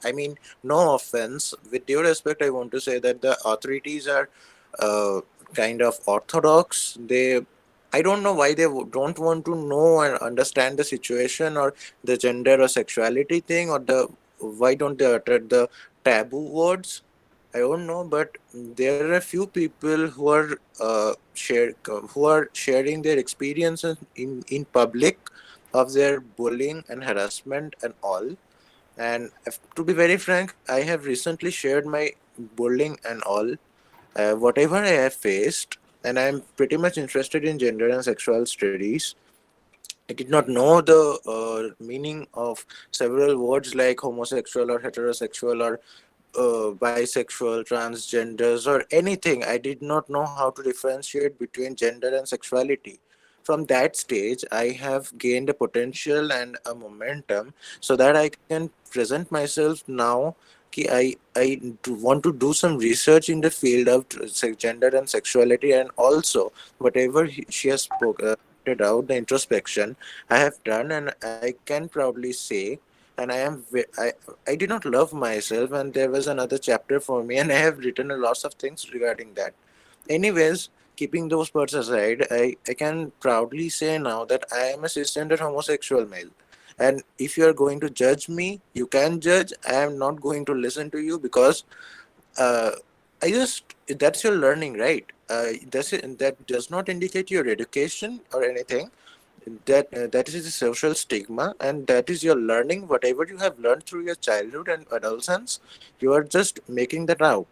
I mean, no offense, with due respect, I want to say that the authorities are uh, kind of orthodox. I don't know why they don't want to know and understand the situation or the gender or sexuality thing, or why don't they utter the taboo words. I don't know, but there are a few people who are sharing their experiences in public of their bullying and harassment and all. And to be very frank, I have recently shared my bullying and all, whatever I have faced, and I'm pretty much interested in gender and sexual studies. I did not know the meaning of several words like homosexual or heterosexual or bisexual, transgenders, or anything. I did not know how to differentiate between gender and sexuality. From that stage, I have gained a potential and a momentum so that I can present myself now. I want to do some research in the field of gender and sexuality, and also whatever she has pointed out, the introspection I have done, and I can proudly say, and I did not love myself, and there was another chapter for me, and I have written a lots of things regarding that. Anyways, keeping those parts aside, I can proudly say now that I am a cisgender homosexual male. And if you are going to judge me, you can judge. I am not going to listen to you because uh, I just that's your learning, right? That does not indicate your education or anything. That is a social stigma, and that is your learning. Whatever you have learned through your childhood and adolescence, you are just making that out.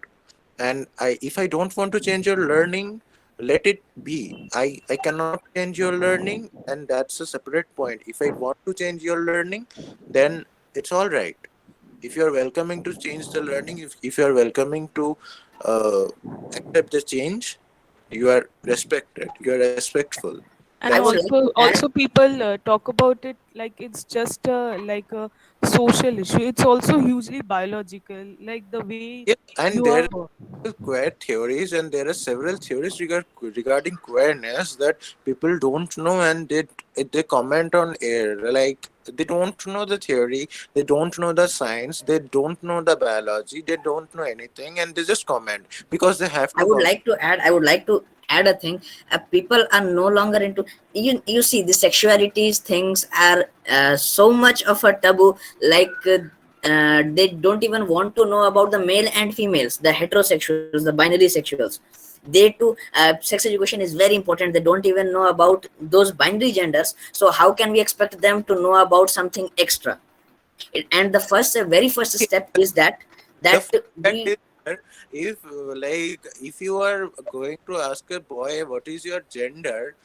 And if I don't want to change your learning, let it be. I cannot change your learning, and that's a separate point. If I want to change your learning, then it's all right. If you're welcoming to change the learning, if you're welcoming to uh, accept the change, you are respected, you are respectful. And I That's would it. like to add. also people talk about it like it's just like a social issue. It's also hugely biological, like the way Yes, and you are there born. are queer theories, and there are several theories regarding queerness that people don't know, and they comment on air. Like, they don't know the theory, they don't know the science, they don't know the biology, they don't know anything, and they just comment because they have I to would comment. like to add. I would like to add a thing. People are no longer into. You see, the sexualities things are so much of a taboo. Like they don't even want to know about the male and females, the heterosexuals, the binary sexuals. They too, sex education is very important. They don't even know about those binary genders. So how can we expect them to know about something extra? And the first, very first step is that The that fact we. is that if you are going to ask a boy what is your gender,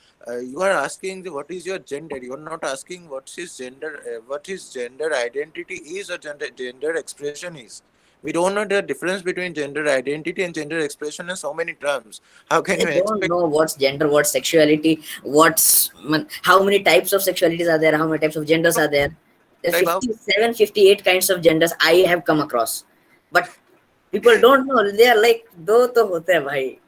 you are asking what is your gender. You are not asking what his gender identity is or gender expression is. We don't know the difference between gender identity and gender expression in so many terms. How can They you don't expect know what's gender, what's sexuality, how many types of sexualities are there, how many types of genders are there. There's type of 57, 58 kinds of genders I have come across. But people don't know. They are like, do to hote hai bhai.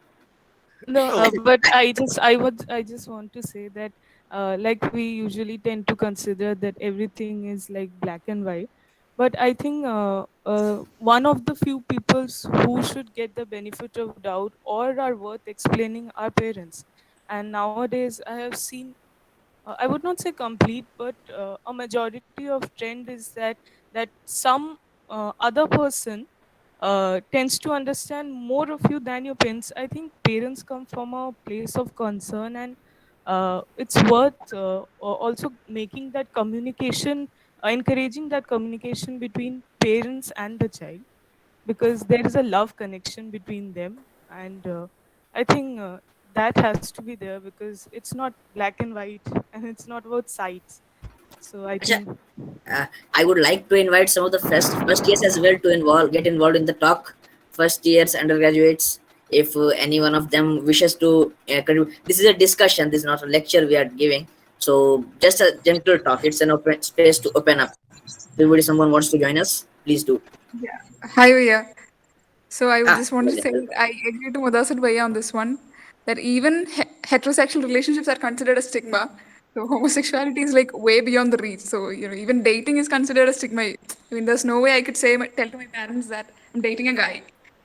No, no? but I just want to say that like we usually tend to consider that everything is like black and white, but I think one of the few peoples who should get the benefit of doubt or are worth explaining are parents. And nowadays I have seen, I would not say complete, but a majority of trend is that some other person tends to understand more of you than your parents. I think parents come from a place of concern, and it's worth also making that communication, encouraging that communication between parents and the child, because there is a love connection between them. And I think that has to be there, because it's not black and white and it's not about sides. So I Acha, think I would like to invite some of the first years as well to get involved in the talk. First years undergraduates, if any one of them wishes to contribute. This is a discussion. This is not a lecture we are giving. So just a gentle talk. It's an open space to open up. Everybody, someone wants to join us, please do. Yeah. Hi, Vaya. So I Ah, just want to well, say I agree to Modassir Bhaiya on this one, that even heterosexual relationships are considered a stigma. So homosexuality is like way beyond the reach. So even dating is considered a stigma. I mean, there's no way I could tell to my parents that I'm dating a guy.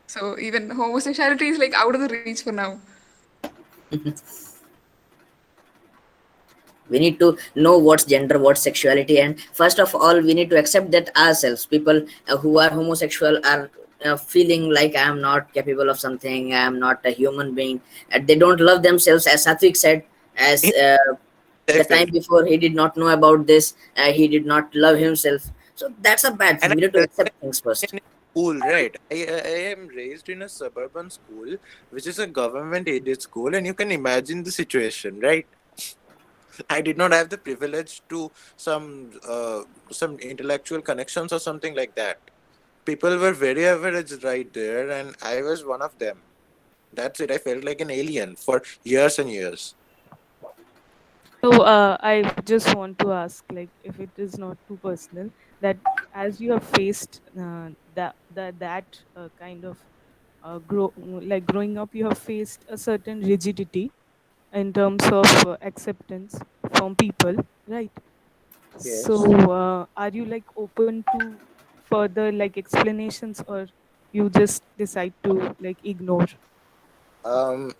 So even homosexuality is like out of the reach for now. we need to know what's gender, what's sexuality, and first of all we need to accept that ourselves, people who are homosexual, are feeling like I am not capable of something, I am not a human being. They don't love themselves, as Satvik said, as I the time felt, before he did not know about this, he did not love himself. So that's a bad and thing. I We need to felt accept that things first. in school, right? I am raised in a suburban school, which is a government aided school, and you can imagine the situation, right? I did not have the privilege to some intellectual connections or something like that. People were very average right there, and I was one of them. That's it. I felt like an alien for years and years. So I just want to ask, like, if it is not too personal, that as you have faced that kind of growing up, you have faced a certain rigidity in terms of acceptance from people, right? So Yes. are you like open to further like explanations, or you just decide to like ignore?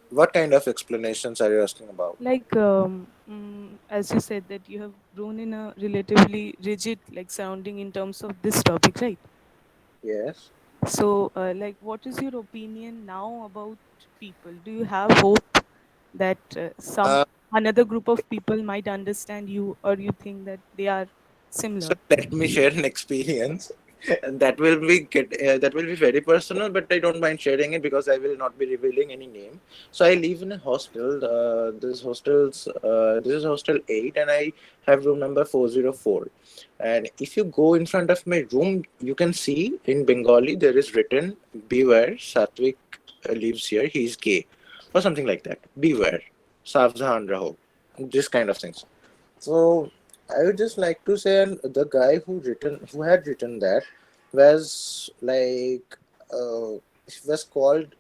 What kind of explanations are you asking about? Like as you said that you have grown in a relatively rigid like surrounding in terms of this topic, right? Yes. So like what is your opinion now about people? Do you have hope that some Uh, another group of people might understand you, or you think that they are so similar? let me share an experience. And that will be very personal, but I don't mind sharing it because I will not be revealing any name. So I live in a hostel. This is hostel 8, and I have room number 404. And if you go in front of my room, you can see in Bengali there is written, "Beware, Sattwik lives here. He's gay," or something like that. Beware, Savdhan raho. This kind of things. So I would just like to say, and the guy who had written that was like was called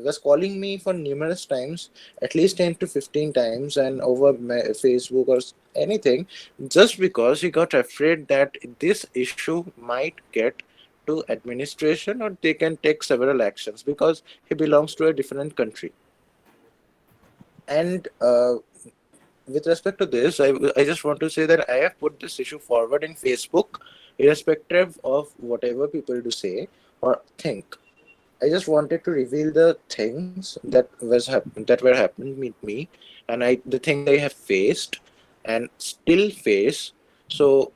was calling me for numerous times, at least 10 to 15 times, and over Facebook or anything, just because he got afraid that this issue might get to administration or they can take several actions because he belongs to a different country. And with respect to this, I just want to say that I have put this issue forward in Facebook, irrespective of whatever people do say or think. I just wanted to reveal the things that were happening with me, and the things I have faced and still face, so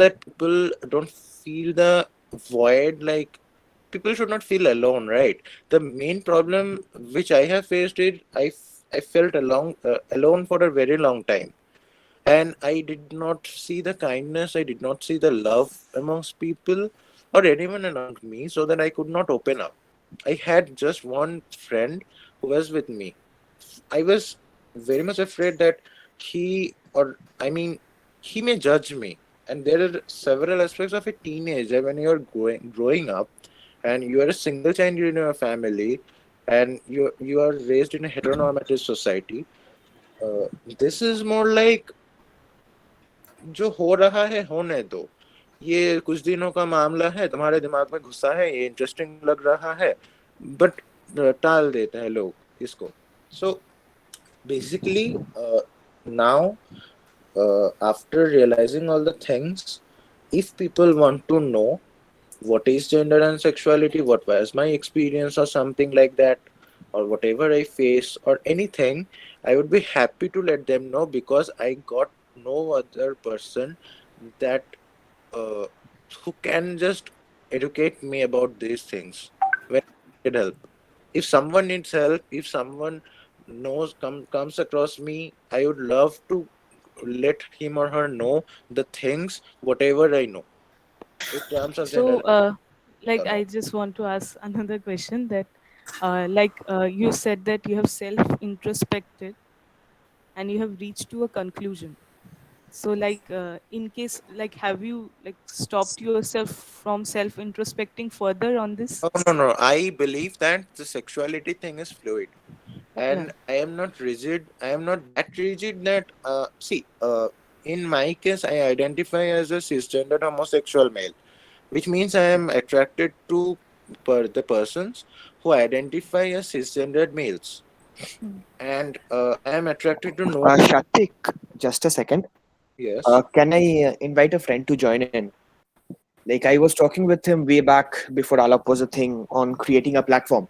that people don't feel the void. Like, people should not feel alone, right? The main problem which I have faced is I felt alone for a very long time, and I did not see the kindness, I did not see the love amongst people or anyone around me, so that I could not open up. I had just one friend who was with me. I was very much afraid that he may judge me. And there are several aspects of a teenager when you're growing up, and you are a single child in your family, and you are raised in a heteronormative society. Uh, this is more like, जो हो रहा है होने दो, ये कुछ दिनों का मामला है, तुम्हारे दिमाग में घुसा है, ये इंटरेस्टिंग लग रहा है, बट टाल देते हैं लोग इसको. So basically, now, after realizing all the things, if people want to know what is gender and sexuality, what was my experience or something like that, or whatever I face or anything, I would be happy to let them know, because I got no other person that uh, who can just educate me about these things when I need help. If someone needs help, if someone comes across me, I would love to let him or her know the things whatever I know in terms of So gender like or I not. just want to ask another question, that you said that you have self introspected and you have reached to a conclusion. So like in case, like, have you like stopped yourself from self introspecting further on this? Oh, no. I believe that the sexuality thing is fluid, Yeah. and I am not rigid. I am not that rigid that in my case, I identify as a cisgender homosexual male, which means I am attracted to the persons who identify as cisgendered males, Hmm. and I am attracted to no one. Shatik, just a second. Yes. Can I invite a friend to join in? Like I was talking with him way back before ALAP was a thing on creating a platform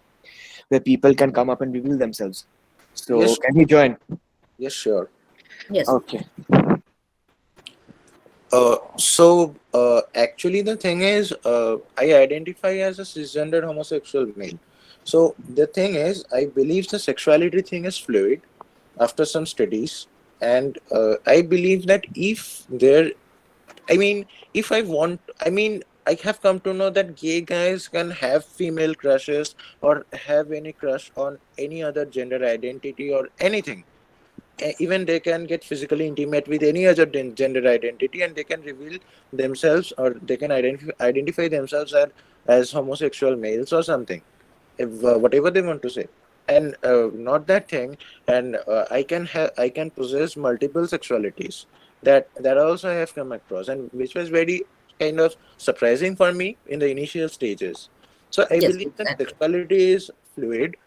where people can come up and reveal themselves. So Yes, can he join? yes, sure. Yes. Okay. Actually, the thing is, I identify as a cisgender homosexual male. So the thing is, I believe the sexuality thing is fluid after some studies, and I believe that if there, I mean, if I want, I mean, I have come to know that gay guys can have female crushes or have any crush on any other gender identity or anything. Even they can get physically intimate with any other gender identity, and they can reveal themselves, or they can identify themselves as homosexual males or something, if, whatever they want to say. And not that thing. And I can possess multiple sexualities. That also I have come across, and which was very kind of surprising for me in the initial stages. So I Yes, believe that exactly. sexuality is fluid,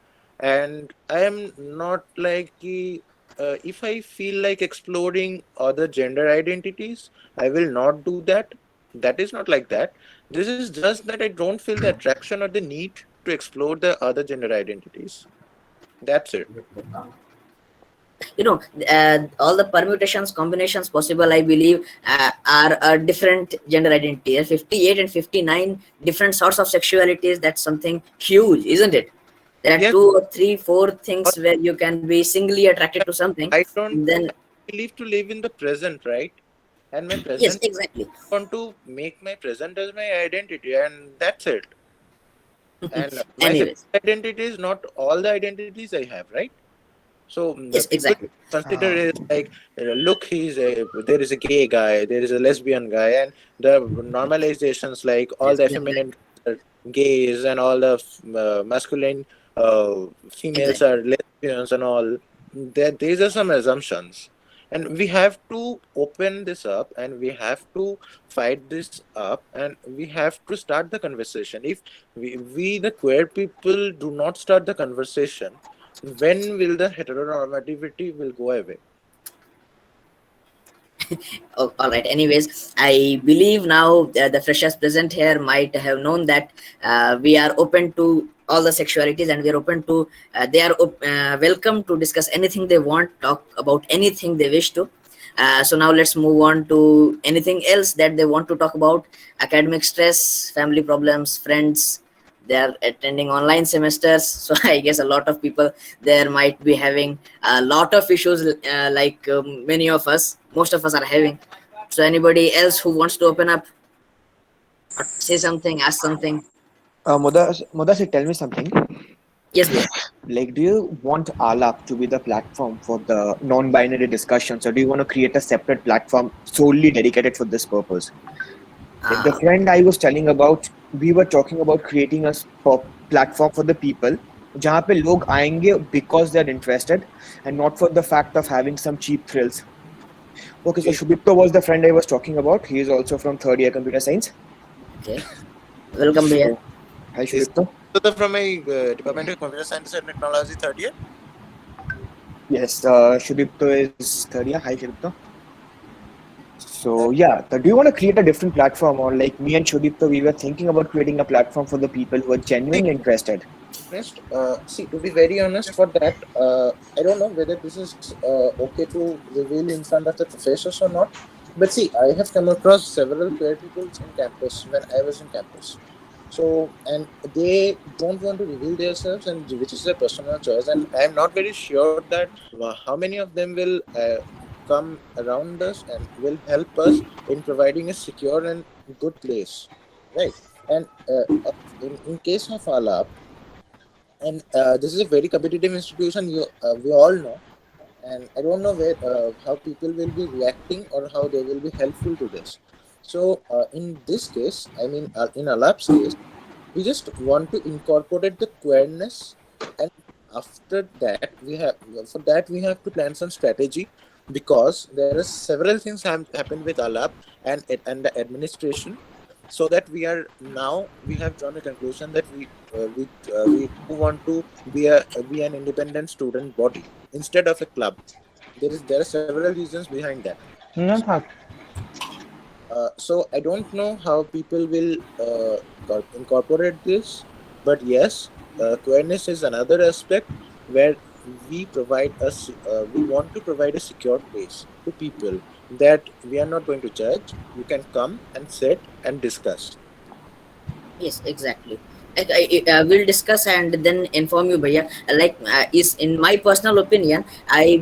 and I am not like if I feel like exploring other gender identities, I will not do that. That is not like that. This is just that I don't feel the attraction or the need to explore the other gender identities. That's it. You know, all the permutations, combinations possible, I believe, are a different gender identity. 58 and 59 different sorts of sexualities. That's something huge, isn't it? There are Yes, two or three, four but things where you can be singly attracted to something, I don't and then believe to live in the present, right? And my yes, present, exactly. want to make my present as my identity, and that's it. And my sexual Anyways, identity is not all the identities I have, right? So the yes, people exactly. consider it like, look, there is a gay guy, there is a lesbian guy, and the normalizations like all Yes, the yes, feminine are gays and all the masculine females exactly. are lesbians and all. These are some assumptions, and we have to open this up, and we have to fight this up, and we have to start the conversation. If we the queer people do not start the conversation, when will the heteronormativity will go away? Oh, all right. Anyways, I believe now the freshers present here might have known that we are open to all the sexualities, and we are open to they are welcome to discuss anything they want, talk about anything they wish to. So now let's move on to anything else that they want to talk about: academic stress, family problems, friends. They are attending online semesters, so I guess a lot of people there might be having a lot of issues, like many of us, most of us are having. So anybody else who wants to open up or say something, ask something? Modassir, tell me something. Yes, bhaiya. Like, do you want ALAP to be the platform for the non-binary discussions, or do you want to create a separate platform solely dedicated for this purpose? Like the uh, friend I was telling about, we were talking about creating a platform for the people, जहाँ पे लोग आएंगे because they're interested and not for the fact of having some cheap thrills. Okay, so Okay. Shubhito was the friend I was talking about. He is also from third year computer science. okay, welcome bhaiya. So, hi Is Shubhito. from a Department of Computer Science and Technology, third year? Yes, Shubhito is third year. Hi Shubhito. So yeah, do you want to create a different platform, or like me and Shubhito, we were thinking about creating a platform for the people who are See, genuinely interested. honest, to be very honest, for that, I don't know whether this is okay to reveal in front of the professors or not. But see, I have come across several queer people in campus when I was in campus. So, and they don't want to reveal themselves, and which is their personal choice. And I'm not very sure that how many of them will come around us and will help us in providing a secure and good place, right? And in case of ALAP, and this is a very competitive institution, we all know, and I don't know where how people will be reacting or how they will be helpful to this. So in this case, I mean, in Alap's case, we just want to incorporate the queerness, and after that we have to plan some strategy, because there are several things have happened with Alap and the administration, so that we have drawn a conclusion that we do want to be an independent student body instead of a club. There are several reasons behind that. No, So I don't know how people will incorporate this, but yes, queerness is another aspect where we want to provide a secure place to people that we are not going to judge. You can come and sit and discuss. Yes, exactly. I will discuss and then inform you, Bhaiya. Is in my personal opinion, I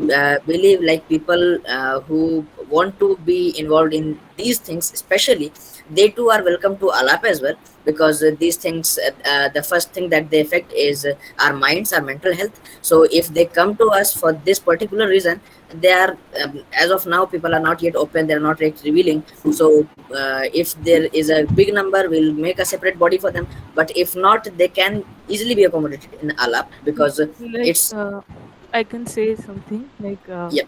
believe like people who want to be involved in these things, especially they too are welcome to ALAP as well, because these things, the first thing that they affect is our minds, our mental health. So if they come to us for this particular reason, they are as of now people are not yet open. They are not yet revealing. So if there is a big number, we'll make a separate body for them. But if not, they can easily be accommodated in ALAP because Like it's I can say something like yeah.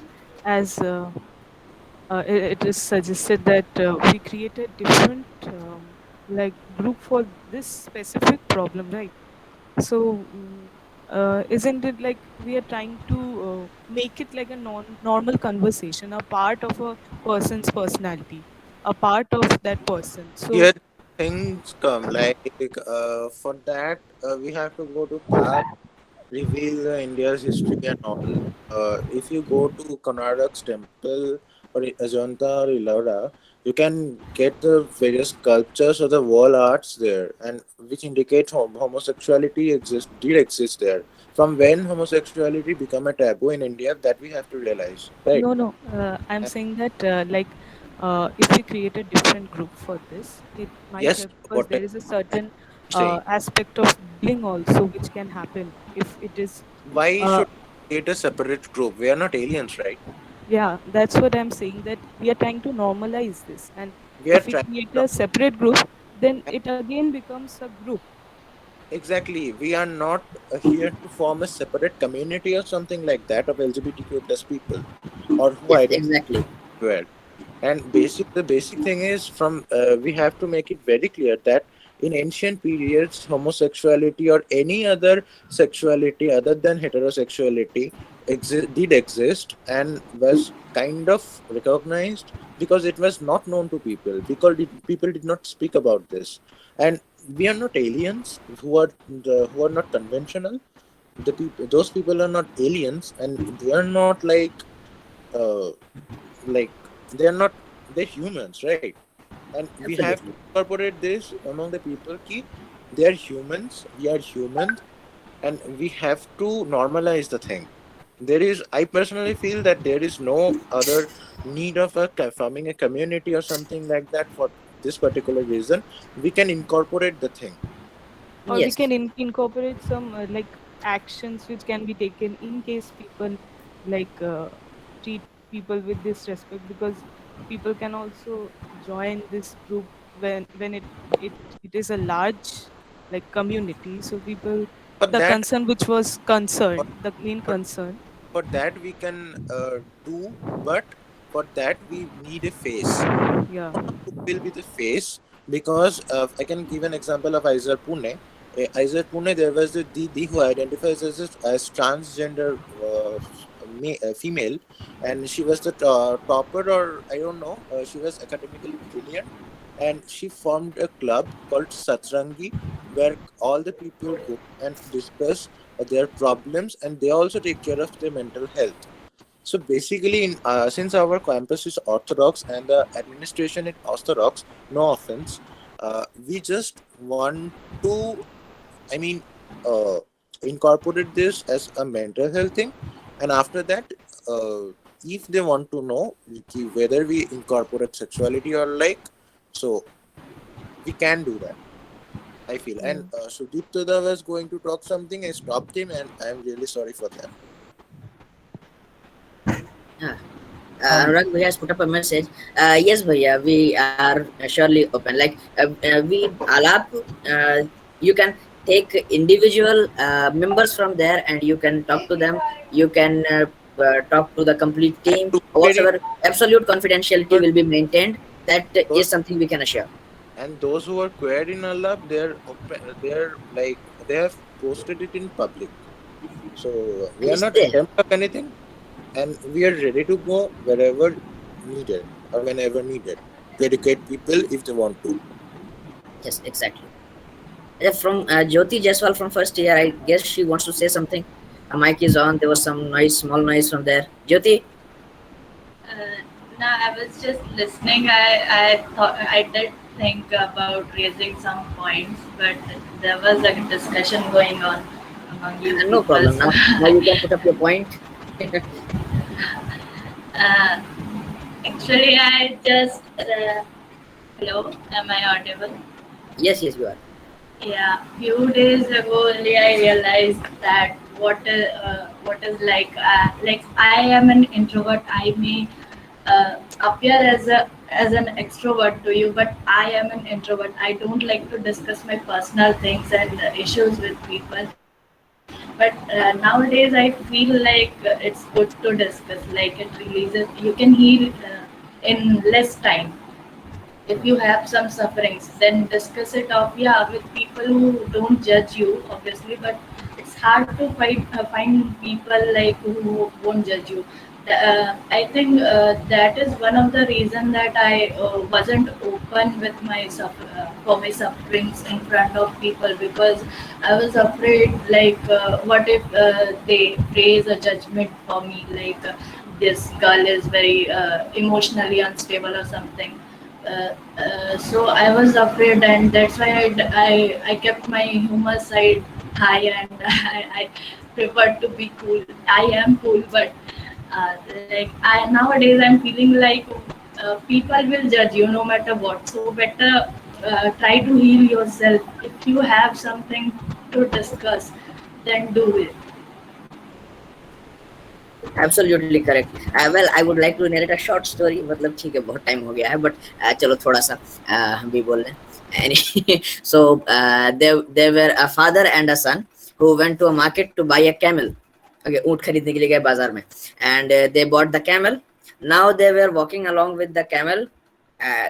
as it is suggested that we create a different like group for this specific problem, right? So isn't it like we are trying to make it like a normal conversation, a part of a person's personality, a part of that person? So Here things come like for that we have to go to past, reveal India's history and all. If you go to Konark's temple or Ajanta or Ellora, you can get the various sculptures or the wall arts there, and which indicate homosexuality did exist there. From when homosexuality become a taboo in India, that we have to realize, right? no, I'm And saying that if we create a different group for this, it might yes, help because what I'm there is a certain saying, aspect of bullying also which can happen if it is. why Uh, should we create a separate group? We are not aliens, right? yeah, that's what I'm saying. That we are trying to normalize this, and We are if we trying. create a separate group, then it again becomes a group. Exactly. We are not here to form a separate community or something like that of LGBTQ plus people or who Yes, identify exactly. queer. And the basic thing is from we have to make it very clear that in ancient periods, homosexuality or any other sexuality other than heterosexuality did exist and was kind of recognized because it was not known to people because people did not speak about this. And we are not aliens who are not conventional. The people, those people are not aliens, and they are not uh, like they're not, they're humans, right? And we have to Absolutely. incorporate this among the people ki they are humans, we are humans, and we have to normalize the thing. There is, I personally feel that there is no other need of forming a community or something like that for this particular reason. We can incorporate the thing. Or we Yes, can incorporate some like actions which can be taken in case people like treat people with disrespect, because people can also join this group when it it is a large like community. So people, For the that, concern which was for, concerned, the main for concern. for that we can do, but for that we need a face. Yeah. Who will be the face? Because I can give an example of Aizer Pune. Aizer Pune, there was the Didi who identifies as transgender female, and she was the topper, or I don't know. She was academically brilliant, and she formed a club called Satrangi, where all the people go and discuss their problems, and they also take care of their mental health. So basically, since our campus is orthodox and the administration is orthodox, no offense, we just want to, I mean, uh, incorporate this as a mental health thing. And after that, if they want to know whether we incorporate sexuality or like, so we can do that. I feel. And Yeah. Sudeep Toda was going to talk something. I stopped him, and I'm really sorry for that. yeah. Um, Anurag Bhaiya has put up a message. Yes, Bhaiya, we are surely open. We ALAP, you can take individual members from there and you can talk to them. You can talk to the complete team. To make it Whatsoever, absolute confidentiality easier, will be maintained. That those is something we can assure. and those who are queer in Allah, they're open, they're like they have posted it in public. So we are Is not there? ashamed of anything, and we are ready to go wherever needed or whenever needed. educate people if they want to. Yes, exactly. From Jyoti Jaiswal from first year, I guess she wants to say something. Mic is on. There was some noise, small noise from there. Jyoti, Uh, no, I was just listening. I thought I did think about raising some points, but there was a discussion going on among you no people. problem. So, Now you can put up your point. uh, actually, I just hello, am I audible? Yes, yes, you are. Yeah, few days ago only I realized that what is like I am an introvert. I may appear as an extrovert to you, but I am an introvert. I don't like to discuss my personal things and issues with people. But nowadays I feel like it's good to discuss. Like it releases. You can heal in less time if you have some sufferings, then discuss it off, yeah, with people who don't judge you, obviously, but it's hard to find people like who won't judge you. I think that is one of the reason that I wasn't open with for my sufferings in front of people, because I was afraid like what if they raise a judgment for me, like this girl is very emotionally unstable or something. So I was afraid, and that's why I kept my humor side high, and I preferred to be cool. I am cool, but like nowadays I'm feeling like people will judge you no matter what. So better try to heal yourself. If you have something to discuss, then do it. Absolutely correct. Well, I would like to narrate a short story. मतलब ठीक है बहुत time हो गया है but चलो थोड़ा सा हम भी बोल लें. So there were a father and a son who went to a market to buy a camel. Okay, ऊँट खरीदने के लिए गए बाजार में and they bought the camel. Now they were walking along with the camel.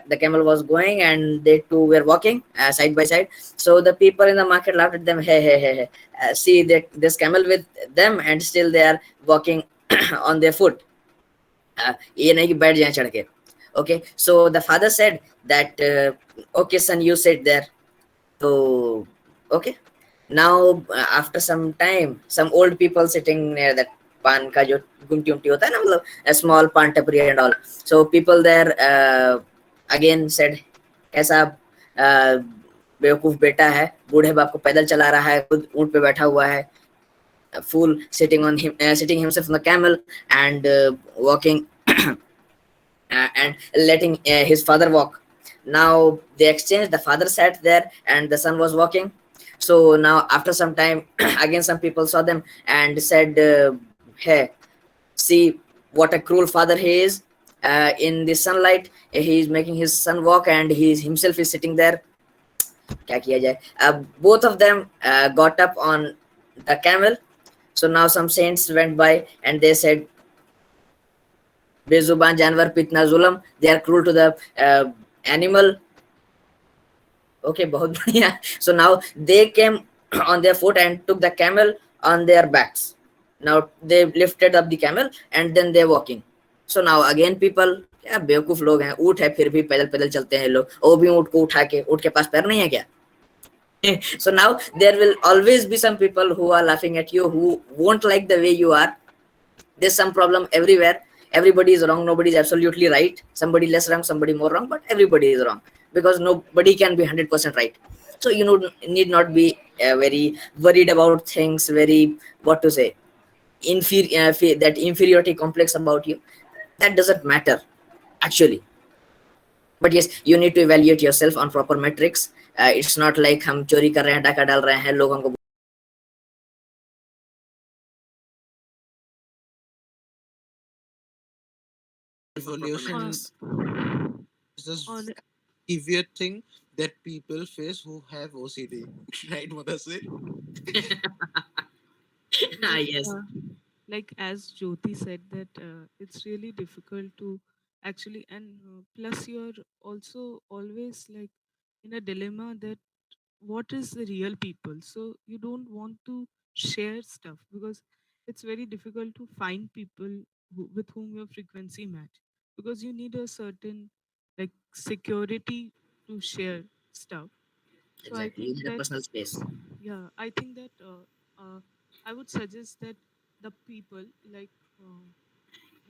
The camel was going and they two were walking side by side. So the people in the market laughed at them. Hey, hey, hey, hey. See this camel with them and still they are walking on their foot. ये नहीं कि बैठ जाए चढ़ के. Okay, so the father said that okay son, you sit there. So okay, now after some time some old people sitting near that pan का जो गुमटी उमटी होता है ना, मतलब a small pan tapri and all. So people there again said कैसा बेवकूफ बेटा है, बूढ़े बाप को पैदल चला रहा है, खुद ऊंट पे बैठा हुआ है. A fool sitting himself on the camel and walking and letting his father walk. Now they exchanged. The father sat there and the son was walking. So now after some time, again some people saw them and said, "Hey, see what a cruel father he is. In the sunlight, he is making his son walk, and he himself is sitting there. क्या किया जाए?" Both of them got up on the camel. So now some saints went by and they said, बेजुबान जानवर पे इतना जुल्म, they are cruel to the animal. Okay, बहुत बढ़िया. So now they came on their foot and took the camel on their backs. Now they lifted up the camel and then they walking. So now again people, क्या बेवकूफ लोग हैं, ऊँट है फिर भी पैदल पैदल चलते हैं लोग, वो भी ऊँट को उठा के, ऊँट के पास पैर नहीं है क्या? So now there will always be some people who are laughing at you, who won't like the way you are. There's some problem everywhere. Everybody is wrong, nobody is absolutely right. Somebody less wrong, somebody more wrong, but everybody is wrong because nobody can be 100% right. So you need not be very worried about things, very, what to say, that inferiority complex about you. That doesn't matter actually. But yes, you need to evaluate yourself on proper metrics. It's not like हम चोरी कर रहे हैं, डाका डाल रहे हैं, लोगों को Evolution On, is a on severe thing that people face who have OCD, right, Modassir? like yes. like as Jyoti said that it's really difficult to actually, and plus you're also always like in a dilemma that what is the real people, so you don't want to share stuff because it's very difficult to find people with whom your frequency match, because you need a certain like security to share stuff. So I Exactly. You think need a that, personal space. yeah, I think that I would suggest that the people, like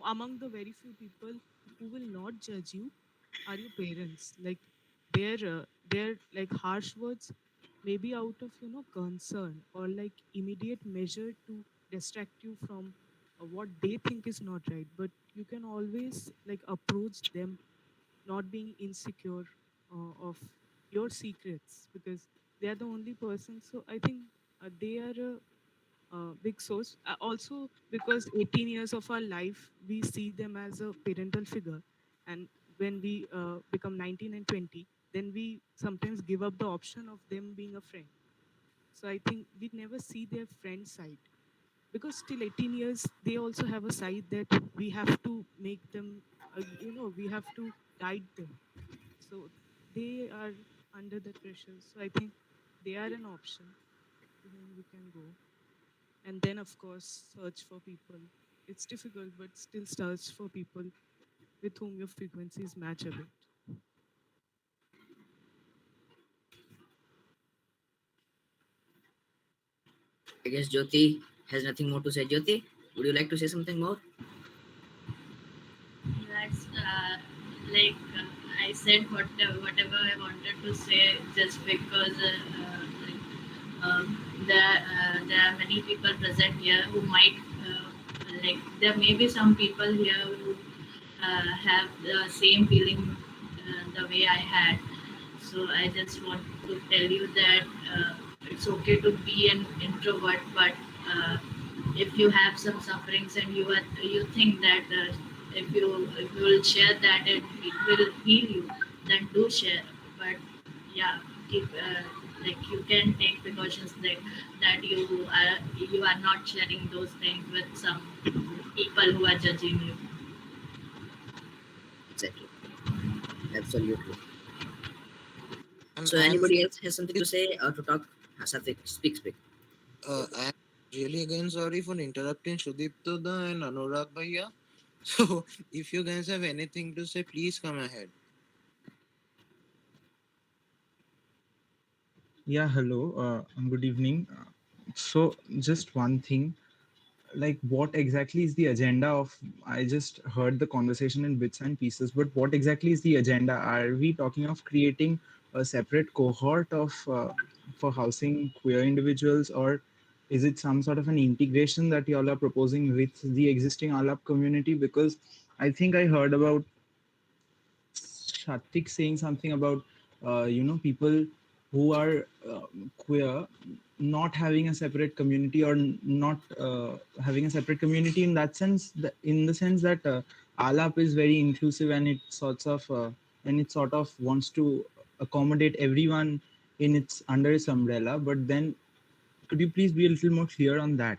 among the very few people who will not judge you are your parents. Like their like harsh words maybe out of concern or like immediate measure to distract you from what they think is not right, but you can always like approach them not being insecure of your secrets, because they are the only person. So I think they are a big source. Also, because 18 years of our life, we see them as a parental figure. And when we become 19 and 20, then we sometimes give up the option of them being a friend. So I think we never see their friend side, because till 18 years, they also have a side that we have to make them, we have to guide them. So they are under that pressure. So I think they are an option to whom we can go. And then of course search for people. It's difficult, but still search for people with whom your frequencies match a bit. I guess Jyoti has nothing more to say. Jyoti, would you like to say something more? That's I said whatever I wanted to say, just because there are many people present here who might there may be some people here who have the same feeling the way I had. So I just want to tell you that it's okay to be an introvert, but if you have some sufferings and you think that if you will share that it will heal you, then do share. But yeah, keep like you can take precautions that you are not sharing those things with some people who are judging you. Exactly. Absolutely. And So anybody else has something to say or to talk? Satvik, speak, speak. I'm really again sorry for interrupting Shudiptoda and Anurag Bhaiya. So if you guys have anything to say, please come ahead. Yeah, hello. Good evening. So, just one thing, like, what exactly is the agenda of? I just heard the conversation in bits and pieces, but what exactly is the agenda? Are we talking of creating a separate cohort of for housing queer individuals, or is it some sort of an integration that y'all are proposing with the existing ALAP community? Because I think I heard about Shatik saying something about people who are queer not having a separate community, or not having a separate community in that sense, in the sense that ALAP is very inclusive, and it sort of wants to accommodate everyone in its under its umbrella. But then could you please be a little more clear on that?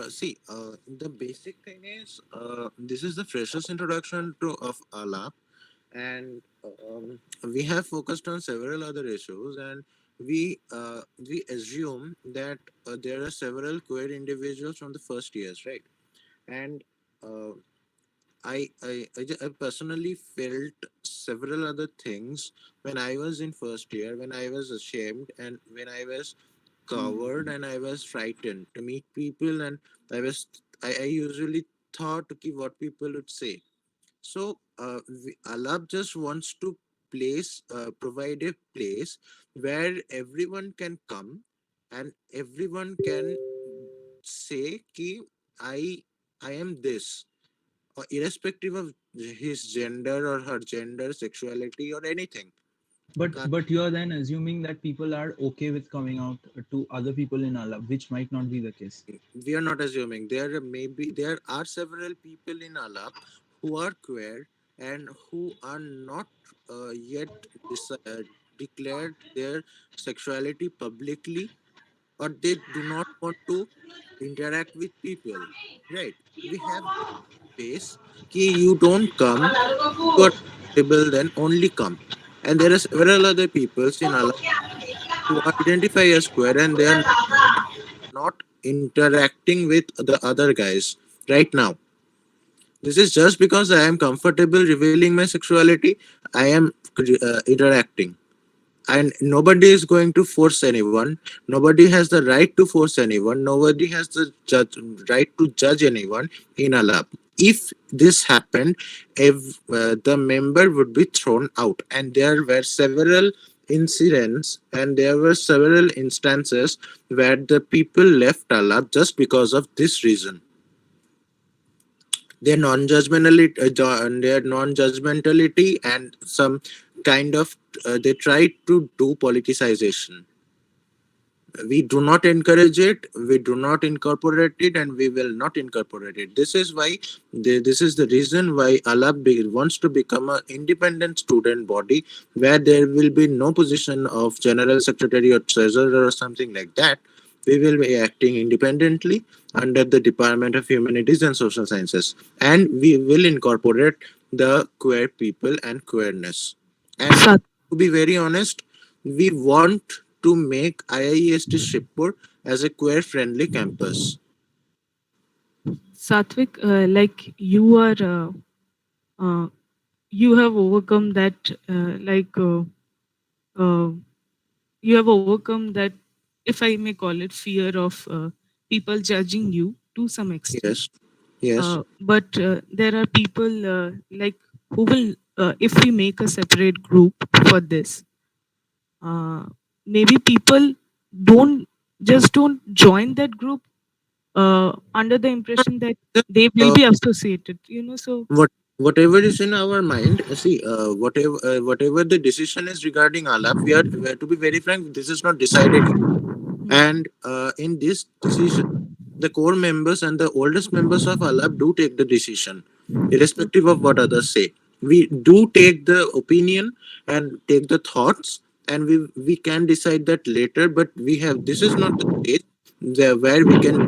See, the basic thing is, this is the freshest introduction to of ALAP, and we have focused on several other issues, and we assume that there are several queer individuals from the first years, right? And uh, I personally felt several other things when I was in first year, when I was ashamed and when I was covered and I was frightened to meet people, and I usually thought, okay, what people would say. So Alap just wants to provide a place where everyone can come and everyone can say ki I am this, irrespective of his gender or her gender, sexuality or anything. Uh, But you're then assuming that people are okay with coming out to other people in ALAP, which might not be the case. we are not assuming. There are several people in Alap who are queer and who are not yet declared their sexuality publicly, or they do not want to interact with people. Right? We have space. Ki you don't come. You are able, then only come. And there are several other peoples in Alap who identify as queer, and they are not interacting with the other guys right now. This is just because I am comfortable revealing my sexuality. I am interacting, and nobody is going to force anyone. Nobody has the right to force anyone. Nobody has the right to judge anyone in a lab. If this happened, if the member would be thrown out, and there were several incidents and there were several instances where the people left a lab just because of this reason. Their non-judgmentality, their non-judgmentality, and some kind of they try to do politicization. We do not encourage it, we do not incorporate it, and we will not incorporate it. This is why this is the reason why ALAP wants to become an independent student body, where there will be no position of general secretary or treasurer or something like that. We will be acting independently under the Department of Humanities and Social Sciences, and we will incorporate the queer people and queerness. And Sat- to be very honest, we want to make IIEST Shibpur as a queer friendly campus. Satvik, like you are, uh, you have overcome that, uh, you have overcome that, if I may call it, fear of people judging you to some extent. Yes, yes. But there are people who will, if we make a separate group for this, uh, maybe people don't join that group under the impression that they will Uh, be associated. So what whatever is in our mind, see, whatever the decision is regarding ALAP, we are to be very frank. This is not decided yet. And in this decision, the core members and the oldest members of ALAP do take the decision, irrespective of what others say. We do take the opinion and take the thoughts, and we can decide that later. But we have this is not the stage where we can,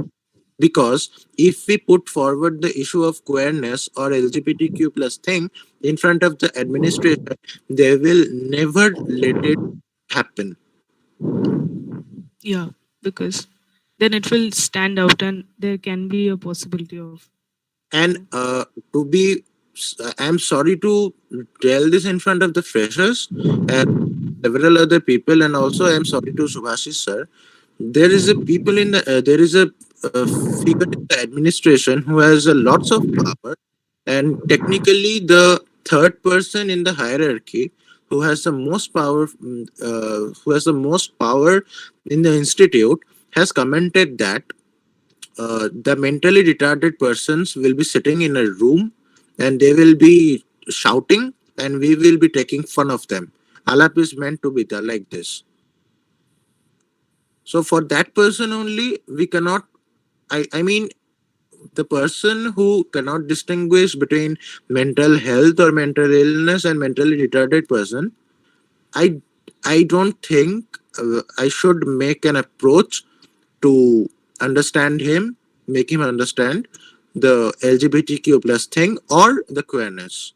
because if we put forward the issue of queerness or LGBTQ plus thing in front of the administration, they will never let it happen. yeah, because then it will stand out, and there can be a possibility of, And to be, I'm sorry to tell this in front of the freshers and several other people, and also I'm sorry to Subhasis sir. There is a people in the there is a figure in the administration who has lots of power, and technically the third person in the hierarchy who has the most power, who has the most power in the institute, has commented that the mentally retarded persons will be sitting in a room and they will be shouting, and we will be taking fun of them. Alap is meant to be like this. So for that person only, we cannot. I mean, the person who cannot distinguish between mental health or mental illness and mentally retarded person, I I don't think I should make an approach to understand him, make him understand the LGBTQ plus thing or the queerness.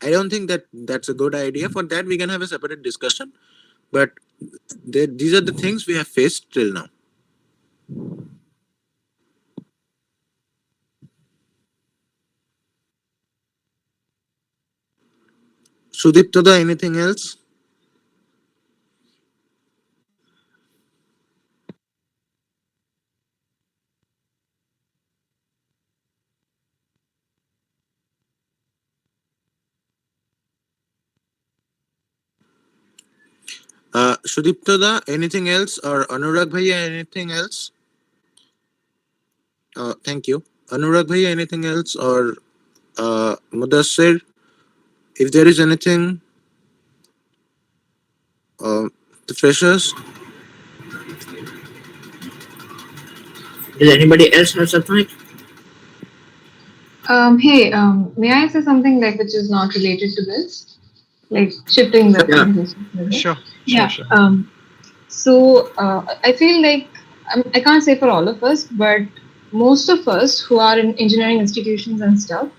I don't think that that's a good idea. For that, we can have a separate discussion. But these are the things we have faced till now. Sudiptada, anything else? Sudiptada, anything else? Or Anurag Bhaiya, anything else? Thank you. Anurag Bhaiya, anything else? Or Mudassir, if there is anything, the freshers? Does anybody else have something? Hey, may I say something like which is not related to this? Like shifting the Yeah. conversation. a little bit? Sure, Yeah. sure. I feel like I can't say for all of us, but most of us who are in engineering institutions and stuff,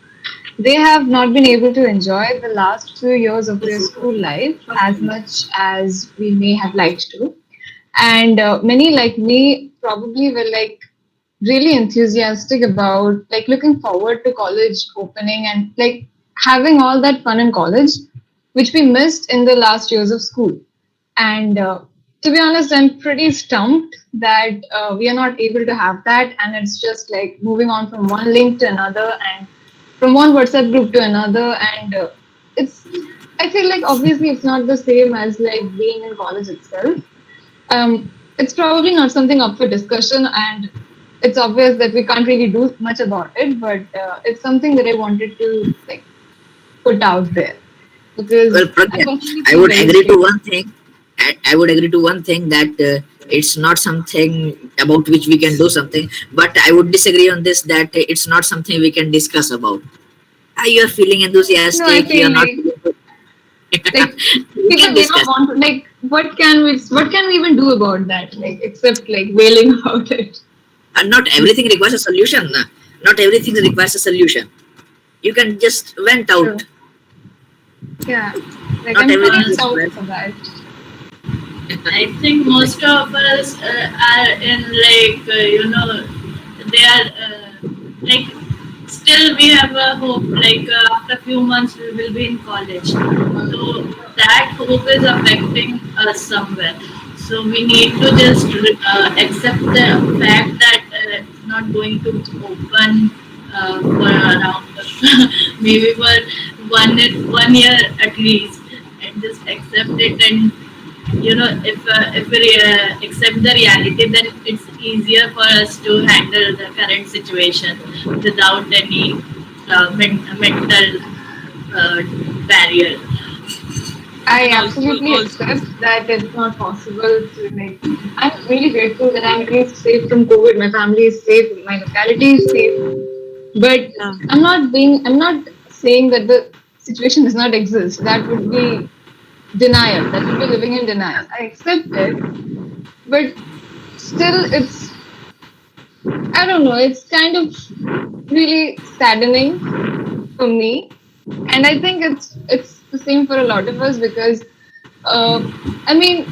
they have not been able to enjoy the last few years of their school life as much as we may have liked to. And many like me probably were like really enthusiastic about like looking forward to college opening and like having all that fun in college, which we missed in the last years of school. And to be honest, I'm pretty stumped that we are not able to have that. And it's just like moving on from one link to another and from one WhatsApp group to another. And it's, I feel like obviously it's not the same as like being in college itself. It's probably not something up for discussion, and it's obvious that we can't really do much about it. But it's something that I wanted to like put out there Well, because I Pragya, personally I feel would very agree to strange. one thing. I would agree to one thing that it's not something about which we can do something. But I would disagree on this that it's not something we can discuss about. You are feeling No, I enthusiastic. You are feel not. like We people can may not discuss. want to like what can we even do about that? Like except like wailing about it. And not everything requires a solution. Not everything requires a solution. You can just vent True. out. Yeah. Like Not I'm everything pretty Uh, is stumped well. for that. I think most of us are in like they are like still we have a hope like after a few months we will be in college, so that hope is affecting us somewhere. So we need to just accept the fact that it's not going to open for around maybe for 1 year at least, and just accept it. And if we accept the reality, then it's easier for us to handle the current situation without any mental uh, barrier. I And also, absolutely accept that it's not possible to like. I'm really grateful that I'm at least safe from COVID. My family is safe. My locality is safe. But yeah. I'm not saying that the situation does not exist. That would be denial. That would be living in denial. I accept it, but still, I don't know. It's kind of really saddening for me, and I think it's the same for a lot of us because I mean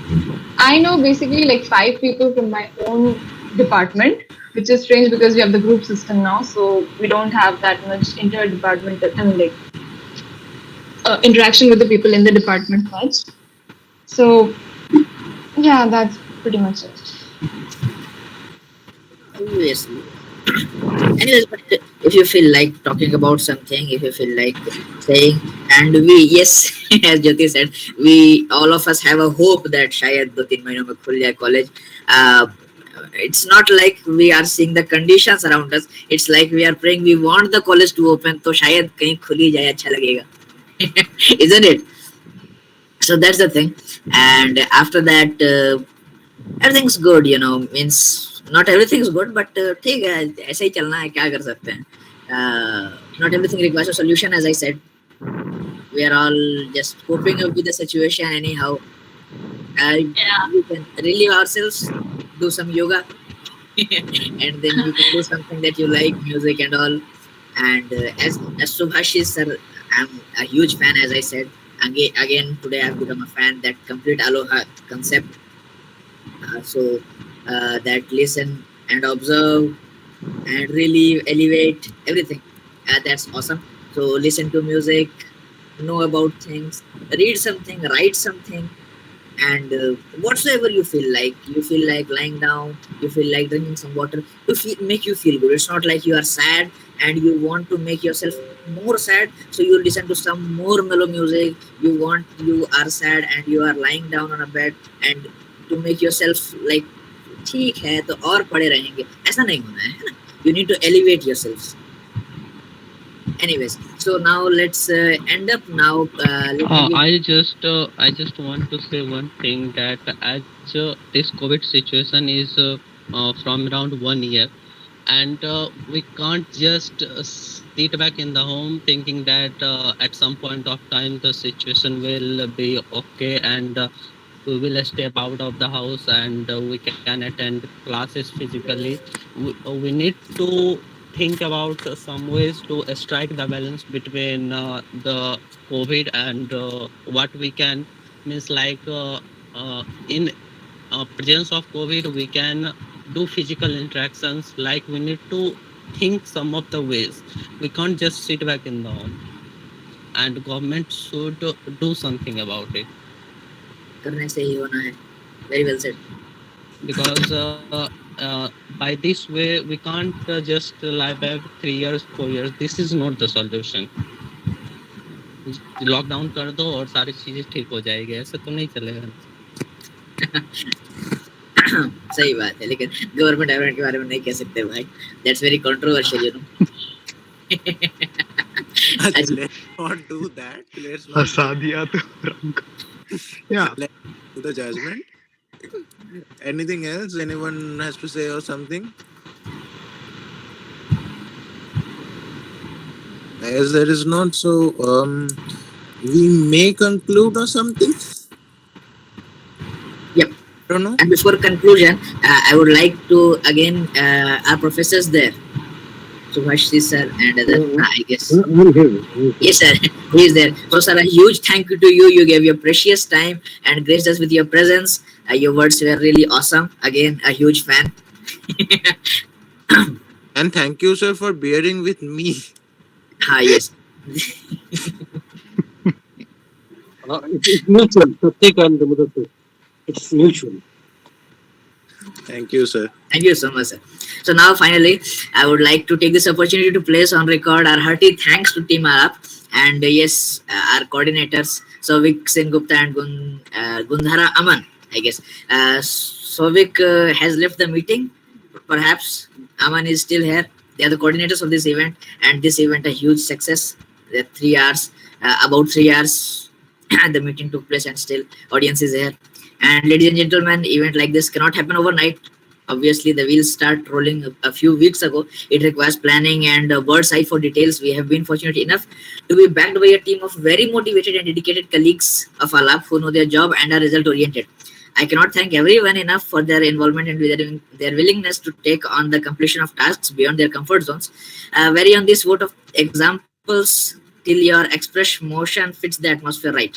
I know basically like five people from my own department, which is strange because we have the group system now, so we don't have that much interdepartmental and like interaction with the people in the department much. So yeah, that's pretty much it. Obviously. Anyways, but if you feel like talking about something, if you feel like saying, and we, yes, as Jyoti said, we all of us have a hope that शायद 2-3 महीनों में खुल जाए college. Uh, it's not like we are seeing the conditions around us. It's like we are praying. We want the college to open. तो शायद कहीं खुल ही जाए अच्छा लगेगा, isn't it? So that's the thing. And after that, everything's good. Means not everything's good, but ठीक है, ऐसे ही चलना है, क्या कर सकते हैं. Not everything requires a solution, as I said. We are all just coping up with the situation anyhow. Yeah. We can relieve ourselves, do some yoga, and then you can do something that you like, music and all. And as Subhashis sir, I'm a huge fan, as I said. Again today I've become a fan that complete aloha concept. So that listen and observe and really elevate everything. That's awesome. So listen to music, know about things, read something, write something, and whatsoever you feel like lying down, you feel like drinking some water to make you feel good. It's not like you are sad and you want to make yourself more sad, so you listen to some more mellow music. You are sad and you are lying down on a bed, and to make yourself like ठीक है तो और पड़े रहेंगे, ऐसा नहीं होना है ना. You need to elevate yourselves. Anyways, so now let's end up now. Let me give. I just want to say one thing that as this COVID situation is from around 1 year, and we can't just sit back in the home thinking that at some point of time the situation will be okay, and we will step out of the house and we can attend classes physically. We need to think about some ways to strike the balance between the COVID and what we can means like in presence of COVID, we can do physical interactions. Like we need to think some of the ways. We can't just sit back in the home, and government should do something about it. करने से ही होना है. Very well said. Because by this way we can't just lie back 3 years, 4 years. This is not the solution. Lockdown कर दो और सारी चीजें ठीक हो जाएगी, ऐसे तो नहीं चलेगा. सही बात है, लेकिन गवर्नमेंट एवरेंट के बारे में नहीं कह सकते भाई. That's very controversial, you know. Let's not do that. Let's not. हंसा दिया तो रंग. Yeah. Let's do the judgment. Anything else anyone has to say or something? As there is not, so we may conclude or something. Yep. I don't know. And before conclusion, I would like to again our professors there, Shubhasis sir and other, I guess. Yes, sir. He is there. So, sir, a huge thank you to you. You gave your precious time and graced us with your presence. Your words were really awesome. Again, a huge fan. And thank you, sir, for bearing with me. Yes. It's mutual. So take on the Modassir. It's mutual. Thank you, sir. Thank you so much, sir. So now, finally, I would like to take this opportunity to place on record our hearty thanks to Team ALAP and yes, our coordinators Souvik Sengupta and Gundhada Aman. I guess Souvik has left the meeting. Perhaps Aman is still here. They are the coordinators of this event, and this event a huge success. The 3 hours, about 3 hours, the meeting took place, and still audience is here. And ladies and gentlemen, event like this cannot happen overnight. Obviously, the wheels start rolling a few weeks ago. It requires planning and bird's eye for details. We have been fortunate enough to be backed by a team of very motivated and dedicated colleagues of ALAP who know their job and are result oriented. I cannot thank everyone enough for their involvement and their willingness to take on the completion of tasks beyond their comfort zones. Vary on this vote of examples till your express motion fits the atmosphere right.